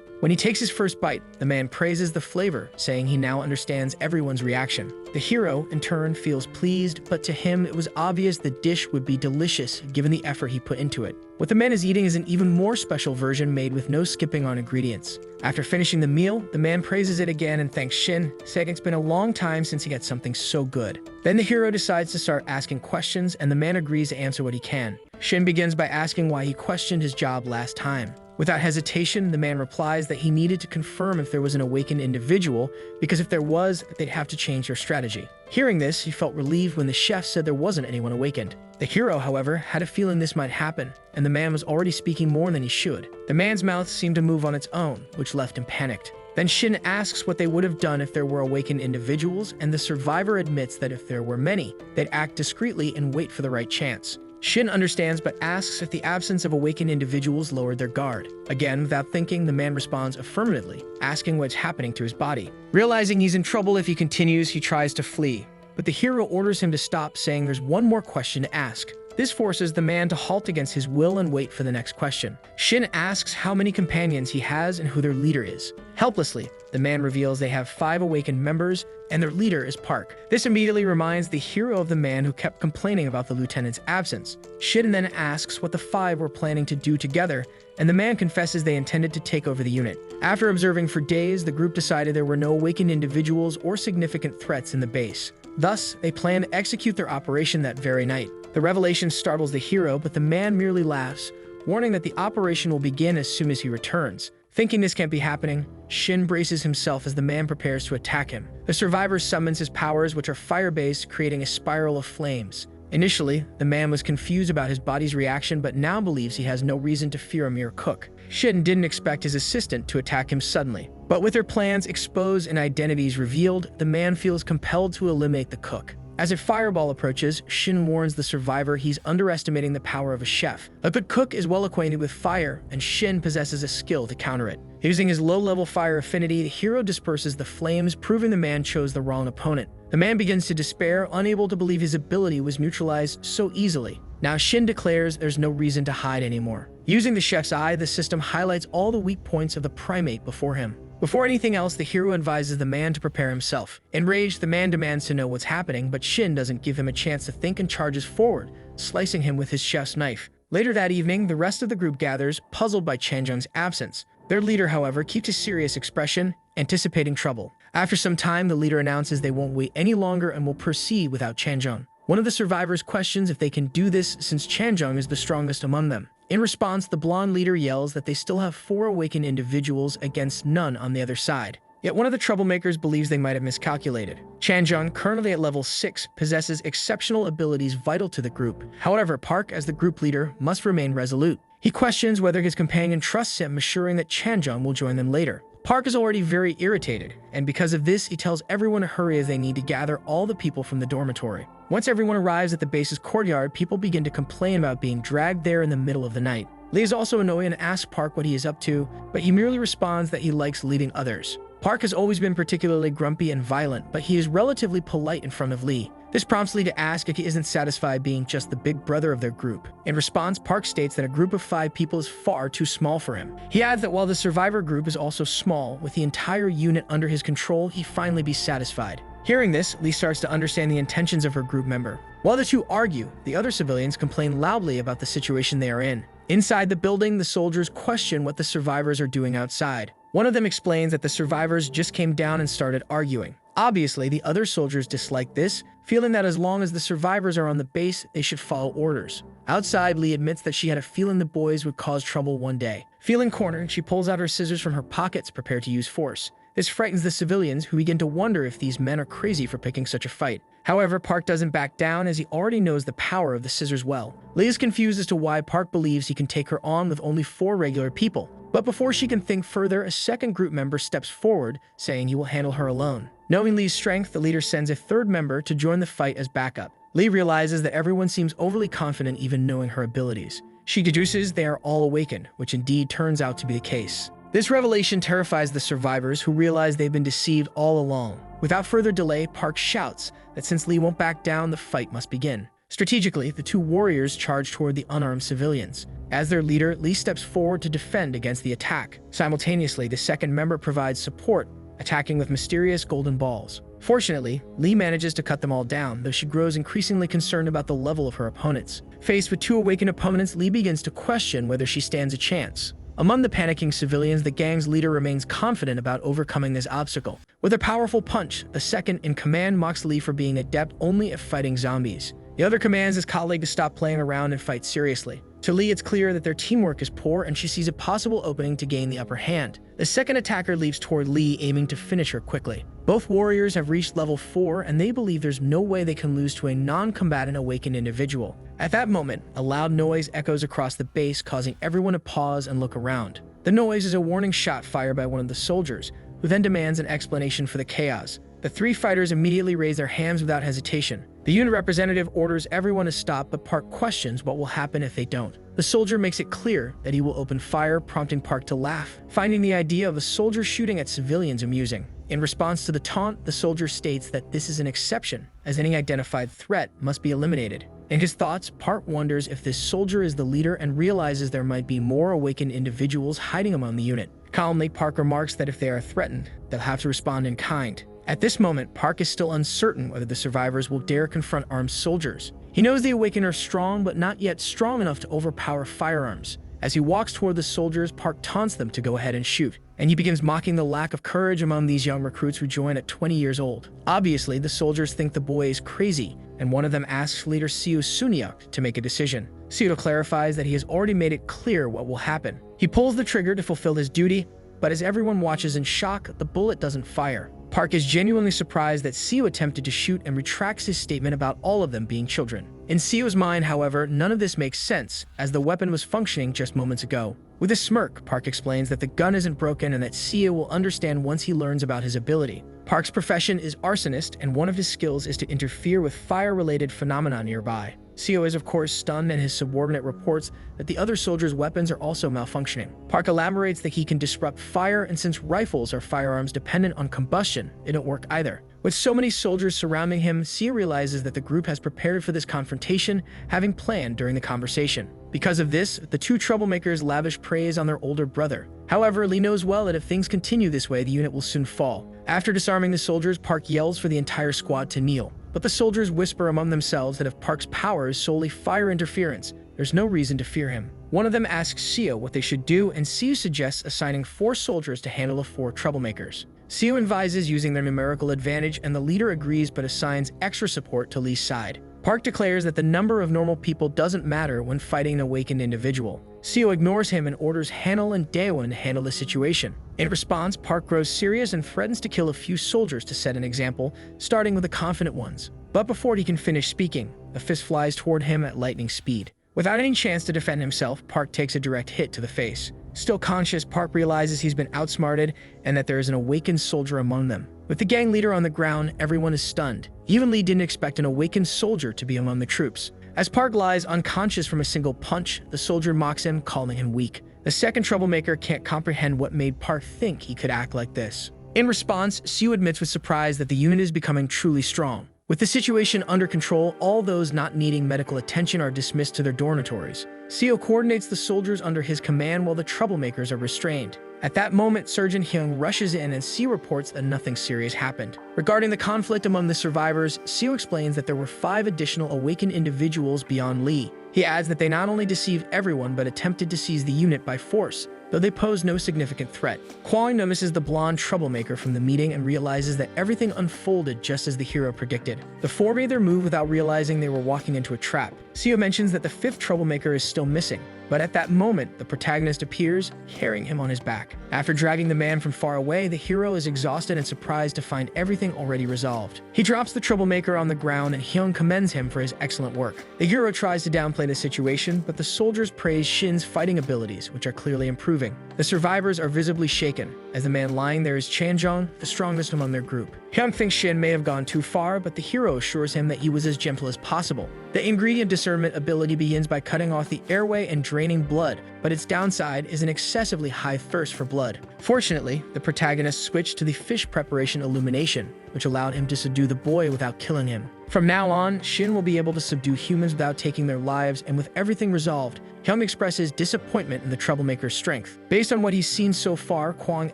When he takes his first bite, the man praises the flavor, saying he now understands everyone's reaction. The hero, in turn, feels pleased, but to him it was obvious the dish would be delicious given the effort he put into it. What the man is eating is an even more special version made with no skipping on ingredients. After finishing the meal, the man praises it again and thanks Shin, saying it's been a long time since he got something so good. Then the hero decides to start asking questions, and the man agrees to answer what he can. Shin begins by asking why he questioned his job last time. Without hesitation, the man replies that he needed to confirm if there was an awakened individual, because if there was, they'd have to change their strategy. Hearing this, he felt relieved when the chef said there wasn't anyone awakened. The hero, however, had a feeling this might happen, and the man was already speaking more than he should. The man's mouth seemed to move on its own, which left him panicked. Then Shin asks what they would have done if there were awakened individuals, and the survivor admits that if there were many, they'd act discreetly and wait for the right chance. Shin understands but asks if the absence of awakened individuals lowered their guard. Again, without thinking, the man responds affirmatively, asking what's happening to his body. Realizing he's in trouble if he continues, he tries to flee. But the hero orders him to stop, saying there's one more question to ask. This forces the man to halt against his will and wait for the next question. Shin asks how many companions he has and who their leader is. Helplessly, the man reveals they have 5 awakened members, and their leader is Park. This immediately reminds the hero of the man who kept complaining about the lieutenant's absence. Shin then asks what the 5 were planning to do together, and the man confesses they intended to take over the unit. After observing for days, the group decided there were no awakened individuals or significant threats in the base. Thus, they plan to execute their operation that very night. The revelation startles the hero, but the man merely laughs, warning that the operation will begin as soon as he returns. Thinking this can't be happening, Shin braces himself as the man prepares to attack him. The survivor summons his powers, which are fire-based, creating a spiral of flames. Initially, the man was confused about his body's reaction, but now believes he has no reason to fear a mere cook. Shin didn't expect his assistant to attack him suddenly. But with their plans exposed and identities revealed, the man feels compelled to eliminate the cook. As a fireball approaches, Shin warns the survivor he's underestimating the power of a chef. A good cook is well acquainted with fire, and Shin possesses a skill to counter it. Using his low-level fire affinity, the hero disperses the flames, proving the man chose the wrong opponent. The man begins to despair, unable to believe his ability was neutralized so easily. Now Shin declares there's no reason to hide anymore. Using the chef's eye, the system highlights all the weak points of the primate before him. Before anything else, the hero advises the man to prepare himself. Enraged, the man demands to know what's happening, but Shin doesn't give him a chance to think and charges forward, slicing him with his chef's knife. Later that evening, the rest of the group gathers, puzzled by Chanjung's absence. Their leader, however, keeps a serious expression, anticipating trouble. After some time, the leader announces they won't wait any longer and will proceed without Chanjung. One of the survivors questions if they can do this since Chanjung is the strongest among them. In response, the blonde leader yells that they still have 4 awakened individuals against none on the other side. Yet one of the troublemakers believes they might have miscalculated. Chanjung, currently at level 6, possesses exceptional abilities vital to the group. However, Park, as the group leader, must remain resolute. He questions whether his companion trusts him, assuring that Chanjung will join them later. Park is already very irritated, and because of this, he tells everyone to hurry as they need to gather all the people from the dormitory. Once everyone arrives at the base's courtyard, people begin to complain about being dragged there in the middle of the night. Lee is also annoyed and asks Park what he is up to, but he merely responds that he likes leading others. Park has always been particularly grumpy and violent, but he is relatively polite in front of Lee. This prompts Lee to ask if he isn't satisfied being just the big brother of their group. In response, Park states that a group of 5 people is far too small for him. He adds that while the survivor group is also small, with the entire unit under his control, he'd finally be satisfied. Hearing this, Lee starts to understand the intentions of her group member. While the two argue, the other civilians complain loudly about the situation they are in. Inside the building, the soldiers question what the survivors are doing outside. One of them explains that the survivors just came down and started arguing. Obviously, the other soldiers dislike this, feeling that as long as the survivors are on the base, they should follow orders. Outside, Lee admits that she had a feeling the boys would cause trouble one day. Feeling cornered, she pulls out her scissors from her pockets, prepared to use force. This frightens the civilians, who begin to wonder if these men are crazy for picking such a fight. However, Park doesn't back down as he already knows the power of the scissors well. Lee is confused as to why Park believes he can take her on with only 4 regular people. But before she can think further, a second group member steps forward, saying he will handle her alone. Knowing Lee's strength, the leader sends a 3rd member to join the fight as backup. Lee realizes that everyone seems overly confident even knowing her abilities. She deduces they are all awakened, which indeed turns out to be the case. This revelation terrifies the survivors, who realize they've been deceived all along. Without further delay, Park shouts that since Lee won't back down, the fight must begin. Strategically, the 2 warriors charge toward the unarmed civilians. As their leader, Lee steps forward to defend against the attack. Simultaneously, the second member provides support, attacking with mysterious golden balls. Fortunately, Lee manages to cut them all down, though she grows increasingly concerned about the level of her opponents. Faced with 2 awakened opponents, Lee begins to question whether she stands a chance. Among the panicking civilians, the gang's leader remains confident about overcoming this obstacle. With a powerful punch, the second in command mocks Lee for being adept only at fighting zombies. The other commands his colleague to stop playing around and fight seriously. To Lee, it's clear that their teamwork is poor, and she sees a possible opening to gain the upper hand. The second attacker leaps toward Lee, aiming to finish her quickly. Both warriors have reached level 4, and they believe there's no way they can lose to a non-combatant awakened individual. At that moment, a loud noise echoes across the base, causing everyone to pause and look around. The noise is a warning shot fired by one of the soldiers, who then demands an explanation for the chaos. The 3 fighters immediately raise their hands without hesitation. The unit representative orders everyone to stop, but Park questions what will happen if they don't. The soldier makes it clear that he will open fire, prompting Park to laugh, finding the idea of a soldier shooting at civilians amusing. In response to the taunt, the soldier states that this is an exception, as any identified threat must be eliminated. In his thoughts, Park wonders if this soldier is the leader and realizes there might be more awakened individuals hiding among the unit. Calmly, Park remarks that if they are threatened, they'll have to respond in kind. At this moment, Park is still uncertain whether the survivors will dare confront armed soldiers. He knows the Awakened are strong, but not yet strong enough to overpower firearms. As he walks toward the soldiers, Park taunts them to go ahead and shoot, and he begins mocking the lack of courage among these young recruits who join at 20 years old. Obviously, the soldiers think the boy is crazy, and one of them asks leader Seo Sunyuk to make a decision. Seo clarifies that he has already made it clear what will happen. He pulls the trigger to fulfill his duty, but as everyone watches in shock, the bullet doesn't fire. Park is genuinely surprised that Seo attempted to shoot and retracts his statement about all of them being children. In Seo's mind, however, none of this makes sense, as the weapon was functioning just moments ago. With a smirk, Park explains that the gun isn't broken and that Seo will understand once he learns about his ability. Park's profession is arsonist, and one of his skills is to interfere with fire-related phenomena nearby. Seo is of course stunned, and his subordinate reports that the other soldiers' weapons are also malfunctioning. Park elaborates that he can disrupt fire, and since rifles are firearms dependent on combustion, it don't work either. With so many soldiers surrounding him, Seo realizes that the group has prepared for this confrontation, having planned during the conversation. Because of this, the 2 troublemakers lavish praise on their older brother. However, Lee knows well that if things continue this way, the unit will soon fall. After disarming the soldiers, Park yells for the entire squad to kneel. But the soldiers whisper among themselves that if Park's power is solely fire interference, there's no reason to fear him. One of them asks Seo what they should do, and Seo suggests assigning 4 soldiers to handle the 4 troublemakers. Seo advises using their numerical advantage, and the leader agrees but assigns extra support to Lee's side. Park declares that the number of normal people doesn't matter when fighting an awakened individual. Seo ignores him and orders Hanel and Daewon to handle the situation. In response, Park grows serious and threatens to kill a few soldiers to set an example, starting with the confident ones. But before he can finish speaking, a fist flies toward him at lightning speed. Without any chance to defend himself, Park takes a direct hit to the face. Still conscious, Park realizes he's been outsmarted and that there is an awakened soldier among them. With the gang leader on the ground, everyone is stunned. Even Lee didn't expect an awakened soldier to be among the troops. As Park lies unconscious from a single punch, the soldier mocks him, calling him weak. The second troublemaker can't comprehend what made Park think he could act like this. In response, Seo admits with surprise that the unit is becoming truly strong. With the situation under control, all those not needing medical attention are dismissed to their dormitories. Seo coordinates the soldiers under his command while the troublemakers are restrained. At that moment, Surgeon Hyung rushes in and Seo reports that nothing serious happened. Regarding the conflict among the survivors, Seo explains that there were 5 additional awakened individuals beyond Lee. He adds that they not only deceived everyone but attempted to seize the unit by force, though they pose no significant threat. Kwang notices the blonde troublemaker from the meeting and realizes that everything unfolded just as the hero predicted. The 4 made their move without realizing they were walking into a trap. Seo mentions that the 5th troublemaker is still missing, but at that moment, the protagonist appears, carrying him on his back. After dragging the man from far away, the hero is exhausted and surprised to find everything already resolved. He drops the troublemaker on the ground and Hyung commends him for his excellent work. The hero tries to downplay the situation, but the soldiers praise Shin's fighting abilities, which are clearly improving. The survivors are visibly shaken, as the man lying there is Chanjong, the strongest among their group. Hyung thinks Shin may have gone too far, but the hero assures him that he was as gentle as possible. The ingredient discernment ability begins by cutting off the airway and draining blood, but its downside is an excessively high thirst for blood. Fortunately, the protagonist switched to the fish preparation illumination, which allowed him to subdue the boy without killing him. From now on, Shin will be able to subdue humans without taking their lives, and with everything resolved, Hyung expresses disappointment in the troublemaker's strength. Based on what he's seen so far, Kwang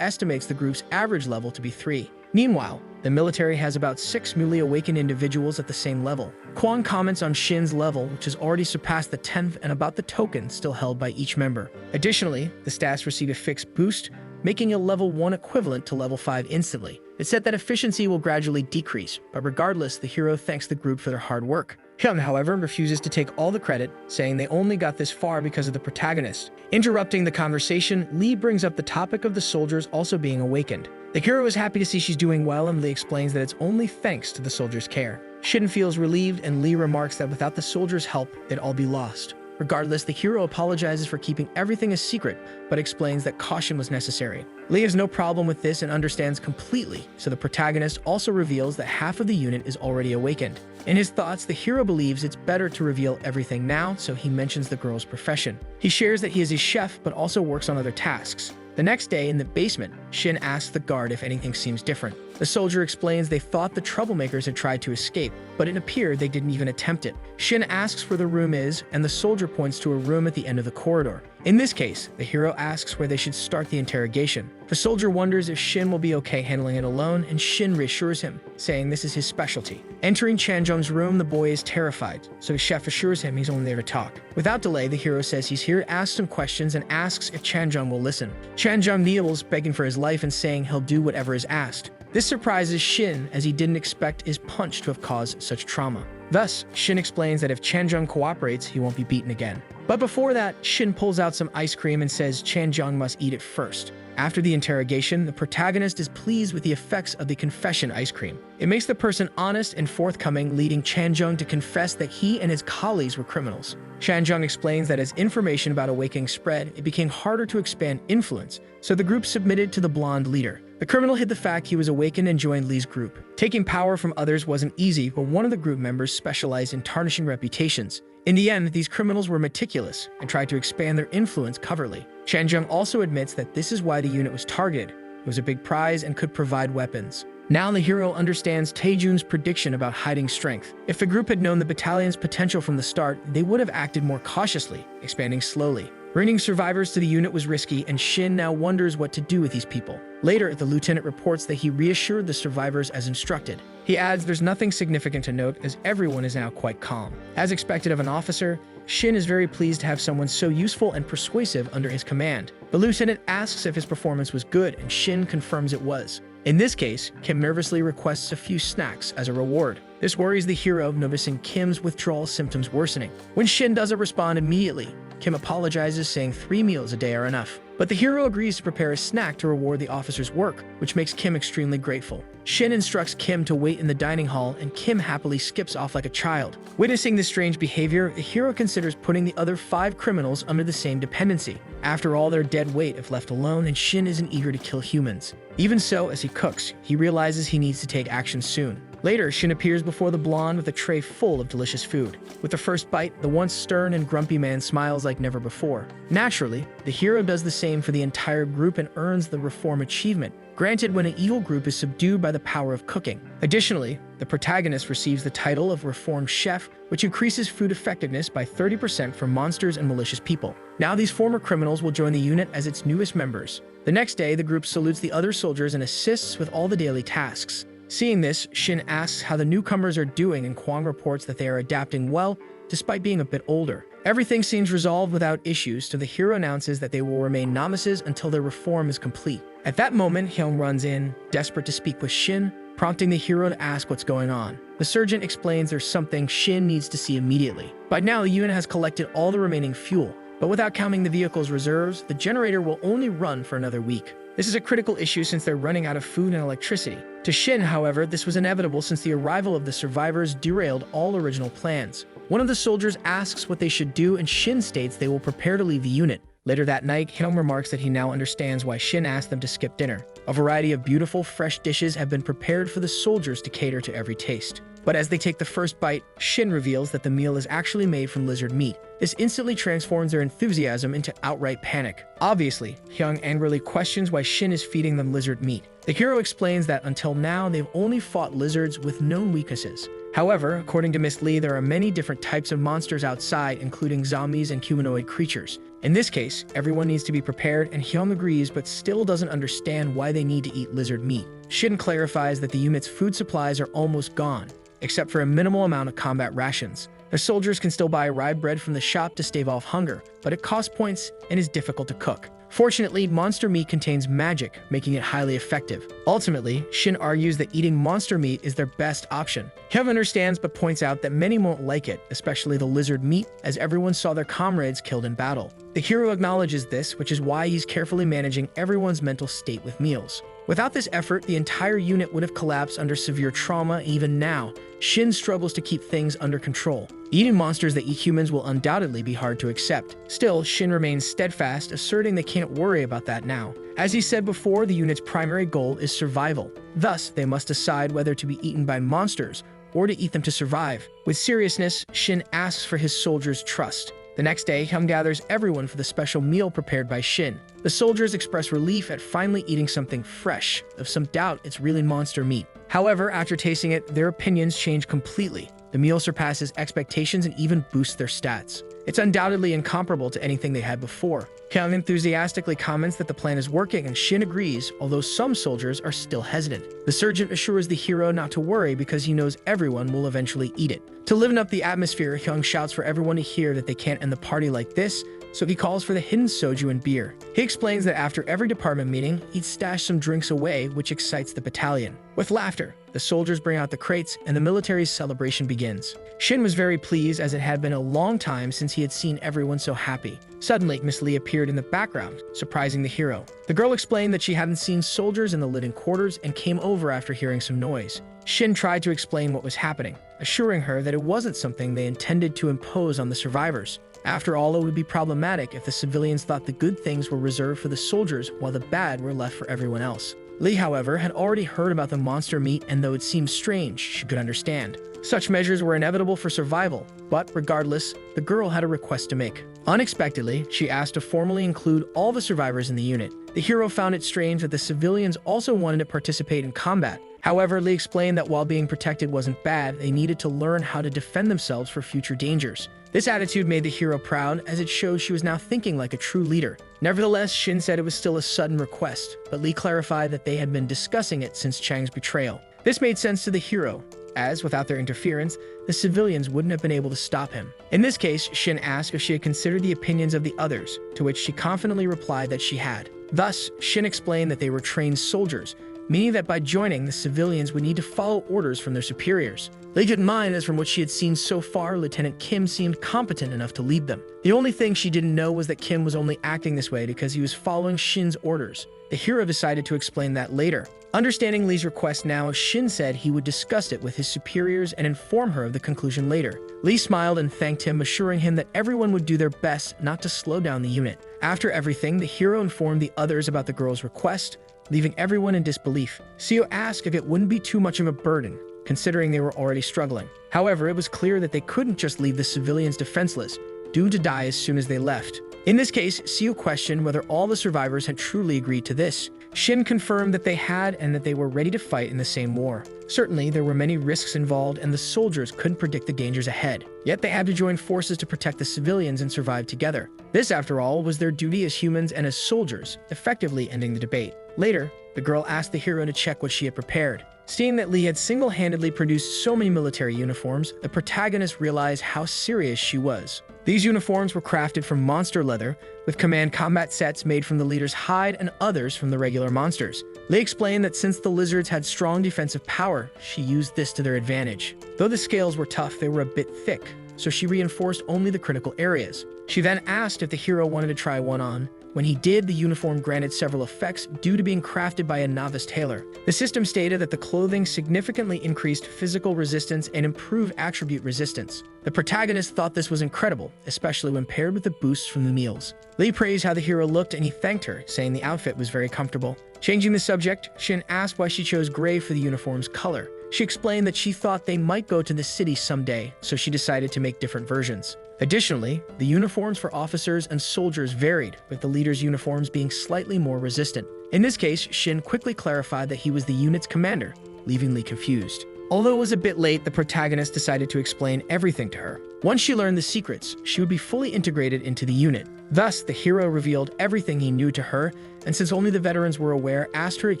estimates the group's average level to be 3. Meanwhile, the military has about 6 newly awakened individuals at the same level. Kwang comments on Shin's level, which has already surpassed the 10th, and about the token still held by each member. Additionally, the stats receive a fixed boost, making a level 1 equivalent to level 5 instantly. It's said that efficiency will gradually decrease, but regardless, the hero thanks the group for their hard work. Hyun, however, refuses to take all the credit, saying they only got this far because of the protagonist. Interrupting the conversation, Lee brings up the topic of the soldiers also being awakened. The hero is happy to see she's doing well, and Lee explains that it's only thanks to the soldiers' care. Shin feels relieved, and Lee remarks that without the soldiers' help, they'd all be lost. Regardless, the hero apologizes for keeping everything a secret, but explains that caution was necessary. Lee has no problem with this and understands completely, so the protagonist also reveals that half of the unit is already awakened. In his thoughts, the hero believes it's better to reveal everything now, so he mentions the girl's profession. He shares that he is a chef, but also works on other tasks. The next day, in the basement, Shin asks the guard if anything seems different. The soldier explains they thought the troublemakers had tried to escape, but it appeared they didn't even attempt it. Shin asks where the room is, and the soldier points to a room at the end of the corridor. In this case, the hero asks where they should start the interrogation. The soldier wonders if Shin will be okay handling it alone, and Shin reassures him, saying this is his specialty. Entering Chanjong's room, the boy is terrified, so his chef assures him he's only there to talk. Without delay, the hero says he's here to ask some questions and asks if Chanjong will listen. Chanjong kneels, begging for his life and saying he'll do whatever is asked. This surprises Shin, as he didn't expect his punch to have caused such trauma. Thus, Shin explains that if Chanjong cooperates, he won't be beaten again. But before that, Shin pulls out some ice cream and says Chanjong must eat it first. After the interrogation, the protagonist is pleased with the effects of the confession ice cream. It makes the person honest and forthcoming, leading Chanjong to confess that he and his colleagues were criminals. Chanjong explains that as information about awakening spread, it became harder to expand influence, so the group submitted to the blonde leader. The criminal hid the fact he was awakened and joined Lee's group. Taking power from others wasn't easy, but one of the group members specialized in tarnishing reputations. In the end, these criminals were meticulous and tried to expand their influence covertly. Chanjong also admits that this is why the unit was targeted. It was a big prize and could provide weapons. Now the hero understands Taejun's prediction about hiding strength. If the group had known the battalion's potential from the start, they would have acted more cautiously, expanding slowly. Bringing survivors to the unit was risky, and Shin now wonders what to do with these people. Later, the lieutenant reports that he reassured the survivors as instructed. He adds there's nothing significant to note, as everyone is now quite calm. As expected of an officer, Shin is very pleased to have someone so useful and persuasive under his command. The lieutenant asks if his performance was good, and Shin confirms it was. In this case, Kim nervously requests a few snacks as a reward. This worries the hero, noticing Kim's withdrawal symptoms worsening. When Shin doesn't respond immediately, Kim apologizes, saying 3 meals a day are enough. But the hero agrees to prepare a snack to reward the officer's work, which makes Kim extremely grateful. Shin instructs Kim to wait in the dining hall, and Kim happily skips off like a child. Witnessing this strange behavior, the hero considers putting the other 5 criminals under the same dependency. After all, they're dead weight if left alone, and Shin isn't eager to kill humans. Even so, as he cooks, he realizes he needs to take action soon. Later, Shin appears before the blonde with a tray full of delicious food. With the first bite, the once stern and grumpy man smiles like never before. Naturally, the hero does the same for the entire group and earns the Reform achievement, granted when an evil group is subdued by the power of cooking. Additionally, the protagonist receives the title of Reform Chef, which increases food effectiveness by 30% for monsters and malicious people. Now these former criminals will join the unit as its newest members. The next day, the group salutes the other soldiers and assists with all the daily tasks. Seeing this, Shin asks how the newcomers are doing, and Kwang reports that they are adapting well, despite being a bit older. Everything seems resolved without issues, so the hero announces that they will remain novices until their reform is complete. At that moment, Hyung runs in, desperate to speak with Shin, prompting the hero to ask what's going on. The surgeon explains there's something Shin needs to see immediately. By now, the unit has collected all the remaining fuel, but without counting the vehicle's reserves, the generator will only run for another week. This is a critical issue since they're running out of food and electricity. To Shin, however, this was inevitable since the arrival of the survivors derailed all original plans. One of the soldiers asks what they should do, and Shin states they will prepare to leave the unit. Later that night, Hyung remarks that he now understands why Shin asked them to skip dinner. A variety of beautiful, fresh dishes have been prepared for the soldiers to cater to every taste. But as they take the first bite, Shin reveals that the meal is actually made from lizard meat. This instantly transforms their enthusiasm into outright panic. Obviously, Hyung angrily questions why Shin is feeding them lizard meat. The hero explains that until now, they've only fought lizards with known weaknesses. However, according to Miss Lee, there are many different types of monsters outside, including zombies and humanoid creatures. In this case, everyone needs to be prepared, and Hyung agrees but still doesn't understand why they need to eat lizard meat. Shin clarifies that the unit's food supplies are almost gone, except for a minimal amount of combat rations. The soldiers can still buy rye bread from the shop to stave off hunger, but it costs points and is difficult to cook. Fortunately, monster meat contains magic, making it highly effective. Ultimately, Shin argues that eating monster meat is their best option. Hyung understands but points out that many won't like it, especially the lizard meat, as everyone saw their comrades killed in battle. The hero acknowledges this, which is why he's carefully managing everyone's mental state with meals. Without this effort, the entire unit would have collapsed under severe trauma. Even now, Shin struggles to keep things under control. Eating monsters that eat humans will undoubtedly be hard to accept. Still, Shin remains steadfast, asserting they can't worry about that now. As he said before, the unit's primary goal is survival. Thus, they must decide whether to be eaten by monsters or to eat them to survive. With seriousness, Shin asks for his soldiers' trust. The next day, Hyung gathers everyone for the special meal prepared by Shin. The soldiers express relief at finally eating something fresh. Of some doubt, it's really monster meat. However, after tasting it, their opinions change completely. The meal surpasses expectations and even boosts their stats. It's undoubtedly incomparable to anything they had before. Hyung enthusiastically comments that the plan is working, and Shin agrees, although some soldiers are still hesitant. The surgeon assures the hero not to worry because he knows everyone will eventually eat it. To liven up the atmosphere, Hyung shouts for everyone to hear that they can't end the party like this, so he calls for the hidden soju and beer. He explains that after every department meeting, he'd stash some drinks away, which excites the battalion. With laughter, the soldiers bring out the crates, and the military's celebration begins. Shin was very pleased, as it had been a long time since he had seen everyone so happy. Suddenly, Miss Lee appeared in the background, surprising the hero. The girl explained that she hadn't seen soldiers in the living quarters and came over after hearing some noise. Shin tried to explain what was happening, assuring her that it wasn't something they intended to impose on the survivors. After all, it would be problematic if the civilians thought the good things were reserved for the soldiers while the bad were left for everyone else. Lee, however, had already heard about the monster meat, and though it seemed strange, she could understand. Such measures were inevitable for survival, but regardless, the girl had a request to make. Unexpectedly, she asked to formally include all the survivors in the unit. The hero found it strange that the civilians also wanted to participate in combat. However, Lee explained that while being protected wasn't bad, they needed to learn how to defend themselves for future dangers. This attitude made the hero proud, as it showed she was now thinking like a true leader. Nevertheless, Shin said it was still a sudden request, but Lee clarified that they had been discussing it since Chang's betrayal. This made sense to the hero, as without their interference, the civilians wouldn't have been able to stop him. In this case, Shin asked if she had considered the opinions of the others, to which she confidently replied that she had. Thus, Shin explained that they were trained soldiers, meaning that by joining, the civilians would need to follow orders from their superiors. Lee didn't mind, as from what she had seen so far, Lieutenant Kim seemed competent enough to lead them. The only thing she didn't know was that Kim was only acting this way because he was following Shin's orders. The hero decided to explain that later. Understanding Lee's request now, Shin said he would discuss it with his superiors and inform her of the conclusion later. Lee smiled and thanked him, assuring him that everyone would do their best not to slow down the unit. After everything, the hero informed the others about the girl's request, leaving everyone in disbelief. Seo asked if it wouldn't be too much of a burden, considering they were already struggling. However, it was clear that they couldn't just leave the civilians defenseless, doomed to die as soon as they left. In this case, Seo questioned whether all the survivors had truly agreed to this. Shin confirmed that they had and that they were ready to fight in the same war. Certainly, there were many risks involved and the soldiers couldn't predict the dangers ahead. Yet they had to join forces to protect the civilians and survive together. This, after all, was their duty as humans and as soldiers, effectively ending the debate. Later, the girl asked the hero to check what she had prepared. Seeing that Lee had single-handedly produced so many military uniforms, the protagonist realized how serious she was. These uniforms were crafted from monster leather, with command combat sets made from the leader's hide and others from the regular monsters. Lee explained that since the lizards had strong defensive power, she used this to their advantage. Though the scales were tough, they were a bit thick, so she reinforced only the critical areas. She then asked if the hero wanted to try one on. When he did, the uniform granted several effects due to being crafted by a novice tailor. The system stated that the clothing significantly increased physical resistance and improved attribute resistance. The protagonist thought this was incredible, especially when paired with the boosts from the meals. Lee praised how the hero looked and he thanked her, saying the outfit was very comfortable. Changing the subject, Shin asked why she chose gray for the uniform's color. She explained that she thought they might go to the city someday, so she decided to make different versions. Additionally, the uniforms for officers and soldiers varied, with the leader's uniforms being slightly more resistant. In this case, Shin quickly clarified that he was the unit's commander, leaving Lee confused. Although it was a bit late, the protagonist decided to explain everything to her. Once she learned the secrets, she would be fully integrated into the unit. Thus, the hero revealed everything he knew to her, and since only the veterans were aware, asked her to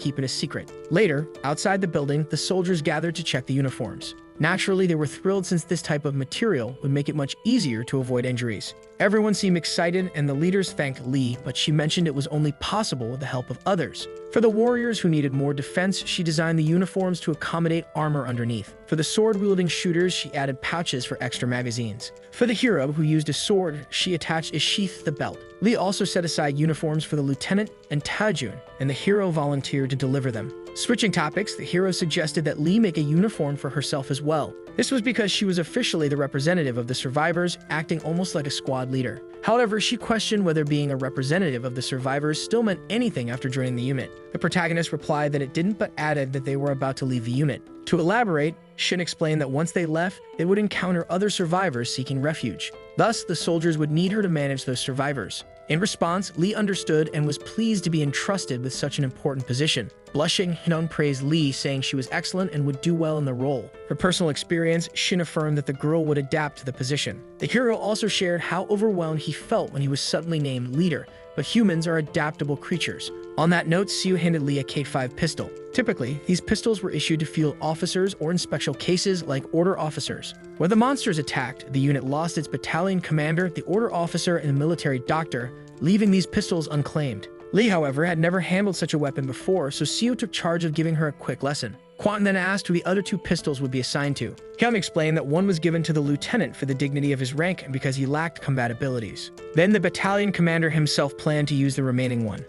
keep it a secret. Later, outside the building, the soldiers gathered to check the uniforms. Naturally, they were thrilled since this type of material would make it much easier to avoid injuries. Everyone seemed excited and the leaders thanked Lee, but she mentioned it was only possible with the help of others. For the warriors who needed more defense, she designed the uniforms to accommodate armor underneath. For the sword-wielding shooters, she added pouches for extra magazines. For the hero who used a sword, she attached a sheath to the belt. Lee also set aside uniforms for the lieutenant and Tajun, and the hero volunteered to deliver them. Switching topics, the hero suggested that Lee make a uniform for herself as well. This was because she was officially the representative of the survivors, acting almost like a squad leader. However, she questioned whether being a representative of the survivors still meant anything after joining the unit. The protagonist replied that it didn't, but added that they were about to leave the unit. To elaborate, Shin explained that once they left, they would encounter other survivors seeking refuge. Thus, the soldiers would need her to manage those survivors. In response, Lee understood and was pleased to be entrusted with such an important position. Blushing, Hyun praised Lee, saying she was excellent and would do well in the role. For personal experience, Shin affirmed that the girl would adapt to the position. The hero also shared how overwhelmed he felt when he was suddenly named leader, but humans are adaptable creatures. On that note, Seo handed Lee a K5 pistol. Typically, these pistols were issued to field officers or in special cases like order officers. When the monsters attacked, the unit lost its battalion commander, the order officer, and the military doctor, leaving these pistols unclaimed. Lee, however, had never handled such a weapon before, so Seo took charge of giving her a quick lesson. Quantin then asked who the other two pistols would be assigned to. Hyun explained that one was given to the lieutenant for the dignity of his rank and because he lacked combat abilities. Then the battalion commander himself planned to use the remaining one.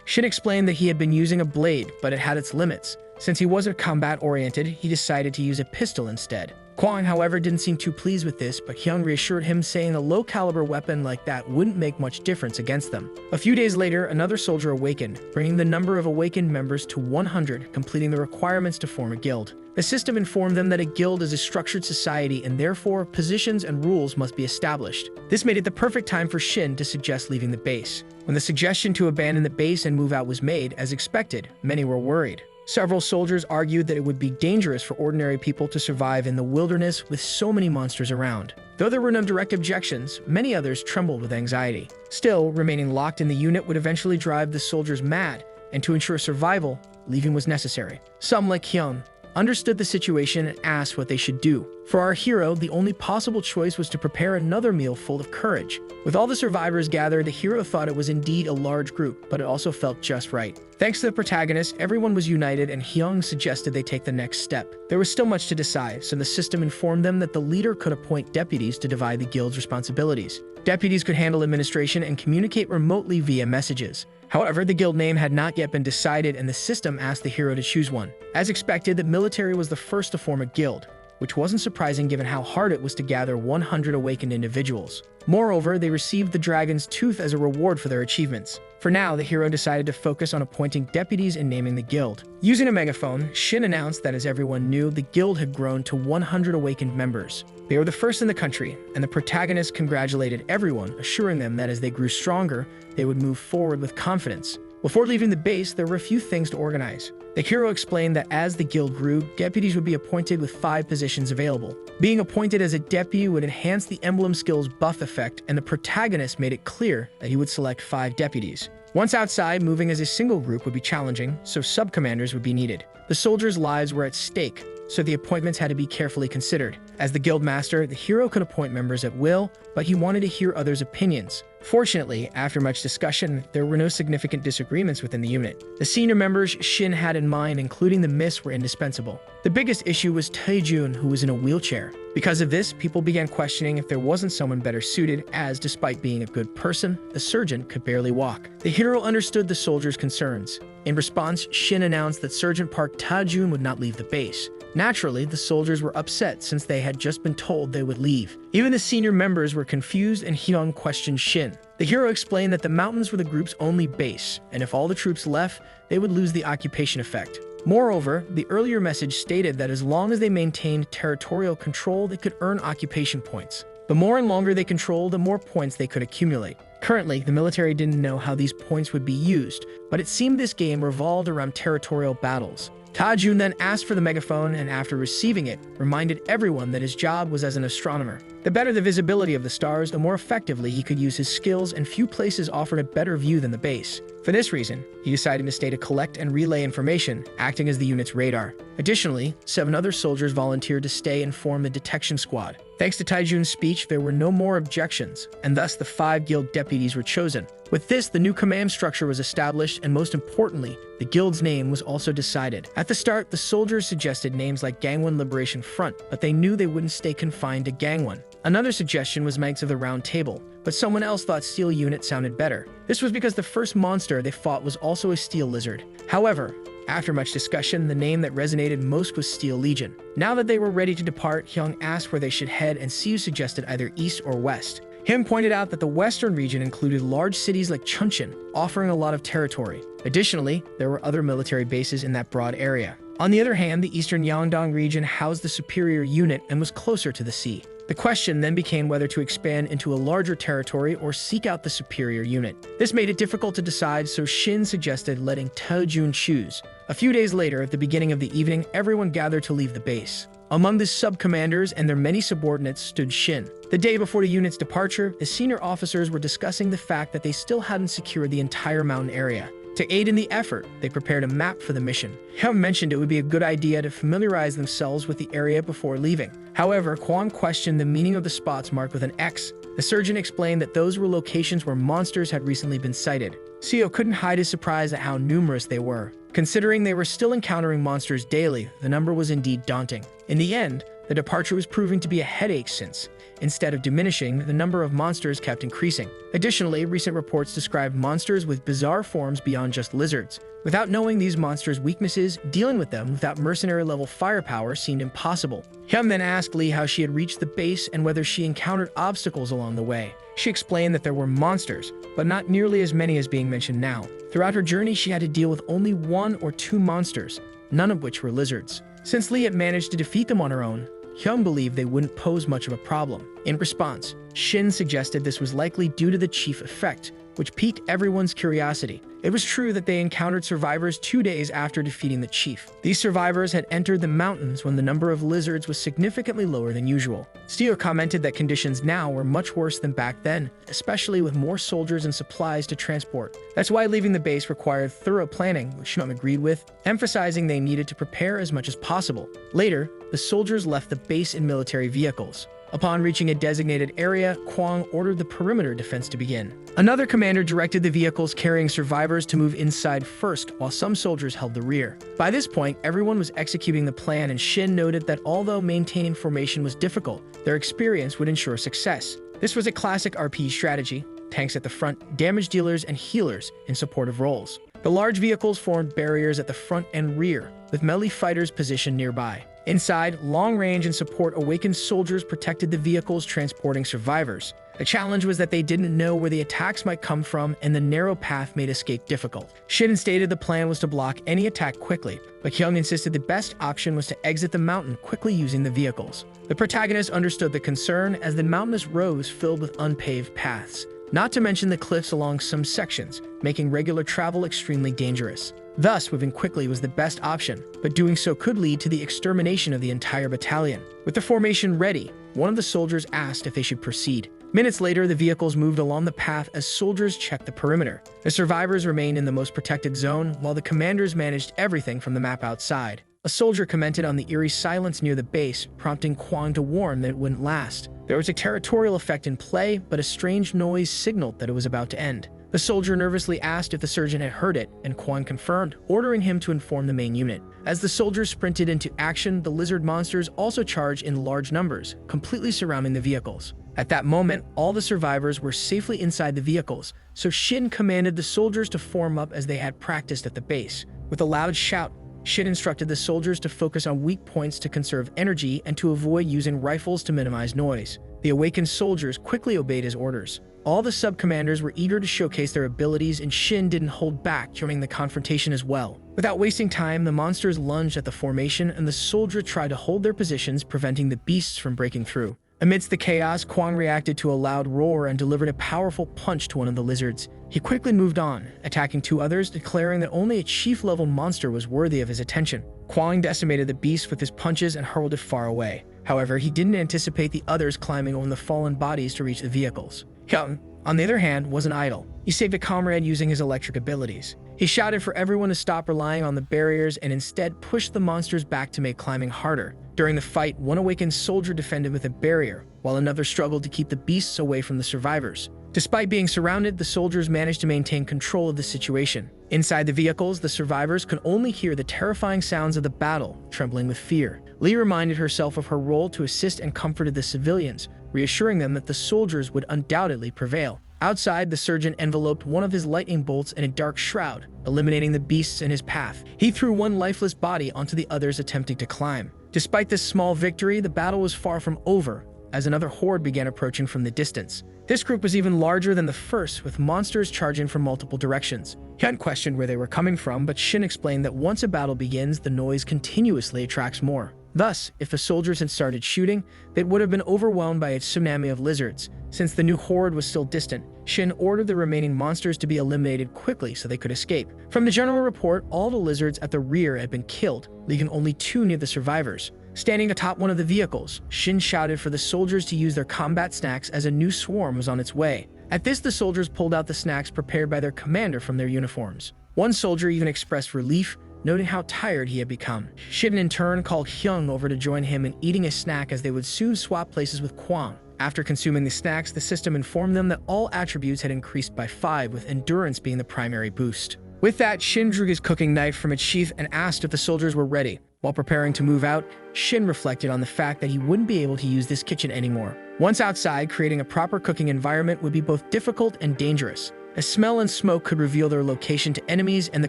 Shin explained that he had been using a blade, but it had its limits. Since he wasn't combat-oriented, he decided to use a pistol instead. Kwon, however, didn't seem too pleased with this, but Hyun reassured him, saying a low-caliber weapon like that wouldn't make much difference against them. A few days later, another soldier awakened, bringing the number of awakened members to 100, completing the requirements to form a guild. The system informed them that a guild is a structured society and therefore positions and rules must be established. This made it the perfect time for Shin to suggest leaving the base. When the suggestion to abandon the base and move out was made, as expected, many were worried. Several soldiers argued that it would be dangerous for ordinary people to survive in the wilderness with so many monsters around. Though there were no direct objections, many others trembled with anxiety. Still, remaining locked in the unit would eventually drive the soldiers mad, and to ensure survival, leaving was necessary. Some, like Hyun, understood the situation and asked what they should do. For our hero, the only possible choice was to prepare another meal full of courage. With all the survivors gathered, the hero thought it was indeed a large group, but it also felt just right. Thanks to the protagonist, everyone was united, and Hyung suggested they take the next step. There was still much to decide, so the system informed them that the leader could appoint deputies to divide the guild's responsibilities. Deputies could handle administration and communicate remotely via messages. However, the guild name had not yet been decided, and the system asked the hero to choose one. As expected, the military was the first to form a guild, which wasn't surprising given how hard it was to gather 100 awakened individuals. Moreover, they received the dragon's tooth as a reward for their achievements. For now, the hero decided to focus on appointing deputies and naming the guild. Using a megaphone, Shin announced that, as everyone knew, the guild had grown to 100 awakened members. They were the first in the country, and the protagonist congratulated everyone, assuring them that as they grew stronger, they would move forward with confidence. Before leaving the base, there were a few things to organize. The hero explained that as the guild grew, deputies would be appointed with 5 positions available. Being appointed as a deputy would enhance the emblem skill's buff effect, and the protagonist made it clear that he would select 5 deputies. Once outside, moving as a single group would be challenging, so sub-commanders would be needed. The soldiers' lives were at stake, so the appointments had to be carefully considered. As the guild master, the hero could appoint members at will, but he wanted to hear others' opinions. Fortunately, after much discussion, there were no significant disagreements within the unit. The senior members Shin had in mind, including the Miss, were indispensable. The biggest issue was Taejun, who was in a wheelchair. Because of this, people began questioning if there wasn't someone better suited, as despite being a good person, the surgeon could barely walk. The hero understood the soldiers' concerns. In response, Shin announced that Sergeant Park Taejun would not leave the base. Naturally, the soldiers were upset since they had just been told they would leave. Even the senior members were confused, and Hyung questioned Shin. The hero explained that the mountains were the group's only base, and if all the troops left, they would lose the occupation effect. Moreover, the earlier message stated that as long as they maintained territorial control, they could earn occupation points. The more and longer they controlled, the more points they could accumulate. Currently, the military didn't know how these points would be used, but it seemed this game revolved around territorial battles. Taejun then asked for the megaphone, and after receiving it, reminded everyone that his job was as an astronomer. The better the visibility of the stars, the more effectively he could use his skills, and few places offered a better view than the base. For this reason, he decided to stay to collect and relay information, acting as the unit's radar. Additionally, 7 other soldiers volunteered to stay and form the detection squad. Thanks to Taejun's speech, there were no more objections, and thus the 5 guild deputies were chosen. With this, the new command structure was established, and most importantly, the guild's name was also decided. At the start, the soldiers suggested names like Gangwon Liberation Front, but they knew they wouldn't stay confined to Gangwon. Another suggestion was Knights of the Round Table, but someone else thought Steel Unit sounded better. This was because the first monster they fought was also a steel lizard. However, after much discussion, the name that resonated most was Steel Legion. Now that they were ready to depart, Hyung asked where they should head, and Siu suggested either east or west. Him pointed out that the western region included large cities like Chuncheon, offering a lot of territory. Additionally, there were other military bases in that broad area. On the other hand, the eastern Yangdong region housed the superior unit and was closer to the sea. The question then became whether to expand into a larger territory or seek out the superior unit. This made it difficult to decide, so Shin suggested letting Taejun choose. A few days later, at the beginning of the evening, everyone gathered to leave the base. Among the sub-commanders and their many subordinates stood Shin. The day before the unit's departure, the senior officers were discussing the fact that they still hadn't secured the entire mountain area. To aid in the effort, they prepared a map for the mission. Hyung mentioned it would be a good idea to familiarize themselves with the area before leaving. However, Kwon questioned the meaning of the spots marked with an X. The surgeon explained that those were locations where monsters had recently been sighted. Seo couldn't hide his surprise at how numerous they were. Considering they were still encountering monsters daily, the number was indeed daunting. In the end, the departure was proving to be a headache since, instead of diminishing, the number of monsters kept increasing. Additionally, recent reports described monsters with bizarre forms beyond just lizards. Without knowing these monsters' weaknesses, dealing with them without mercenary-level firepower seemed impossible. Hyun then asked Lee how she had reached the base and whether she encountered obstacles along the way. She explained that there were monsters, but not nearly as many as being mentioned now. Throughout her journey, she had to deal with only 1 or 2 monsters, none of which were lizards. Since Lee had managed to defeat them on her own, Hyun believed they wouldn't pose much of a problem. In response, Shin suggested this was likely due to the chief effect, which piqued everyone's curiosity. It was true that they encountered survivors 2 days after defeating the chief. These survivors had entered the mountains when the number of lizards was significantly lower than usual. Steo commented that conditions now were much worse than back then, especially with more soldiers and supplies to transport. That's why leaving the base required thorough planning, which Hyun agreed with, emphasizing they needed to prepare as much as possible. Later, the soldiers left the base in military vehicles. Upon reaching a designated area, Kwang ordered the perimeter defense to begin. Another commander directed the vehicles carrying survivors to move inside first, while some soldiers held the rear. By this point, everyone was executing the plan, and Shin noted that although maintaining formation was difficult, their experience would ensure success. This was a classic RPG strategy: tanks at the front, damage dealers, and healers in supportive roles. The large vehicles formed barriers at the front and rear, with melee fighters positioned nearby. Inside, long-range and support awakened soldiers protected the vehicles transporting survivors. The challenge was that they didn't know where the attacks might come from, and the narrow path made escape difficult. Shin stated the plan was to block any attack quickly, but Hyung insisted the best option was to exit the mountain quickly using the vehicles. The protagonist understood the concern, as the mountainous roads filled with unpaved paths, not to mention the cliffs along some sections, making regular travel extremely dangerous. Thus, moving quickly was the best option, but doing so could lead to the extermination of the entire battalion. With the formation ready, one of the soldiers asked if they should proceed. Minutes later, the vehicles moved along the path as soldiers checked the perimeter. The survivors remained in the most protected zone, while the commanders managed everything from the map outside. A soldier commented on the eerie silence near the base, prompting Kwang to warn that it wouldn't last. There was a territorial effect in play, but a strange noise signaled that it was about to end. The soldier nervously asked if the surgeon had heard it, and Kwang confirmed, ordering him to inform the main unit. As the soldiers sprinted into action, the lizard monsters also charged in large numbers, completely surrounding the vehicles. At that moment, all the survivors were safely inside the vehicles, so Shin commanded the soldiers to form up as they had practiced at the base. With a loud shout, Shin instructed the soldiers to focus on weak points to conserve energy and to avoid using rifles to minimize noise. The awakened soldiers quickly obeyed his orders. All the sub-commanders were eager to showcase their abilities, and Shin didn't hold back, joining the confrontation as well. Without wasting time, the monsters lunged at the formation, and the soldiers tried to hold their positions, preventing the beasts from breaking through. Amidst the chaos, Kwang reacted to a loud roar and delivered a powerful punch to one of the lizards. He quickly moved on, attacking two others, declaring that only a chief-level monster was worthy of his attention. Kwang decimated the beast with his punches and hurled it far away. However, he didn't anticipate the others climbing on the fallen bodies to reach the vehicles. Hyung, on the other hand, wasn't idle. He saved a comrade using his electric abilities. He shouted for everyone to stop relying on the barriers and instead pushed the monsters back to make climbing harder. During the fight, one awakened soldier defended with a barrier, while another struggled to keep the beasts away from the survivors. Despite being surrounded, the soldiers managed to maintain control of the situation. Inside the vehicles, the survivors could only hear the terrifying sounds of the battle, trembling with fear. Lee reminded herself of her role to assist and comforted the civilians, reassuring them that the soldiers would undoubtedly prevail. Outside, the surgeon enveloped one of his lightning bolts in a dark shroud, eliminating the beasts in his path. He threw one lifeless body onto the others attempting to climb. Despite this small victory, the battle was far from over, as another horde began approaching from the distance. This group was even larger than the first, with monsters charging from multiple directions. Hyun questioned where they were coming from, but Shin explained that once a battle begins, the noise continuously attracts more. Thus, if the soldiers had started shooting, they would have been overwhelmed by a tsunami of lizards. Since the new horde was still distant, Shin ordered the remaining monsters to be eliminated quickly so they could escape. From the general report, all the lizards at the rear had been killed, leaving only two near the survivors. Standing atop one of the vehicles, Shin shouted for the soldiers to use their combat snacks as a new swarm was on its way. At this, the soldiers pulled out the snacks prepared by their commander from their uniforms. One soldier even expressed relief, noting how tired he had become. Shin in turn called Hyung over to join him in eating a snack, as they would soon swap places with Kwang. After consuming the snacks, the system informed them that all attributes had increased by 5, with endurance being the primary boost. With that, Shin drew his cooking knife from its sheath and asked if the soldiers were ready. While preparing to move out, Shin reflected on the fact that he wouldn't be able to use this kitchen anymore. Once outside, creating a proper cooking environment would be both difficult and dangerous. A smell and smoke could reveal their location to enemies, and the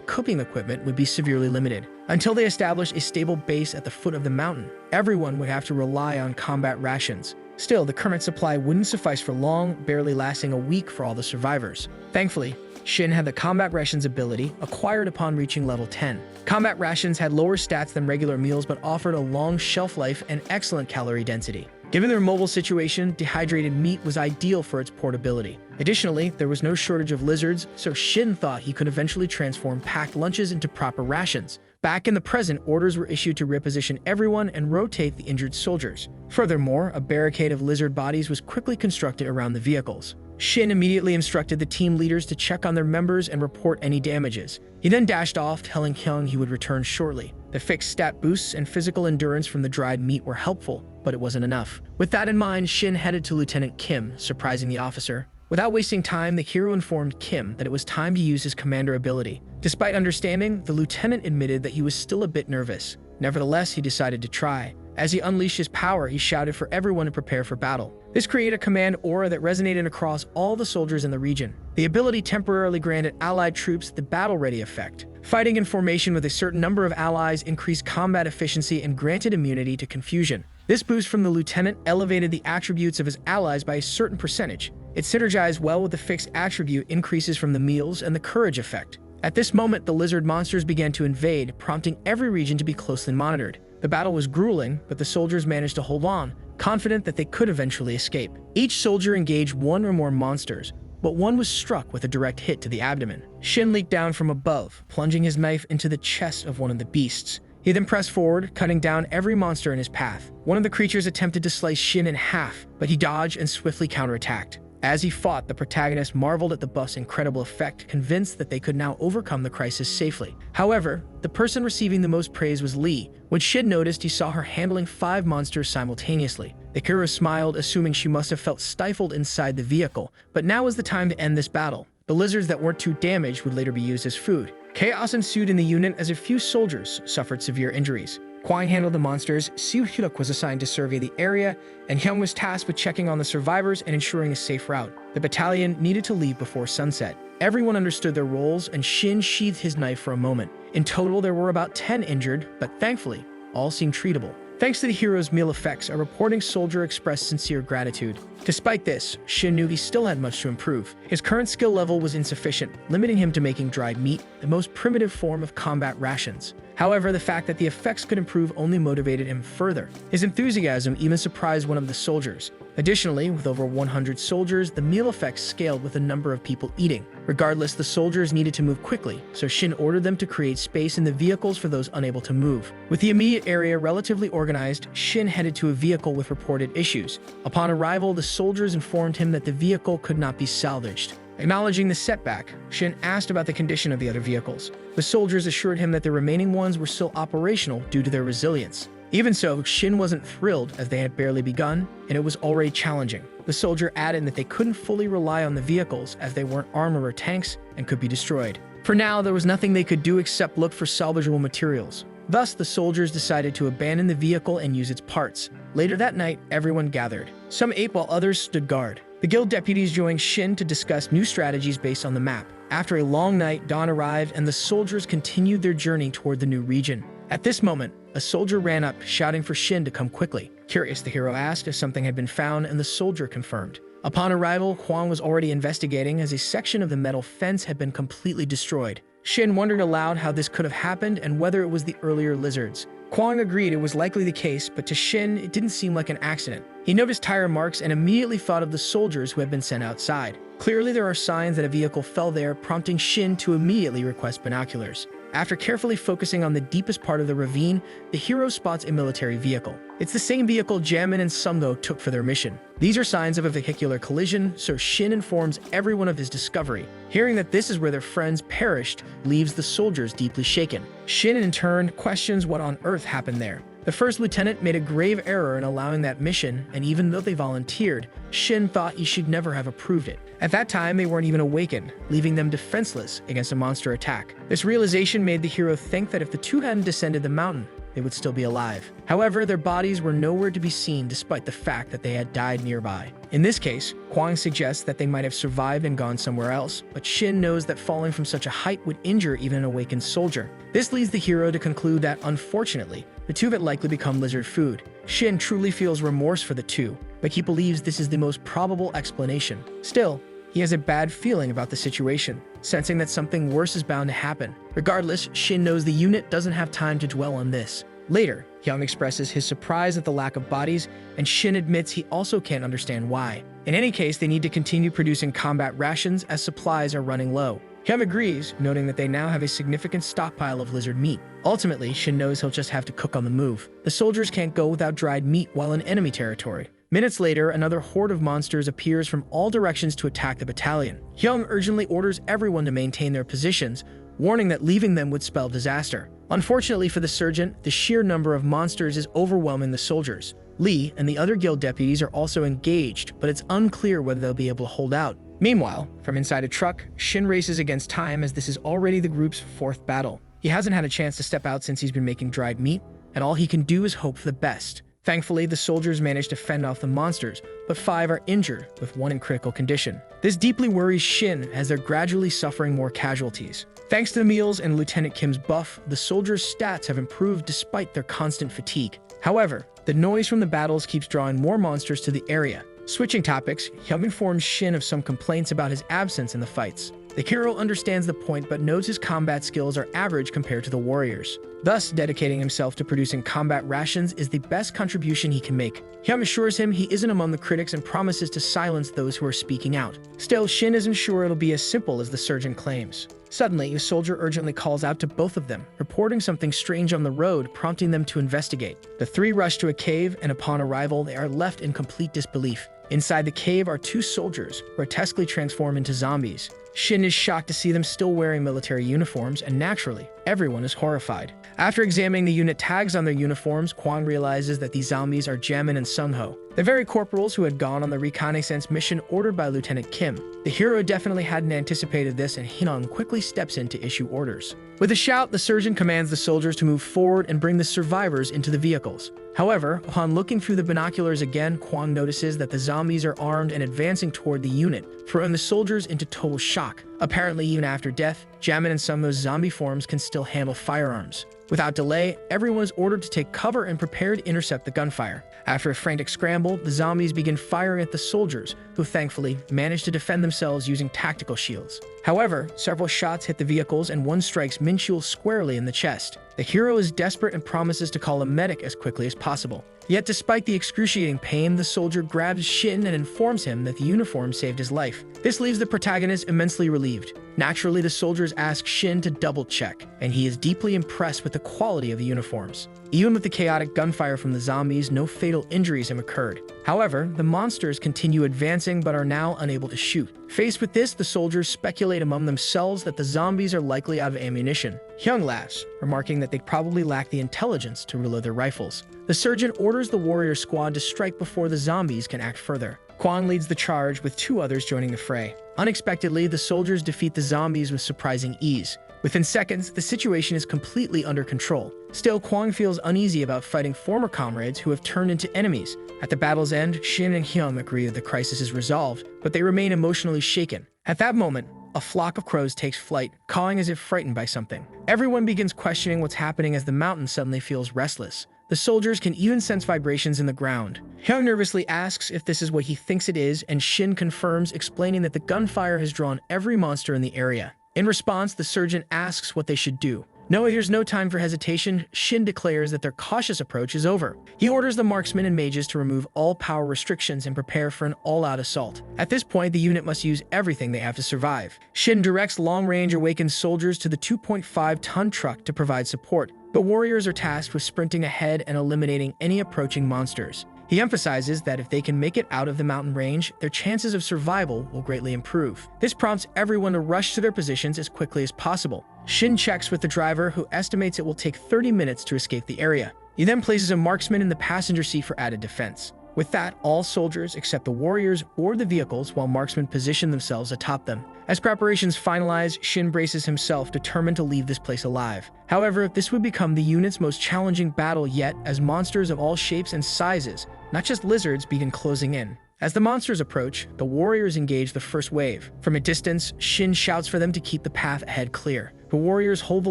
cooking equipment would be severely limited. Until they established a stable base at the foot of the mountain, everyone would have to rely on combat rations. Still, the current supply wouldn't suffice for long, barely lasting a week for all the survivors. Thankfully, Shin had the combat rations ability, acquired upon reaching level 10. Combat rations had lower stats than regular meals, but offered a long shelf life and excellent calorie density. Given their mobile situation, dehydrated meat was ideal for its portability. Additionally, there was no shortage of lizards, so Shin thought he could eventually transform packed lunches into proper rations. Back in the present, orders were issued to reposition everyone and rotate the injured soldiers. Furthermore, a barricade of lizard bodies was quickly constructed around the vehicles. Shin immediately instructed the team leaders to check on their members and report any damages. He then dashed off, telling Hyung he would return shortly. The fixed stat boosts and physical endurance from the dried meat were helpful, but it wasn't enough. With that in mind, Shin headed to Lieutenant Kim, surprising the officer. Without wasting time, the hero informed Kim that it was time to use his commander ability. Despite understanding, the lieutenant admitted that he was still a bit nervous. Nevertheless, he decided to try. As he unleashed his power, he shouted for everyone to prepare for battle. This created a command aura that resonated across all the soldiers in the region. The ability temporarily granted allied troops the battle-ready effect. Fighting in formation with a certain number of allies increased combat efficiency and granted immunity to confusion. This boost from the lieutenant elevated the attributes of his allies by a certain percentage. It synergized well with the fixed attribute increases from the meals and the courage effect. At this moment, the lizard monsters began to invade, prompting every region to be closely monitored. The battle was grueling, but the soldiers managed to hold on, confident that they could eventually escape. Each soldier engaged one or more monsters, but one was struck with a direct hit to the abdomen. Shin leaped down from above, plunging his knife into the chest of one of the beasts. He then pressed forward, cutting down every monster in his path. One of the creatures attempted to slice Shin in half, but he dodged and swiftly counterattacked. As he fought, the protagonist marveled at the buff's incredible effect, convinced that they could now overcome the crisis safely. However, the person receiving the most praise was Lee. When Shin noticed, he saw her handling 5 monsters simultaneously. The hero smiled, assuming she must have felt stifled inside the vehicle, but now was the time to end this battle. The lizards that weren't too damaged would later be used as food. Chaos ensued in the unit as a few soldiers suffered severe injuries. Kwang handled the monsters, Siu Hyuk was assigned to survey the area, and Hyung was tasked with checking on the survivors and ensuring a safe route. The battalion needed to leave before sunset. Everyone understood their roles, and Shin sheathed his knife for a moment. In total, there were about 10 injured, but thankfully, all seemed treatable. Thanks to the hero's meal effects, a reporting soldier expressed sincere gratitude. Despite this, Shin knew he still had much to improve. His current skill level was insufficient, limiting him to making dried meat, the most primitive form of combat rations. However, the fact that the effects could improve only motivated him further. His enthusiasm even surprised one of the soldiers. Additionally, with over 100 soldiers, the meal effects scaled with the number of people eating. Regardless, the soldiers needed to move quickly, so Shin ordered them to create space in the vehicles for those unable to move. With the immediate area relatively organized, Shin headed to a vehicle with reported issues. Upon arrival, the soldiers informed him that the vehicle could not be salvaged. Acknowledging the setback, Shin asked about the condition of the other vehicles. The soldiers assured him that the remaining ones were still operational due to their resilience. Even so, Shin wasn't thrilled as they had barely begun, and it was already challenging. The soldier added that they couldn't fully rely on the vehicles as they weren't armor or tanks and could be destroyed. For now, there was nothing they could do except look for salvageable materials. Thus, the soldiers decided to abandon the vehicle and use its parts. Later that night, everyone gathered. Some ate while others stood guard. The guild deputies joined Shin to discuss new strategies based on the map. After a long night, dawn arrived and the soldiers continued their journey toward the new region. At this moment, a soldier ran up, shouting for Shin to come quickly. Curious, the hero asked if something had been found, and the soldier confirmed. Upon arrival, Kwang was already investigating as a section of the metal fence had been completely destroyed. Shin wondered aloud how this could have happened and whether it was the earlier lizards. Kwang agreed it was likely the case, but to Shin, it didn't seem like an accident. He noticed tire marks and immediately thought of the soldiers who had been sent outside. Clearly, there are signs that a vehicle fell there, prompting Shin to immediately request binoculars. After carefully focusing on the deepest part of the ravine, the hero spots a military vehicle. It's the same vehicle Jamin and Sungho took for their mission. These are signs of a vehicular collision, so Shin informs everyone of his discovery. Hearing that this is where their friends perished leaves the soldiers deeply shaken. Shin, in turn, questions what on earth happened there. The first lieutenant made a grave error in allowing that mission, and even though they volunteered, Shin thought he should never have approved it. At that time, they weren't even awakened, leaving them defenseless against a monster attack. This realization made the hero think that if the two hadn't descended the mountain, they would still be alive. However, their bodies were nowhere to be seen despite the fact that they had died nearby. In this case, Kwang suggests that they might have survived and gone somewhere else, but Shin knows that falling from such a height would injure even an awakened soldier. This leads the hero to conclude that, unfortunately, the two had likely become lizard food. Shin truly feels remorse for the two, but he believes this is the most probable explanation. Still, he has a bad feeling about the situation, sensing that something worse is bound to happen. Regardless, Shin knows the unit doesn't have time to dwell on this. Later, Hyung expresses his surprise at the lack of bodies, and Shin admits he also can't understand why. In any case, they need to continue producing combat rations as supplies are running low. Hyung agrees, noting that they now have a significant stockpile of lizard meat. Ultimately, Shin knows he'll just have to cook on the move. The soldiers can't go without dried meat while in enemy territory, Minutes later, another horde of monsters appears from all directions to attack the battalion. Hyung urgently orders everyone to maintain their positions, warning that leaving them would spell disaster. Unfortunately for the sergeant, the sheer number of monsters is overwhelming the soldiers. Lee and the other guild deputies are also engaged, but it's unclear whether they'll be able to hold out. Meanwhile, from inside a truck, Shin races against time as this is already the group's fourth battle. He hasn't had a chance to step out since he's been making dried meat, and all he can do is hope for the best. Thankfully, the soldiers manage to fend off the monsters, but 5 are injured, with 1 in critical condition. This deeply worries Shin as they're gradually suffering more casualties. Thanks to the meals and Lieutenant Kim's buff, the soldiers' stats have improved despite their constant fatigue. However, the noise from the battles keeps drawing more monsters to the area. Switching topics, Hyung informs Shin of some complaints about his absence in the fights. The hero understands the point but knows his combat skills are average compared to the warriors. Thus, dedicating himself to producing combat rations is the best contribution he can make. Hyung assures him he isn't among the critics and promises to silence those who are speaking out. Still, Shin isn't sure it'll be as simple as the sergeant claims. Suddenly, a soldier urgently calls out to both of them, reporting something strange on the road, prompting them to investigate. The 3 rush to a cave, and upon arrival, they are left in complete disbelief. Inside the cave are 2 soldiers, grotesquely transformed into zombies. Shin is shocked to see them still wearing military uniforms, and naturally, everyone is horrified. After examining the unit tags on their uniforms, Kwang realizes that these zombies are Jamin and Sungho, the very corporals who had gone on the Reconnaissance mission ordered by Lieutenant Kim. The hero definitely hadn't anticipated this, and Hinong quickly steps in to issue orders. With a shout, the surgeon commands the soldiers to move forward and bring the survivors into the vehicles. However, upon looking through the binoculars again, Kwang notices that the zombies are armed and advancing toward the unit, throwing the soldiers into total shock. Apparently, even after death, Jamin and Sungho's zombie forms can still handle firearms. Without delay, everyone is ordered to take cover and prepare to intercept the gunfire. After a frantic scramble, the zombies begin firing at the soldiers, who thankfully manage to defend themselves using tactical shields. However, several shots hit the vehicles and one strikes Minchul squarely in the chest. The hero is desperate and promises to call a medic as quickly as possible. Yet despite the excruciating pain, the soldier grabs Shin and informs him that the uniform saved his life. This leaves the protagonist immensely relieved. Naturally, the soldiers ask Shin to double-check, and he is deeply impressed with the quality of the uniforms. Even with the chaotic gunfire from the zombies, no fatal injuries have occurred. However, the monsters continue advancing but are now unable to shoot. Faced with this, the soldiers speculate among themselves that the zombies are likely out of ammunition. Hyung laughs, remarking that they probably lack the intelligence to reload their rifles. The surgeon orders the warrior squad to strike before the zombies can act further. Kwang leads the charge, with 2 others joining the fray. Unexpectedly, the soldiers defeat the zombies with surprising ease. Within seconds, the situation is completely under control. Still, Kwang feels uneasy about fighting former comrades who have turned into enemies. At the battle's end, Shin and Hyung agree that the crisis is resolved, but they remain emotionally shaken. At that moment, a flock of crows takes flight, cawing as if frightened by something. Everyone begins questioning what's happening as the mountain suddenly feels restless. The soldiers can even sense vibrations in the ground. Hyung nervously asks if this is what he thinks it is, and Shin confirms, explaining that the gunfire has drawn every monster in the area. In response, the surgeon asks what they should do. Knowing there's no time for hesitation, Shin declares that their cautious approach is over. He orders the marksmen and mages to remove all power restrictions and prepare for an all-out assault. At this point, the unit must use everything they have to survive. Shin directs long-range awakened soldiers to the 2.5-ton truck to provide support. The warriors are tasked with sprinting ahead and eliminating any approaching monsters. He emphasizes that if they can make it out of the mountain range, their chances of survival will greatly improve. This prompts everyone to rush to their positions as quickly as possible. Shin checks with the driver, who estimates it will take 30 minutes to escape the area. He then places a marksman in the passenger seat for added defense. With that, all soldiers except the warriors board the vehicles while marksmen position themselves atop them. As preparations finalize, Shin braces himself, determined to leave this place alive. However, this would become the unit's most challenging battle yet, as monsters of all shapes and sizes, not just lizards, begin closing in. As the monsters approach, the warriors engage the first wave. From a distance, Shin shouts for them to keep the path ahead clear. The warriors hold the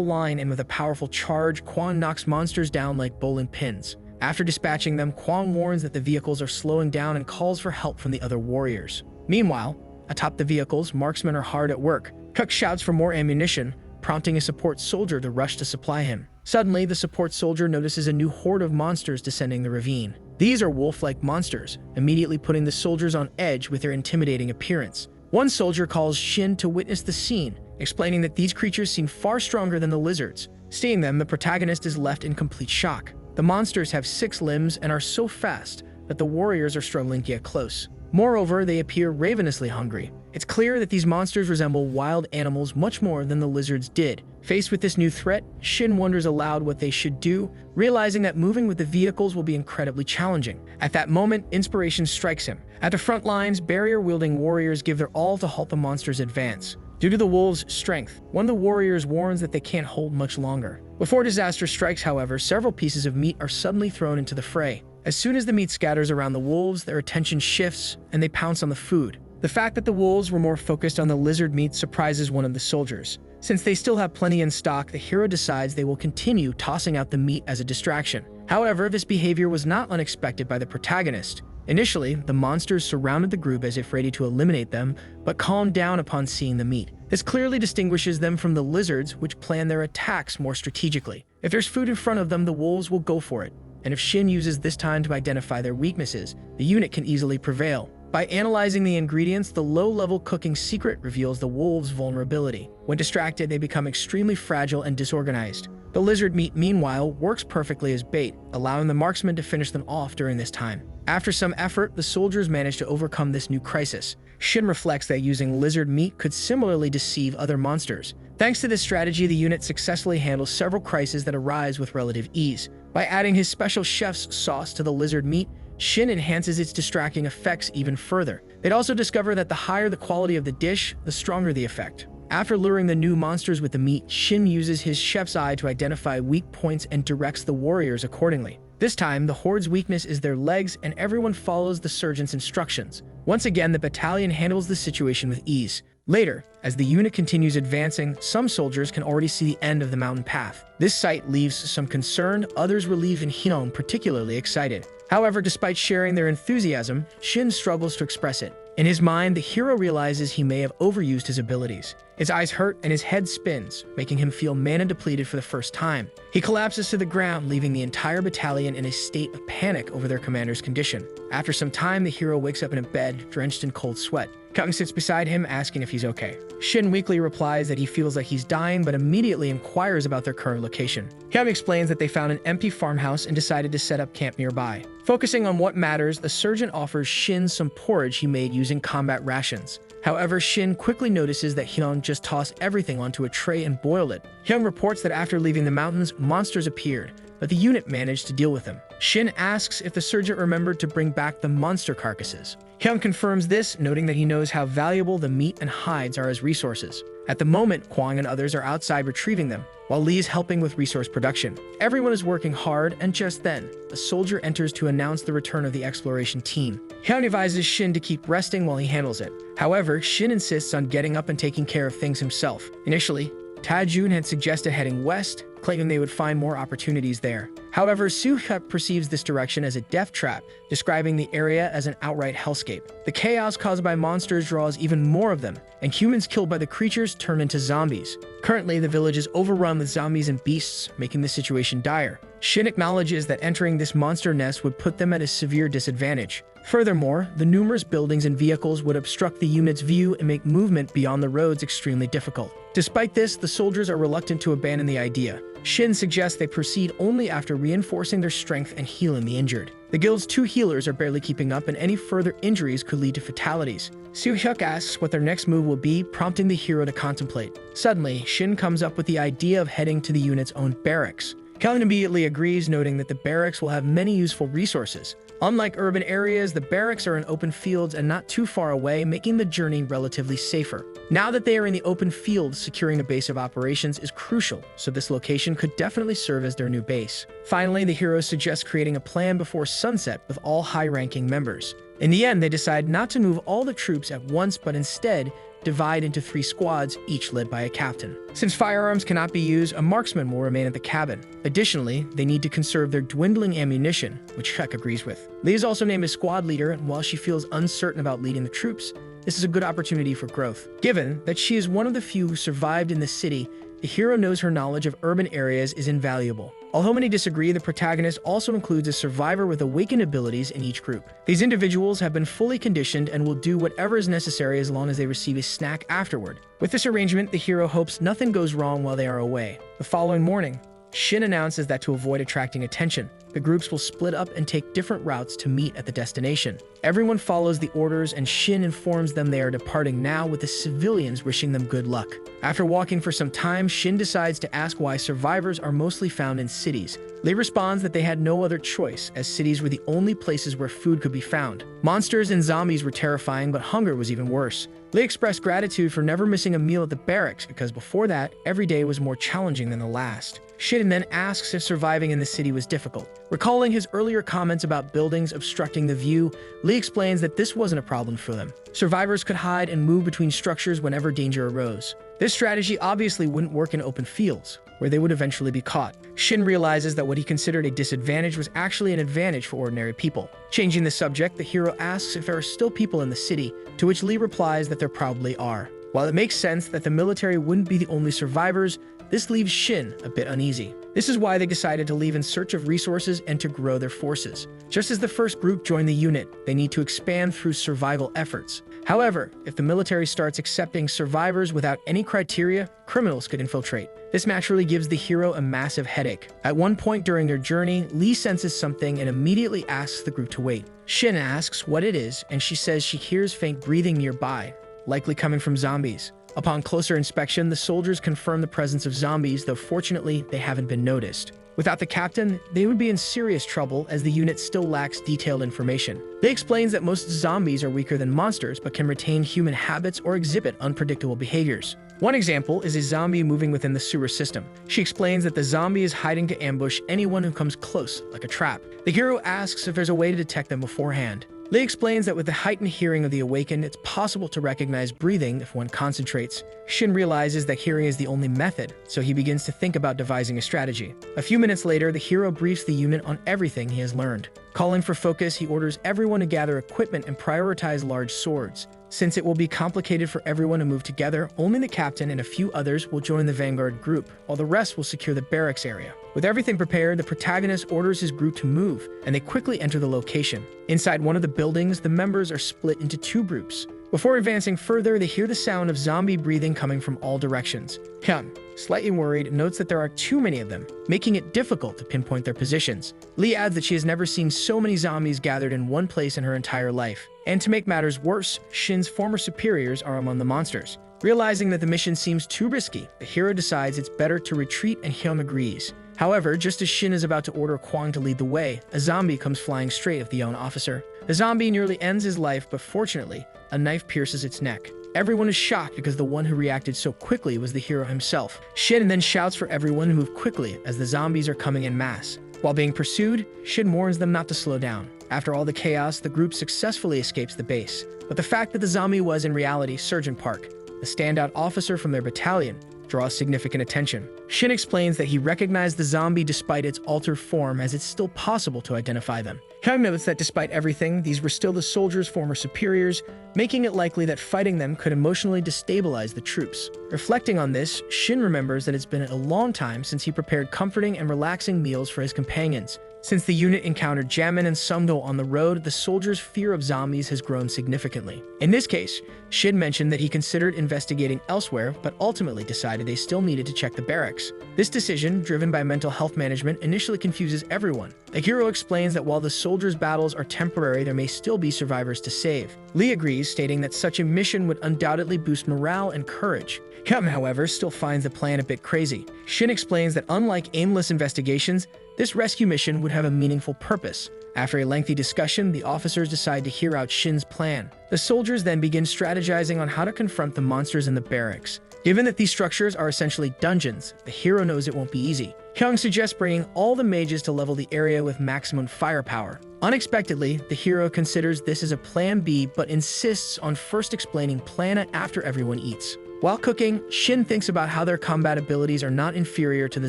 line, and with a powerful charge, Kwang knocks monsters down like bowling pins. After dispatching them, Kwang warns that the vehicles are slowing down and calls for help from the other warriors. Meanwhile, atop the vehicles, marksmen are hard at work. Cook shouts for more ammunition, prompting a support soldier to rush to supply him. Suddenly, the support soldier notices a new horde of monsters descending the ravine. These are wolf-like monsters, immediately putting the soldiers on edge with their intimidating appearance. One soldier calls Shin to witness the scene, explaining that these creatures seem far stronger than the lizards. Seeing them, the protagonist is left in complete shock. The monsters have 6 limbs and are so fast, that the warriors are struggling to get close. Moreover, they appear ravenously hungry. It's clear that these monsters resemble wild animals much more than the lizards did. Faced with this new threat, Shin wonders aloud what they should do, realizing that moving with the vehicles will be incredibly challenging. At that moment, inspiration strikes him. At the front lines, barrier-wielding warriors give their all to halt the monsters' advance. Due to the wolves' strength, one of the warriors warns that they can't hold much longer. Before disaster strikes, however, several pieces of meat are suddenly thrown into the fray. As soon as the meat scatters around the wolves, their attention shifts and they pounce on the food. The fact that the wolves were more focused on the lizard meat surprises one of the soldiers. Since they still have plenty in stock, the hero decides they will continue tossing out the meat as a distraction. However, this behavior was not unexpected by the protagonist. Initially, the monsters surrounded the group as if ready to eliminate them, but calmed down upon seeing the meat. This clearly distinguishes them from the lizards, which plan their attacks more strategically. If there's food in front of them, the wolves will go for it. And if Shin uses this time to identify their weaknesses, the unit can easily prevail. By analyzing the ingredients, the low-level cooking secret reveals the wolves' vulnerability. When distracted, they become extremely fragile and disorganized. The lizard meat, meanwhile, works perfectly as bait, allowing the marksman to finish them off during this time. After some effort, the soldiers manage to overcome this new crisis. Shin reflects that using lizard meat could similarly deceive other monsters. Thanks to this strategy, the unit successfully handles several crises that arise with relative ease. By adding his special chef's sauce to the lizard meat, Shin enhances its distracting effects even further. They'd also discover that the higher the quality of the dish, the stronger the effect. After luring the new monsters with the meat, Shin uses his chef's eye to identify weak points and directs the warriors accordingly. This time, the horde's weakness is their legs, and everyone follows the sergeant's instructions. Once again, the battalion handles the situation with ease. Later, as the unit continues advancing, some soldiers can already see the end of the mountain path. This sight leaves some concerned, others relieved, and Hinon particularly excited. However, despite sharing their enthusiasm, Shin struggles to express it. In his mind, the hero realizes he may have overused his abilities. His eyes hurt and his head spins, making him feel mana depleted for the first time. He collapses to the ground, leaving the entire battalion in a state of panic over their commander's condition. After some time, the hero wakes up in a bed, drenched in cold sweat. Kung sits beside him, asking if he's okay. Shin weakly replies that he feels like he's dying, but immediately inquires about their current location. Kung explains that they found an empty farmhouse and decided to set up camp nearby. Focusing on what matters, the surgeon offers Shin some porridge he made using combat rations. However, Shin quickly notices that Hyun just tossed everything onto a tray and boiled it. Hyun reports that after leaving the mountains, monsters appeared, but the unit managed to deal with them. Shin asks if the surgeon remembered to bring back the monster carcasses. Hyun confirms this, noting that he knows how valuable the meat and hides are as resources. At the moment, Kwang and others are outside retrieving them, while Lee is helping with resource production. Everyone is working hard, and just then, a soldier enters to announce the return of the exploration team. Hyun advises Shin to keep resting while he handles it. However, Shin insists on getting up and taking care of things himself. Initially, Ta-jun had suggested heading west, claiming they would find more opportunities there. However, Soo-hyuk perceives this direction as a death trap, describing the area as an outright hellscape. The chaos caused by monsters draws even more of them, and humans killed by the creatures turn into zombies. Currently, the village is overrun with zombies and beasts, making the situation dire. Shin acknowledges that entering this monster nest would put them at a severe disadvantage. Furthermore, the numerous buildings and vehicles would obstruct the unit's view and make movement beyond the roads extremely difficult. Despite this, the soldiers are reluctant to abandon the idea. Shin suggests they proceed only after reinforcing their strength and healing the injured. The guild's 2 healers are barely keeping up, and any further injuries could lead to fatalities. Soo-hyuk asks what their next move will be, prompting the hero to contemplate. Suddenly, Shin comes up with the idea of heading to the unit's own barracks. Kellen immediately agrees, noting that the barracks will have many useful resources. Unlike urban areas, the barracks are in open fields and not too far away, making the journey relatively safer. Now that they are in the open fields, securing a base of operations is crucial, so this location could definitely serve as their new base. Finally, the hero suggests creating a plan before sunset with all high-ranking members. In the end, they decide not to move all the troops at once, but instead divide into 3 squads, each led by a captain. Since firearms cannot be used, a marksman will remain at the cabin. Additionally, they need to conserve their dwindling ammunition, which Shek agrees with. Lee is also named as squad leader, and while she feels uncertain about leading the troops, this is a good opportunity for growth. Given that she is one of the few who survived in the city, the hero knows her knowledge of urban areas is invaluable. Although many disagree, the protagonist also includes a survivor with awakened abilities in each group. These individuals have been fully conditioned and will do whatever is necessary as long as they receive a snack afterward. With this arrangement, the hero hopes nothing goes wrong while they are away. The following morning, Shin announces that to avoid attracting attention, the groups will split up and take different routes to meet at the destination. Everyone follows the orders, and Shin informs them they are departing now, with the civilians wishing them good luck. After walking for some time, Shin decides to ask why survivors are mostly found in cities. Lee responds that they had no other choice, as cities were the only places where food could be found. Monsters and zombies were terrifying, but hunger was even worse. Lee expressed gratitude for never missing a meal at the barracks, because before that, every day was more challenging than the last. Shin then asks if surviving in the city was difficult. Recalling his earlier comments about buildings obstructing the view, Lee explains that this wasn't a problem for them. Survivors could hide and move between structures whenever danger arose. This strategy obviously wouldn't work in open fields, where they would eventually be caught. Shin realizes that what he considered a disadvantage was actually an advantage for ordinary people. Changing the subject, the hero asks if there are still people in the city, to which Lee replies that there probably are. While it makes sense that the military wouldn't be the only survivors, this leaves Shin a bit uneasy. This is why they decided to leave in search of resources and to grow their forces. Just as the first group joined the unit, they need to expand through survival efforts. However, if the military starts accepting survivors without any criteria, criminals could infiltrate. This naturally gives the hero a massive headache. At one point during their journey, Lee senses something and immediately asks the group to wait. Shin asks what it is, and she says she hears faint breathing nearby, likely coming from zombies. Upon closer inspection, the soldiers confirm the presence of zombies, though fortunately, they haven't been noticed. Without the captain, they would be in serious trouble, as the unit still lacks detailed information. They explains that most zombies are weaker than monsters, but can retain human habits or exhibit unpredictable behaviors. One example is a zombie moving within the sewer system. She explains that the zombie is hiding to ambush anyone who comes close, like a trap. The hero asks if there's a way to detect them beforehand. Lee explains that with the heightened hearing of the awakened, it's possible to recognize breathing if one concentrates. Shin realizes that hearing is the only method, so he begins to think about devising a strategy. A few minutes later, the hero briefs the unit on everything he has learned. Calling for focus, he orders everyone to gather equipment and prioritize large swords. Since it will be complicated for everyone to move together, only the captain and a few others will join the vanguard group, while the rest will secure the barracks area. With everything prepared, the protagonist orders his group to move, and they quickly enter the location. Inside one of the buildings, the members are split into two groups. Before advancing further, they hear the sound of zombie breathing coming from all directions. Hyun, slightly worried, notes that there are too many of them, making it difficult to pinpoint their positions. Lee adds that she has never seen so many zombies gathered in one place in her entire life. And to make matters worse, Shin's former superiors are among the monsters. Realizing that the mission seems too risky, the hero decides it's better to retreat, and Hyun agrees. However, just as Shin is about to order Kwang to lead the way, a zombie comes flying straight at the young officer. The zombie nearly ends his life, but fortunately, a knife pierces its neck. Everyone is shocked because the one who reacted so quickly was the hero himself. Shin then shouts for everyone to move quickly as the zombies are coming in mass. While being pursued, Shin warns them not to slow down. After all the chaos, the group successfully escapes the base. But the fact that the zombie was in reality Sergeant Park, the standout officer from their battalion, draws significant attention. Shin explains that he recognized the zombie despite its altered form, as it's still possible to identify them. Hyun notes that despite everything, these were still the soldiers' former superiors, making it likely that fighting them could emotionally destabilize the troops. Reflecting on this, Shin remembers that it's been a long time since he prepared comforting and relaxing meals for his companions. Since the unit encountered Jamin and Sungdo on the road, the soldiers' fear of zombies has grown significantly. In this case, Shin mentioned that he considered investigating elsewhere, but ultimately decided they still needed to check the barracks. This decision, driven by mental health management, initially confuses everyone. The hero explains that while the soldiers' battles are temporary, there may still be survivors to save. Lee agrees, stating that such a mission would undoubtedly boost morale and courage. Hyun, however, still finds the plan a bit crazy. Shin explains that unlike aimless investigations, this rescue mission would have a meaningful purpose. After a lengthy discussion, the officers decide to hear out Shin's plan. The soldiers then begin strategizing on how to confront the monsters in the barracks. Given that these structures are essentially dungeons, the hero knows it won't be easy. Hyung suggests bringing all the mages to level the area with maximum firepower. Unexpectedly, the hero considers this as a plan B, but insists on first explaining plan A after everyone eats. While cooking, Shin thinks about how their combat abilities are not inferior to the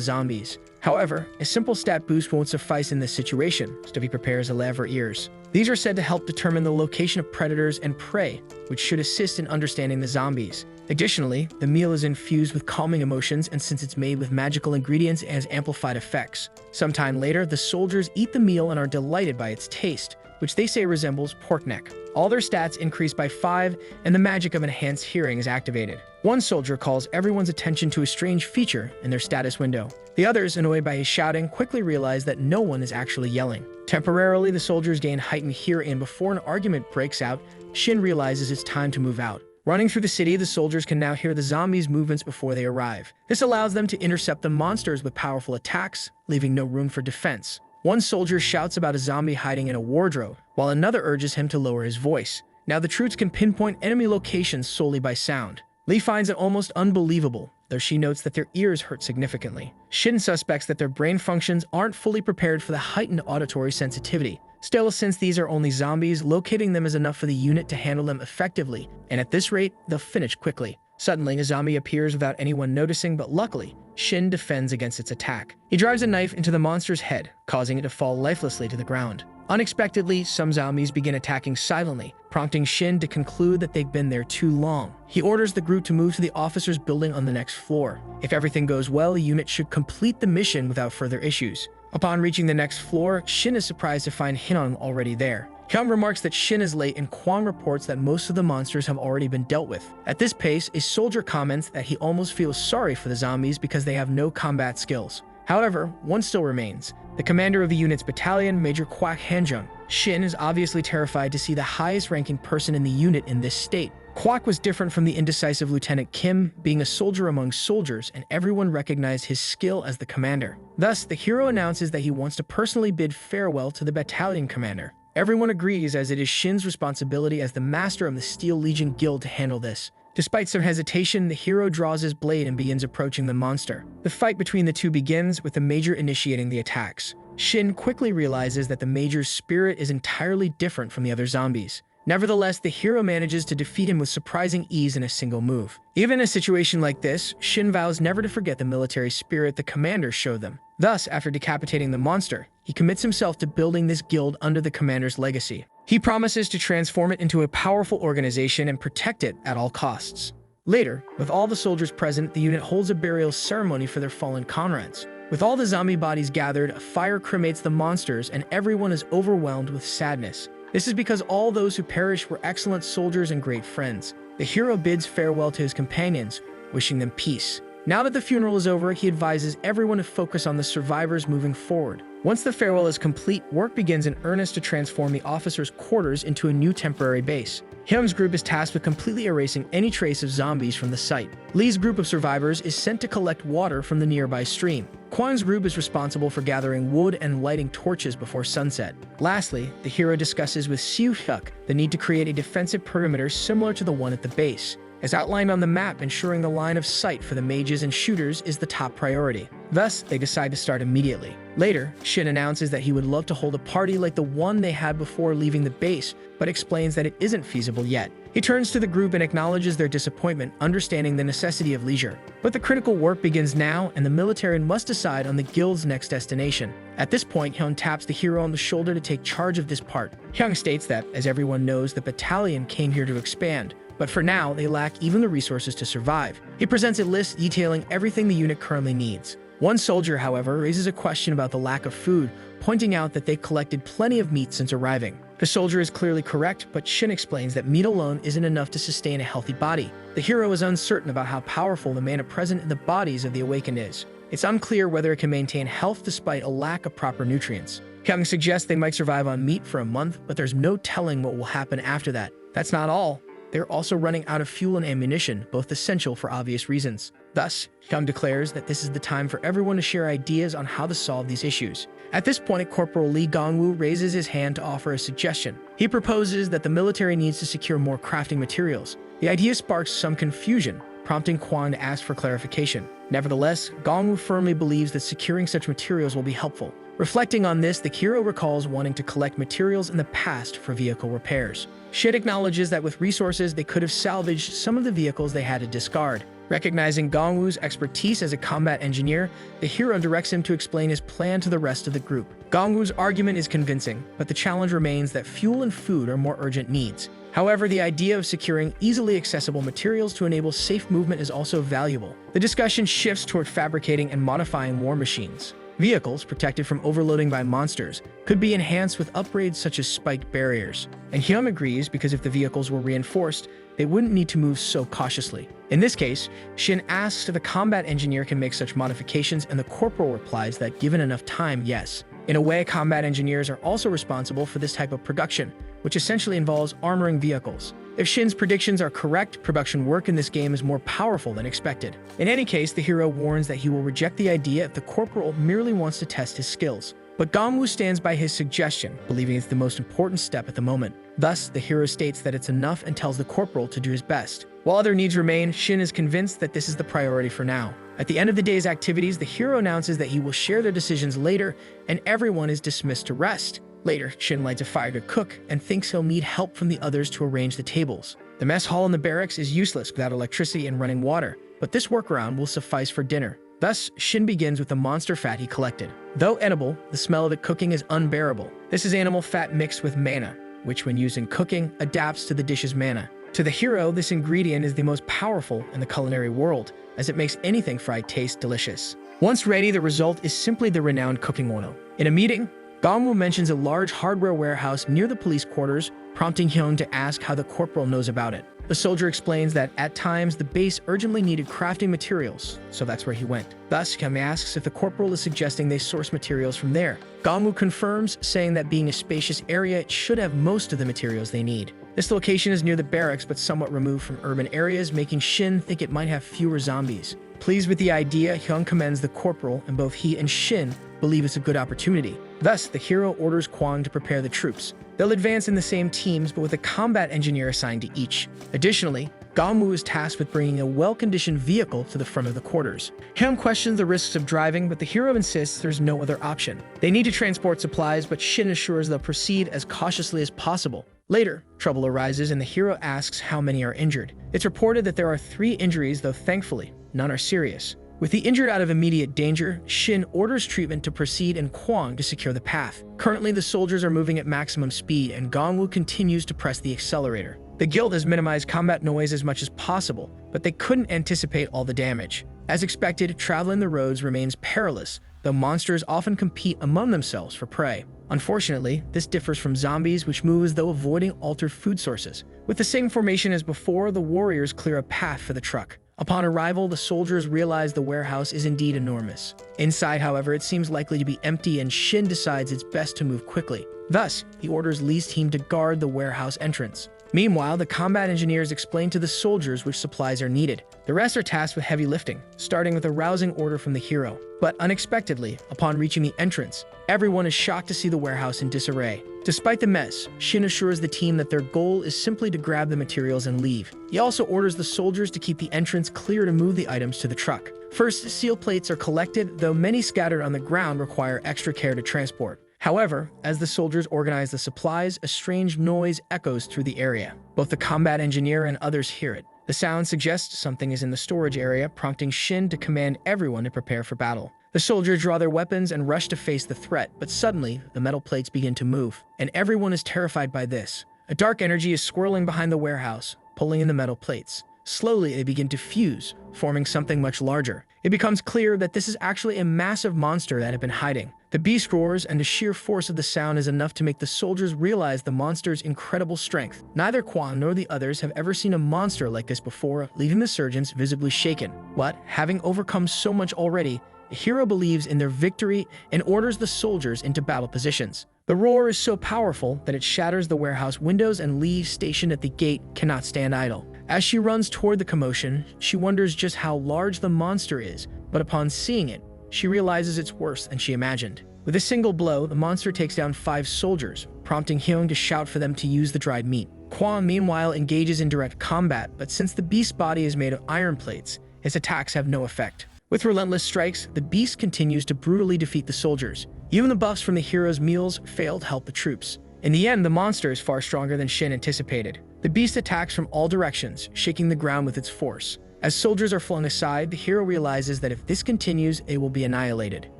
zombies. However, a simple stat boost won't suffice in this situation, so he prepares a lever ears. These are said to help determine the location of predators and prey, which should assist in understanding the zombies. Additionally, the meal is infused with calming emotions, and since it's made with magical ingredients, it has amplified effects. Sometime later, the soldiers eat the meal and are delighted by its taste. which they say resembles pork neck. All their stats increase by 5, and the magic of enhanced hearing is activated. One soldier calls everyone's attention to a strange feature in their status window. The others, annoyed by his shouting, quickly realize that no one is actually yelling. Temporarily, the soldiers gain heightened hearing, and before an argument breaks out, Shin realizes it's time to move out. Running through the city, the soldiers can now hear the zombies' movements before they arrive. This allows them to intercept the monsters with powerful attacks, leaving no room for defense. One soldier shouts about a zombie hiding in a wardrobe, while another urges him to lower his voice. Now the troops can pinpoint enemy locations solely by sound. Lee finds it almost unbelievable, though she notes that their ears hurt significantly. Shin suspects that their brain functions aren't fully prepared for the heightened auditory sensitivity. Still, since these are only zombies, locating them is enough for the unit to handle them effectively, and at this rate, they'll finish quickly. Suddenly, a zombie appears without anyone noticing, but luckily, Shin defends against its attack. He drives a knife into the monster's head, causing it to fall lifelessly to the ground. Unexpectedly, some zombies begin attacking silently, prompting Shin to conclude that they've been there too long. He orders the group to move to the officers' building on the next floor. If everything goes well, the unit should complete the mission without further issues. Upon reaching the next floor, Shin is surprised to find Hyun already there. Hyun remarks that Shin is late, and Kwang reports that most of the monsters have already been dealt with. At this pace, a soldier comments that he almost feels sorry for the zombies because they have no combat skills. However, one still remains: the commander of the unit's battalion, Major Kwak Hanjung. Shin is obviously terrified to see the highest-ranking person in the unit in this state. Kwak was different from the indecisive Lieutenant Kim, being a soldier among soldiers, and everyone recognized his skill as the commander. Thus, the hero announces that he wants to personally bid farewell to the battalion commander. Everyone agrees, as it is Shin's responsibility as the master of the Steel Legion Guild to handle this. Despite some hesitation, the hero draws his blade and begins approaching the monster. The fight between the two begins, with the Major initiating the attacks. Shin quickly realizes that the Major's spirit is entirely different from the other zombies. Nevertheless, the hero manages to defeat him with surprising ease in a single move. Even in a situation like this, Shin vows never to forget the military spirit the commander showed them. Thus, after decapitating the monster, he commits himself to building this guild under the commander's legacy. He promises to transform it into a powerful organization and protect it at all costs. Later, with all the soldiers present, the unit holds a burial ceremony for their fallen comrades. With all the zombie bodies gathered, a fire cremates the monsters, and everyone is overwhelmed with sadness. This is because all those who perished were excellent soldiers and great friends. The hero bids farewell to his companions, wishing them peace. Now that the funeral is over, he advises everyone to focus on the survivors moving forward. Once the farewell is complete, work begins in earnest to transform the officers' quarters into a new temporary base. Hyun's group is tasked with completely erasing any trace of zombies from the site. Lee's group of survivors is sent to collect water from the nearby stream. Kwang's group is responsible for gathering wood and lighting torches before sunset. Lastly, the hero discusses with Siu Hyuk the need to create a defensive perimeter similar to the one at the base. As outlined on the map, ensuring the line of sight for the mages and shooters is the top priority. Thus, they decide to start immediately. Later, Shin announces that he would love to hold a party like the one they had before leaving the base, but explains that it isn't feasible yet. He turns to the group and acknowledges their disappointment, understanding the necessity of leisure. But the critical work begins now, and the military must decide on the guild's next destination. At this point, Hyun taps the hero on the shoulder to take charge of this part. Hyun states that, as everyone knows, the battalion came here to expand, but for now, they lack even the resources to survive. He presents a list detailing everything the unit currently needs. One soldier, however, raises a question about the lack of food, pointing out that they collected plenty of meat since arriving. The soldier is clearly correct, but Shin explains that meat alone isn't enough to sustain a healthy body. The hero is uncertain about how powerful the mana present in the bodies of the awakened is. It's unclear whether it can maintain health despite a lack of proper nutrients. Kyung suggests they might survive on meat for a month, but there's no telling what will happen after that. That's not all. They're also running out of fuel and ammunition, both essential for obvious reasons. Thus, Hyun declares that this is the time for everyone to share ideas on how to solve these issues. At this point, Corporal Lee Gongwoo raises his hand to offer a suggestion. He proposes that the military needs to secure more crafting materials. The idea sparks some confusion, prompting Kwon to ask for clarification. Nevertheless, Gongwoo firmly believes that securing such materials will be helpful. Reflecting on this, the hero recalls wanting to collect materials in the past for vehicle repairs. Shin acknowledges that with resources, they could have salvaged some of the vehicles they had to discard. Recognizing Gongwoo's expertise as a combat engineer, the hero directs him to explain his plan to the rest of the group. Gongwoo's argument is convincing, but the challenge remains that fuel and food are more urgent needs. However, the idea of securing easily accessible materials to enable safe movement is also valuable. The discussion shifts toward fabricating and modifying war machines. Vehicles, protected from overloading by monsters, could be enhanced with upgrades such as spiked barriers. And Hyun agrees because if the vehicles were reinforced, they wouldn't need to move so cautiously. In this case, Shin asks if the combat engineer can make such modifications, and the corporal replies that given enough time, yes. In a way, combat engineers are also responsible for this type of production, which essentially involves armoring vehicles. If Shin's predictions are correct, production work in this game is more powerful than expected. In any case, the hero warns that he will reject the idea if the corporal merely wants to test his skills. But Gongwoo stands by his suggestion, believing it's the most important step at the moment. Thus, the hero states that it's enough and tells the corporal to do his best. While other needs remain, Shin is convinced that this is the priority for now. At the end of the day's activities, the hero announces that he will share their decisions later, and everyone is dismissed to rest. Later, Shin lights a fire to cook and thinks he'll need help from the others to arrange the tables. The mess hall in the barracks is useless without electricity and running water, but this workaround will suffice for dinner. Thus, Shin begins with the monster fat he collected. Though edible, the smell of it cooking is unbearable. This is animal fat mixed with mana, which when used in cooking, adapts to the dish's mana. To the hero, this ingredient is the most powerful in the culinary world, as it makes anything fried taste delicious. Once ready, the result is simply the renowned cooking oil. In a meeting, Gongwoo mentions a large hardware warehouse near the police quarters, prompting Hyun to ask how the corporal knows about it. The soldier explains that at times the base urgently needed crafting materials, so that's where he went. Thus, Hyun asks if the corporal is suggesting they source materials from there. Gongwoo confirms, saying that being a spacious area, it should have most of the materials they need. This location is near the barracks but somewhat removed from urban areas, making Shin think it might have fewer zombies. Pleased with the idea, Hyun commends the corporal, and both he and Shin believe it's a good opportunity. Thus, the hero orders Kwang to prepare the troops. They'll advance in the same teams, but with a combat engineer assigned to each. Additionally, Gongwoo is tasked with bringing a well-conditioned vehicle to the front of the quarters. Hyun questions the risks of driving, but the hero insists there's no other option. They need to transport supplies, but Shin assures they'll proceed as cautiously as possible. Later, trouble arises and the hero asks how many are injured. It's reported that there are 3 injuries, though thankfully, none are serious. With the injured out of immediate danger, Shin orders treatment to proceed and Kwang to secure the path. Currently, the soldiers are moving at maximum speed and Gongwoo continues to press the accelerator. The guild has minimized combat noise as much as possible, but they couldn't anticipate all the damage. As expected, traveling the roads remains perilous, though monsters often compete among themselves for prey. Unfortunately, this differs from zombies, which move as though avoiding altered food sources. With the same formation as before, the warriors clear a path for the truck. Upon arrival, the soldiers realize the warehouse is indeed enormous. Inside, however, it seems likely to be empty and Shin decides it's best to move quickly. Thus, he orders Lee's team to guard the warehouse entrance. Meanwhile, the combat engineers explain to the soldiers which supplies are needed. The rest are tasked with heavy lifting, starting with a rousing order from the hero. But unexpectedly, upon reaching the entrance, everyone is shocked to see the warehouse in disarray. Despite the mess, Shin assures the team that their goal is simply to grab the materials and leave. He also orders the soldiers to keep the entrance clear to move the items to the truck. First, seal plates are collected, though many scattered on the ground require extra care to transport. However, as the soldiers organize the supplies, a strange noise echoes through the area. Both the combat engineer and others hear it. The sound suggests something is in the storage area, prompting Shin to command everyone to prepare for battle. The soldiers draw their weapons and rush to face the threat, but suddenly, the metal plates begin to move, and everyone is terrified by this. A dark energy is swirling behind the warehouse, pulling in the metal plates. Slowly, they begin to fuse, forming something much larger. It becomes clear that this is actually a massive monster that had been hiding. The beast roars, and the sheer force of the sound is enough to make the soldiers realize the monster's incredible strength. Neither Kwang nor the others have ever seen a monster like this before, leaving the surgeons visibly shaken. But, having overcome so much already, the hero believes in their victory and orders the soldiers into battle positions. The roar is so powerful that it shatters the warehouse windows, and Lee, stationed at the gate, cannot stand idle. As she runs toward the commotion, she wonders just how large the monster is, but upon seeing it, she realizes it's worse than she imagined. With a single blow, the monster takes down 5 soldiers, prompting Hyung to shout for them to use the dried meat. Kwang, meanwhile, engages in direct combat, but since the beast's body is made of iron plates, its attacks have no effect. With relentless strikes, the beast continues to brutally defeat the soldiers. Even the buffs from the hero's meals fail to help the troops. In the end, the monster is far stronger than Shin anticipated. The beast attacks from all directions, shaking the ground with its force. As soldiers are flung aside, the hero realizes that if this continues, they will be annihilated.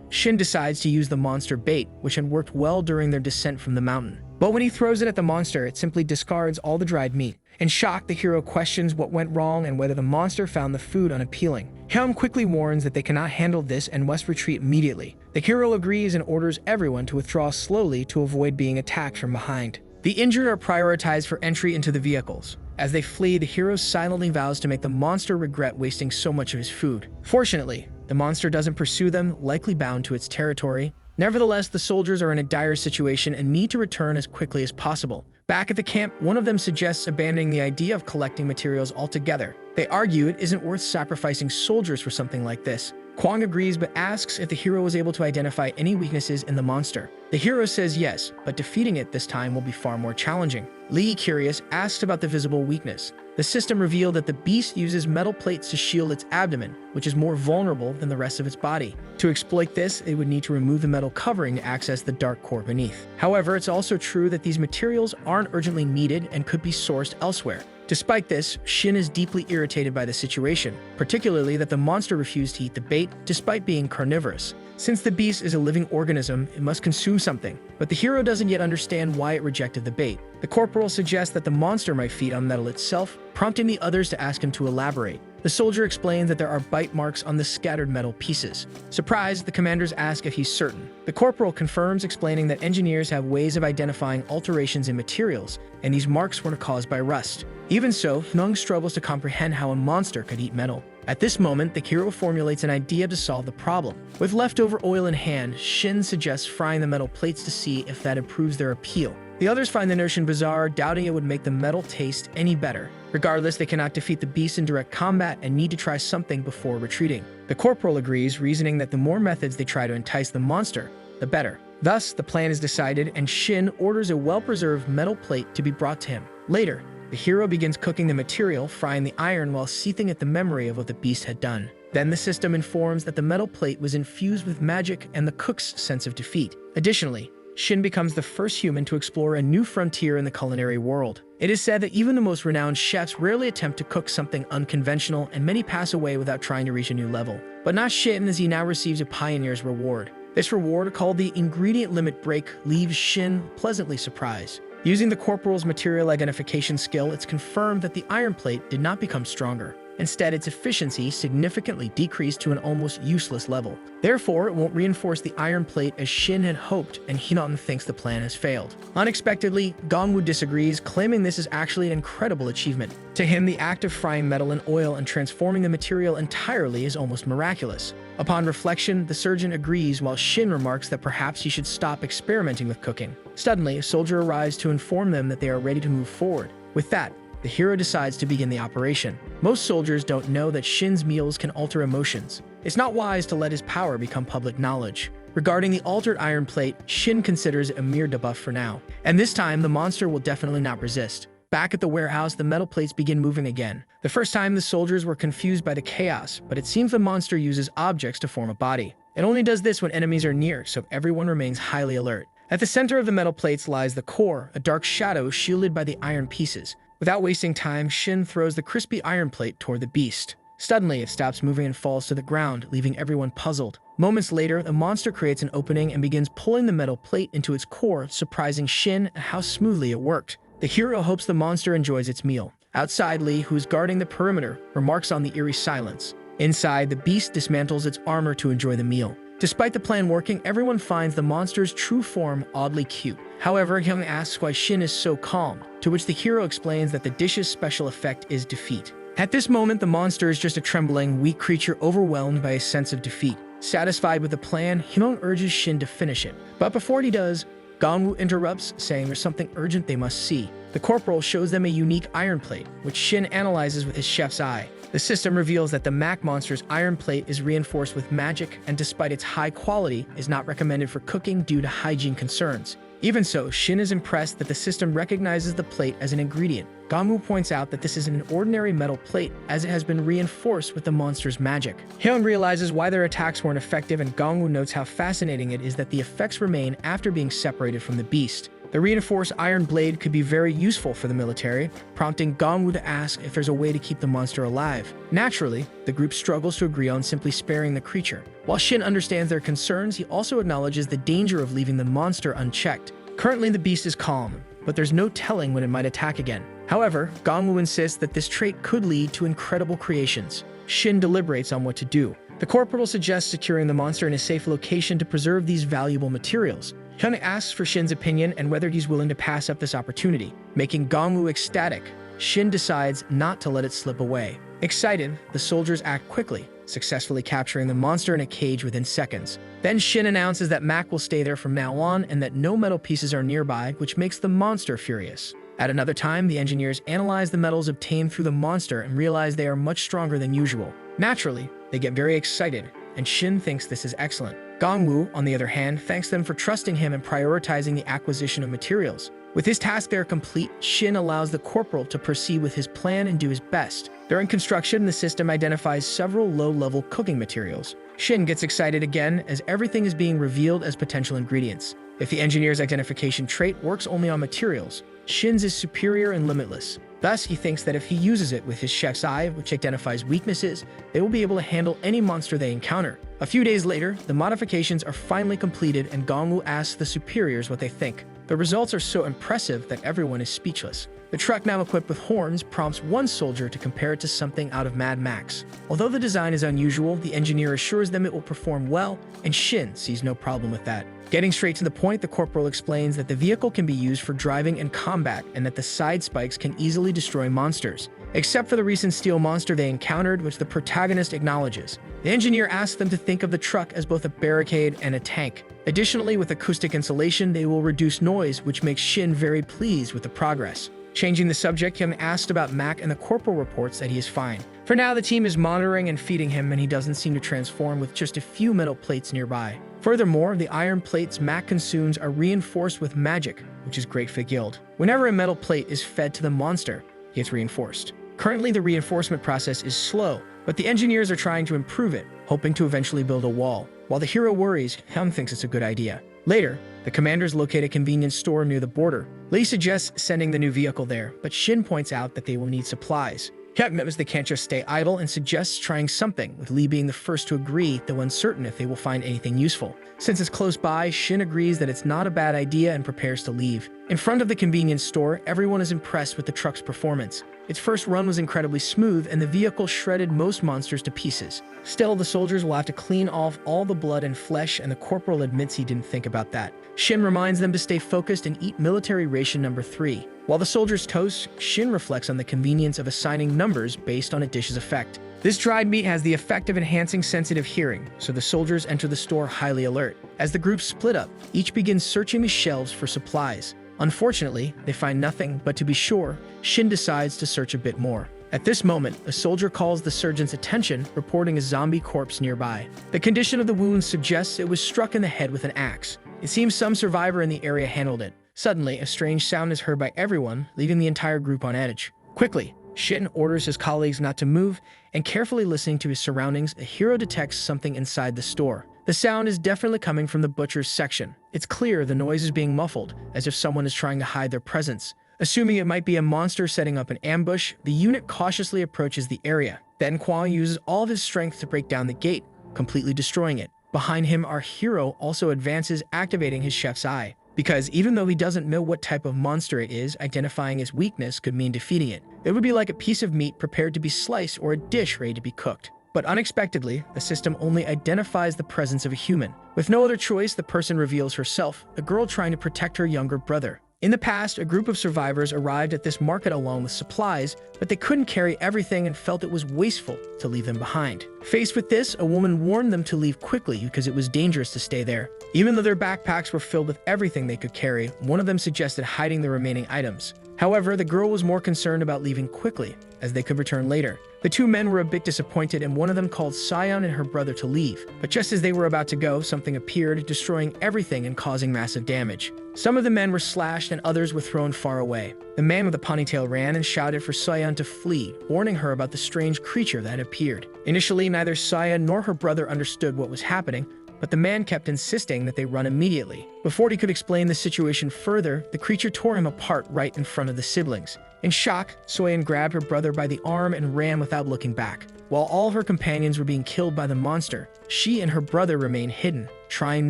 Shin decides to use the monster bait, which had worked well during their descent from the mountain. But when he throws it at the monster, it simply discards all the dried meat. In shock, the hero questions what went wrong and whether the monster found the food unappealing. Hyun quickly warns that they cannot handle this and must retreat immediately. The hero agrees and orders everyone to withdraw slowly to avoid being attacked from behind. The injured are prioritized for entry into the vehicles. As they flee, the hero silently vows to make the monster regret wasting so much of his food. Fortunately, the monster doesn't pursue them, likely bound to its territory. Nevertheless, the soldiers are in a dire situation and need to return as quickly as possible. Back at the camp, one of them suggests abandoning the idea of collecting materials altogether. They argue it isn't worth sacrificing soldiers for something like this. Kwang agrees but asks if the hero was able to identify any weaknesses in the monster. The hero says yes, but defeating it this time will be far more challenging. Lee, curious, asks about the visible weakness. The system revealed that the beast uses metal plates to shield its abdomen, which is more vulnerable than the rest of its body. To exploit this, it would need to remove the metal covering to access the dark core beneath. However, it's also true that these materials aren't urgently needed and could be sourced elsewhere. Despite this, Shin is deeply irritated by the situation, particularly that the monster refused to eat the bait despite being carnivorous. Since the beast is a living organism, it must consume something, but the hero doesn't yet understand why it rejected the bait. The corporal suggests that the monster might feed on metal itself, prompting the others to ask him to elaborate. The soldier explains that there are bite marks on the scattered metal pieces. Surprised, the commanders ask if he's certain. The corporal confirms, explaining that engineers have ways of identifying alterations in materials, and these marks were caused by rust. Even so, Nung struggles to comprehend how a monster could eat metal. At this moment, the hero formulates an idea to solve the problem. With leftover oil in hand, Shin suggests frying the metal plates to see if that improves their appeal. The others find the notion bizarre, doubting it would make the metal taste any better. Regardless, they cannot defeat the beast in direct combat and need to try something before retreating. The corporal agrees, reasoning that the more methods they try to entice the monster, the better. Thus, the plan is decided, and Shin orders a well-preserved metal plate to be brought to him. Later, the hero begins cooking the material, frying the iron while seething at the memory of what the beast had done. Then the system informs that the metal plate was infused with magic and the cook's sense of defeat. Additionally, Shin becomes the first human to explore a new frontier in the culinary world. It is said that even the most renowned chefs rarely attempt to cook something unconventional, and many pass away without trying to reach a new level. But not Shin, as he now receives a pioneer's reward. This reward, called the Ingredient Limit Break, leaves Shin pleasantly surprised. Using the corporal's material identification skill, it's confirmed that the iron plate did not become stronger. Instead, its efficiency significantly decreased to an almost useless level. Therefore, it won't reinforce the iron plate as Shin had hoped, and Hinon thinks the plan has failed. Unexpectedly, Gongwoo disagrees, claiming this is actually an incredible achievement. To him, the act of frying metal in oil and transforming the material entirely is almost miraculous. Upon reflection, the surgeon agrees, while Shin remarks that perhaps he should stop experimenting with cooking. Suddenly, a soldier arrives to inform them that they are ready to move forward. With that, the hero decides to begin the operation. Most soldiers don't know that Shin's meals can alter emotions. It's not wise to let his power become public knowledge. Regarding the altered iron plate, Shin considers it a mere debuff for now. And this time, the monster will definitely not resist. Back at the warehouse, the metal plates begin moving again. The first time, the soldiers were confused by the chaos, but it seems the monster uses objects to form a body. It only does this when enemies are near, so everyone remains highly alert. At the center of the metal plates lies the core, a dark shadow shielded by the iron pieces. Without wasting time, Shin throws the crispy iron plate toward the beast. Suddenly, it stops moving and falls to the ground, leaving everyone puzzled. Moments later, the monster creates an opening and begins pulling the metal plate into its core, surprising Shin at how smoothly it worked. The hero hopes the monster enjoys its meal. Outside, Lee, who is guarding the perimeter, remarks on the eerie silence. Inside, the beast dismantles its armor to enjoy the meal. Despite the plan working, everyone finds the monster's true form oddly cute. However, Hyung asks why Shin is so calm, to which the hero explains that the dish's special effect is defeat. At this moment, the monster is just a trembling, weak creature overwhelmed by a sense of defeat. Satisfied with the plan, Hyung urges Shin to finish it. But before he does, Gongwoo interrupts, saying there's something urgent they must see. The corporal shows them a unique iron plate, which Shin analyzes with his chef's eye. The system reveals that the Mac monster's iron plate is reinforced with magic, and despite its high quality, is not recommended for cooking due to hygiene concerns. Even so, Shin is impressed that the system recognizes the plate as an ingredient. Gongwoo points out that this isn't an ordinary metal plate, as it has been reinforced with the monster's magic. Hyun realizes why their attacks weren't effective, and Gongwoo notes how fascinating it is that the effects remain after being separated from the beast. The reinforced iron blade could be very useful for the military, prompting Gongwoo to ask if there's a way to keep the monster alive. Naturally, the group struggles to agree on simply sparing the creature. While Shin understands their concerns, he also acknowledges the danger of leaving the monster unchecked. Currently, the beast is calm, but there's no telling when it might attack again. However, Gongwoo insists that this trait could lead to incredible creations. Shin deliberates on what to do. The corporal suggests securing the monster in a safe location to preserve these valuable materials. Hyun asks for Shin's opinion and whether he's willing to pass up this opportunity, making Gongwoo ecstatic. Shin decides not to let it slip away. Excited, the soldiers act quickly, successfully capturing the monster in a cage within seconds. Then Shin announces that Mac will stay there from now on and that no metal pieces are nearby, which makes the monster furious. At another time, the engineers analyze the metals obtained through the monster and realize they are much stronger than usual. Naturally, they get very excited, and Shin thinks this is excellent. Gongwoo, on the other hand, thanks them for trusting him and prioritizing the acquisition of materials. With his task there complete, Shin allows the corporal to proceed with his plan and do his best. During construction, the system identifies several low-level cooking materials. Shin gets excited again as everything is being revealed as potential ingredients. If the engineer's identification trait works only on materials, Shin's is superior and limitless. Thus, he thinks that if he uses it with his chef's eye, which identifies weaknesses, they will be able to handle any monster they encounter. A few days later, the modifications are finally completed and Gongwoo asks the superiors what they think. The results are so impressive that everyone is speechless. The truck, now equipped with horns, prompts one soldier to compare it to something out of Mad Max. Although the design is unusual, the engineer assures them it will perform well, and Shin sees no problem with that. Getting straight to the point, the corporal explains that the vehicle can be used for driving and combat, and that the side spikes can easily destroy monsters, except for the recent steel monster they encountered, which the protagonist acknowledges. The engineer asks them to think of the truck as both a barricade and a tank. Additionally, with acoustic insulation, they will reduce noise, which makes Shin very pleased with the progress. Changing the subject, Hyun asked about Mac, and the corporal reports that he is fine. For now, the team is monitoring and feeding him, and he doesn't seem to transform with just a few metal plates nearby. Furthermore, the iron plates Mac consumes are reinforced with magic, which is great for the guild. Whenever a metal plate is fed to the monster, it gets reinforced. Currently, the reinforcement process is slow, but the engineers are trying to improve it, hoping to eventually build a wall. While the hero worries, Hyun thinks it's a good idea. Later, the commanders locate a convenience store near the border. Lee suggests sending the new vehicle there, but Shin points out that they will need supplies. Hyun knows they can't just stay idle and suggests trying something, with Lee being the first to agree, though uncertain if they will find anything useful. Since it's close by, Shin agrees that it's not a bad idea and prepares to leave. In front of the convenience store, everyone is impressed with the truck's performance. Its first run was incredibly smooth, and the vehicle shredded most monsters to pieces. Still, the soldiers will have to clean off all the blood and flesh, and the corporal admits he didn't think about that. Shin reminds them to stay focused and eat military ration number 3. While the soldiers toast, Shin reflects on the convenience of assigning numbers based on a dish's effect. This dried meat has the effect of enhancing sensitive hearing, so the soldiers enter the store highly alert. As the group split up, each begins searching the shelves for supplies. Unfortunately, they find nothing, but to be sure, Shin decides to search a bit more. At this moment, a soldier calls the surgeon's attention, reporting a zombie corpse nearby. The condition of the wound suggests it was struck in the head with an axe. It seems some survivor in the area handled it. Suddenly, a strange sound is heard by everyone, leaving the entire group on edge. Quickly, Shin orders his colleagues not to move, and carefully listening to his surroundings, a hero detects something inside the store. The sound is definitely coming from the butcher's section. It's clear the noise is being muffled, as if someone is trying to hide their presence. Assuming it might be a monster setting up an ambush, the unit cautiously approaches the area. Then Kwang uses all of his strength to break down the gate, completely destroying it. Behind him, our hero also advances, activating his chef's eye. Because even though he doesn't know what type of monster it is, identifying its weakness could mean defeating it. It would be like a piece of meat prepared to be sliced or a dish ready to be cooked. But unexpectedly, the system only identifies the presence of a human. With no other choice, the person reveals herself, a girl trying to protect her younger brother. In the past, a group of survivors arrived at this market along with supplies, but they couldn't carry everything and felt it was wasteful to leave them behind. Faced with this, a woman warned them to leave quickly because it was dangerous to stay there. Even though their backpacks were filled with everything they could carry, one of them suggested hiding the remaining items. However, the girl was more concerned about leaving quickly, as they could return later. The two men were a bit disappointed, and one of them called Sion and her brother to leave. But just as they were about to go, something appeared, destroying everything and causing massive damage. Some of the men were slashed and others were thrown far away. The man with the ponytail ran and shouted for Sion to flee, warning her about the strange creature that had appeared. Initially, neither Sion nor her brother understood what was happening, but the man kept insisting that they run immediately. Before he could explain the situation further, the creature tore him apart right in front of the siblings. In shock, Soyeon grabbed her brother by the arm and ran without looking back. While all of her companions were being killed by the monster, she and her brother remained hidden, trying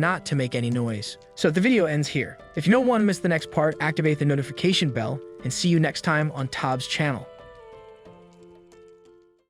not to make any noise. So the video ends here. If you don't want to miss the next part, activate the notification bell, and see you next time on Tob's channel.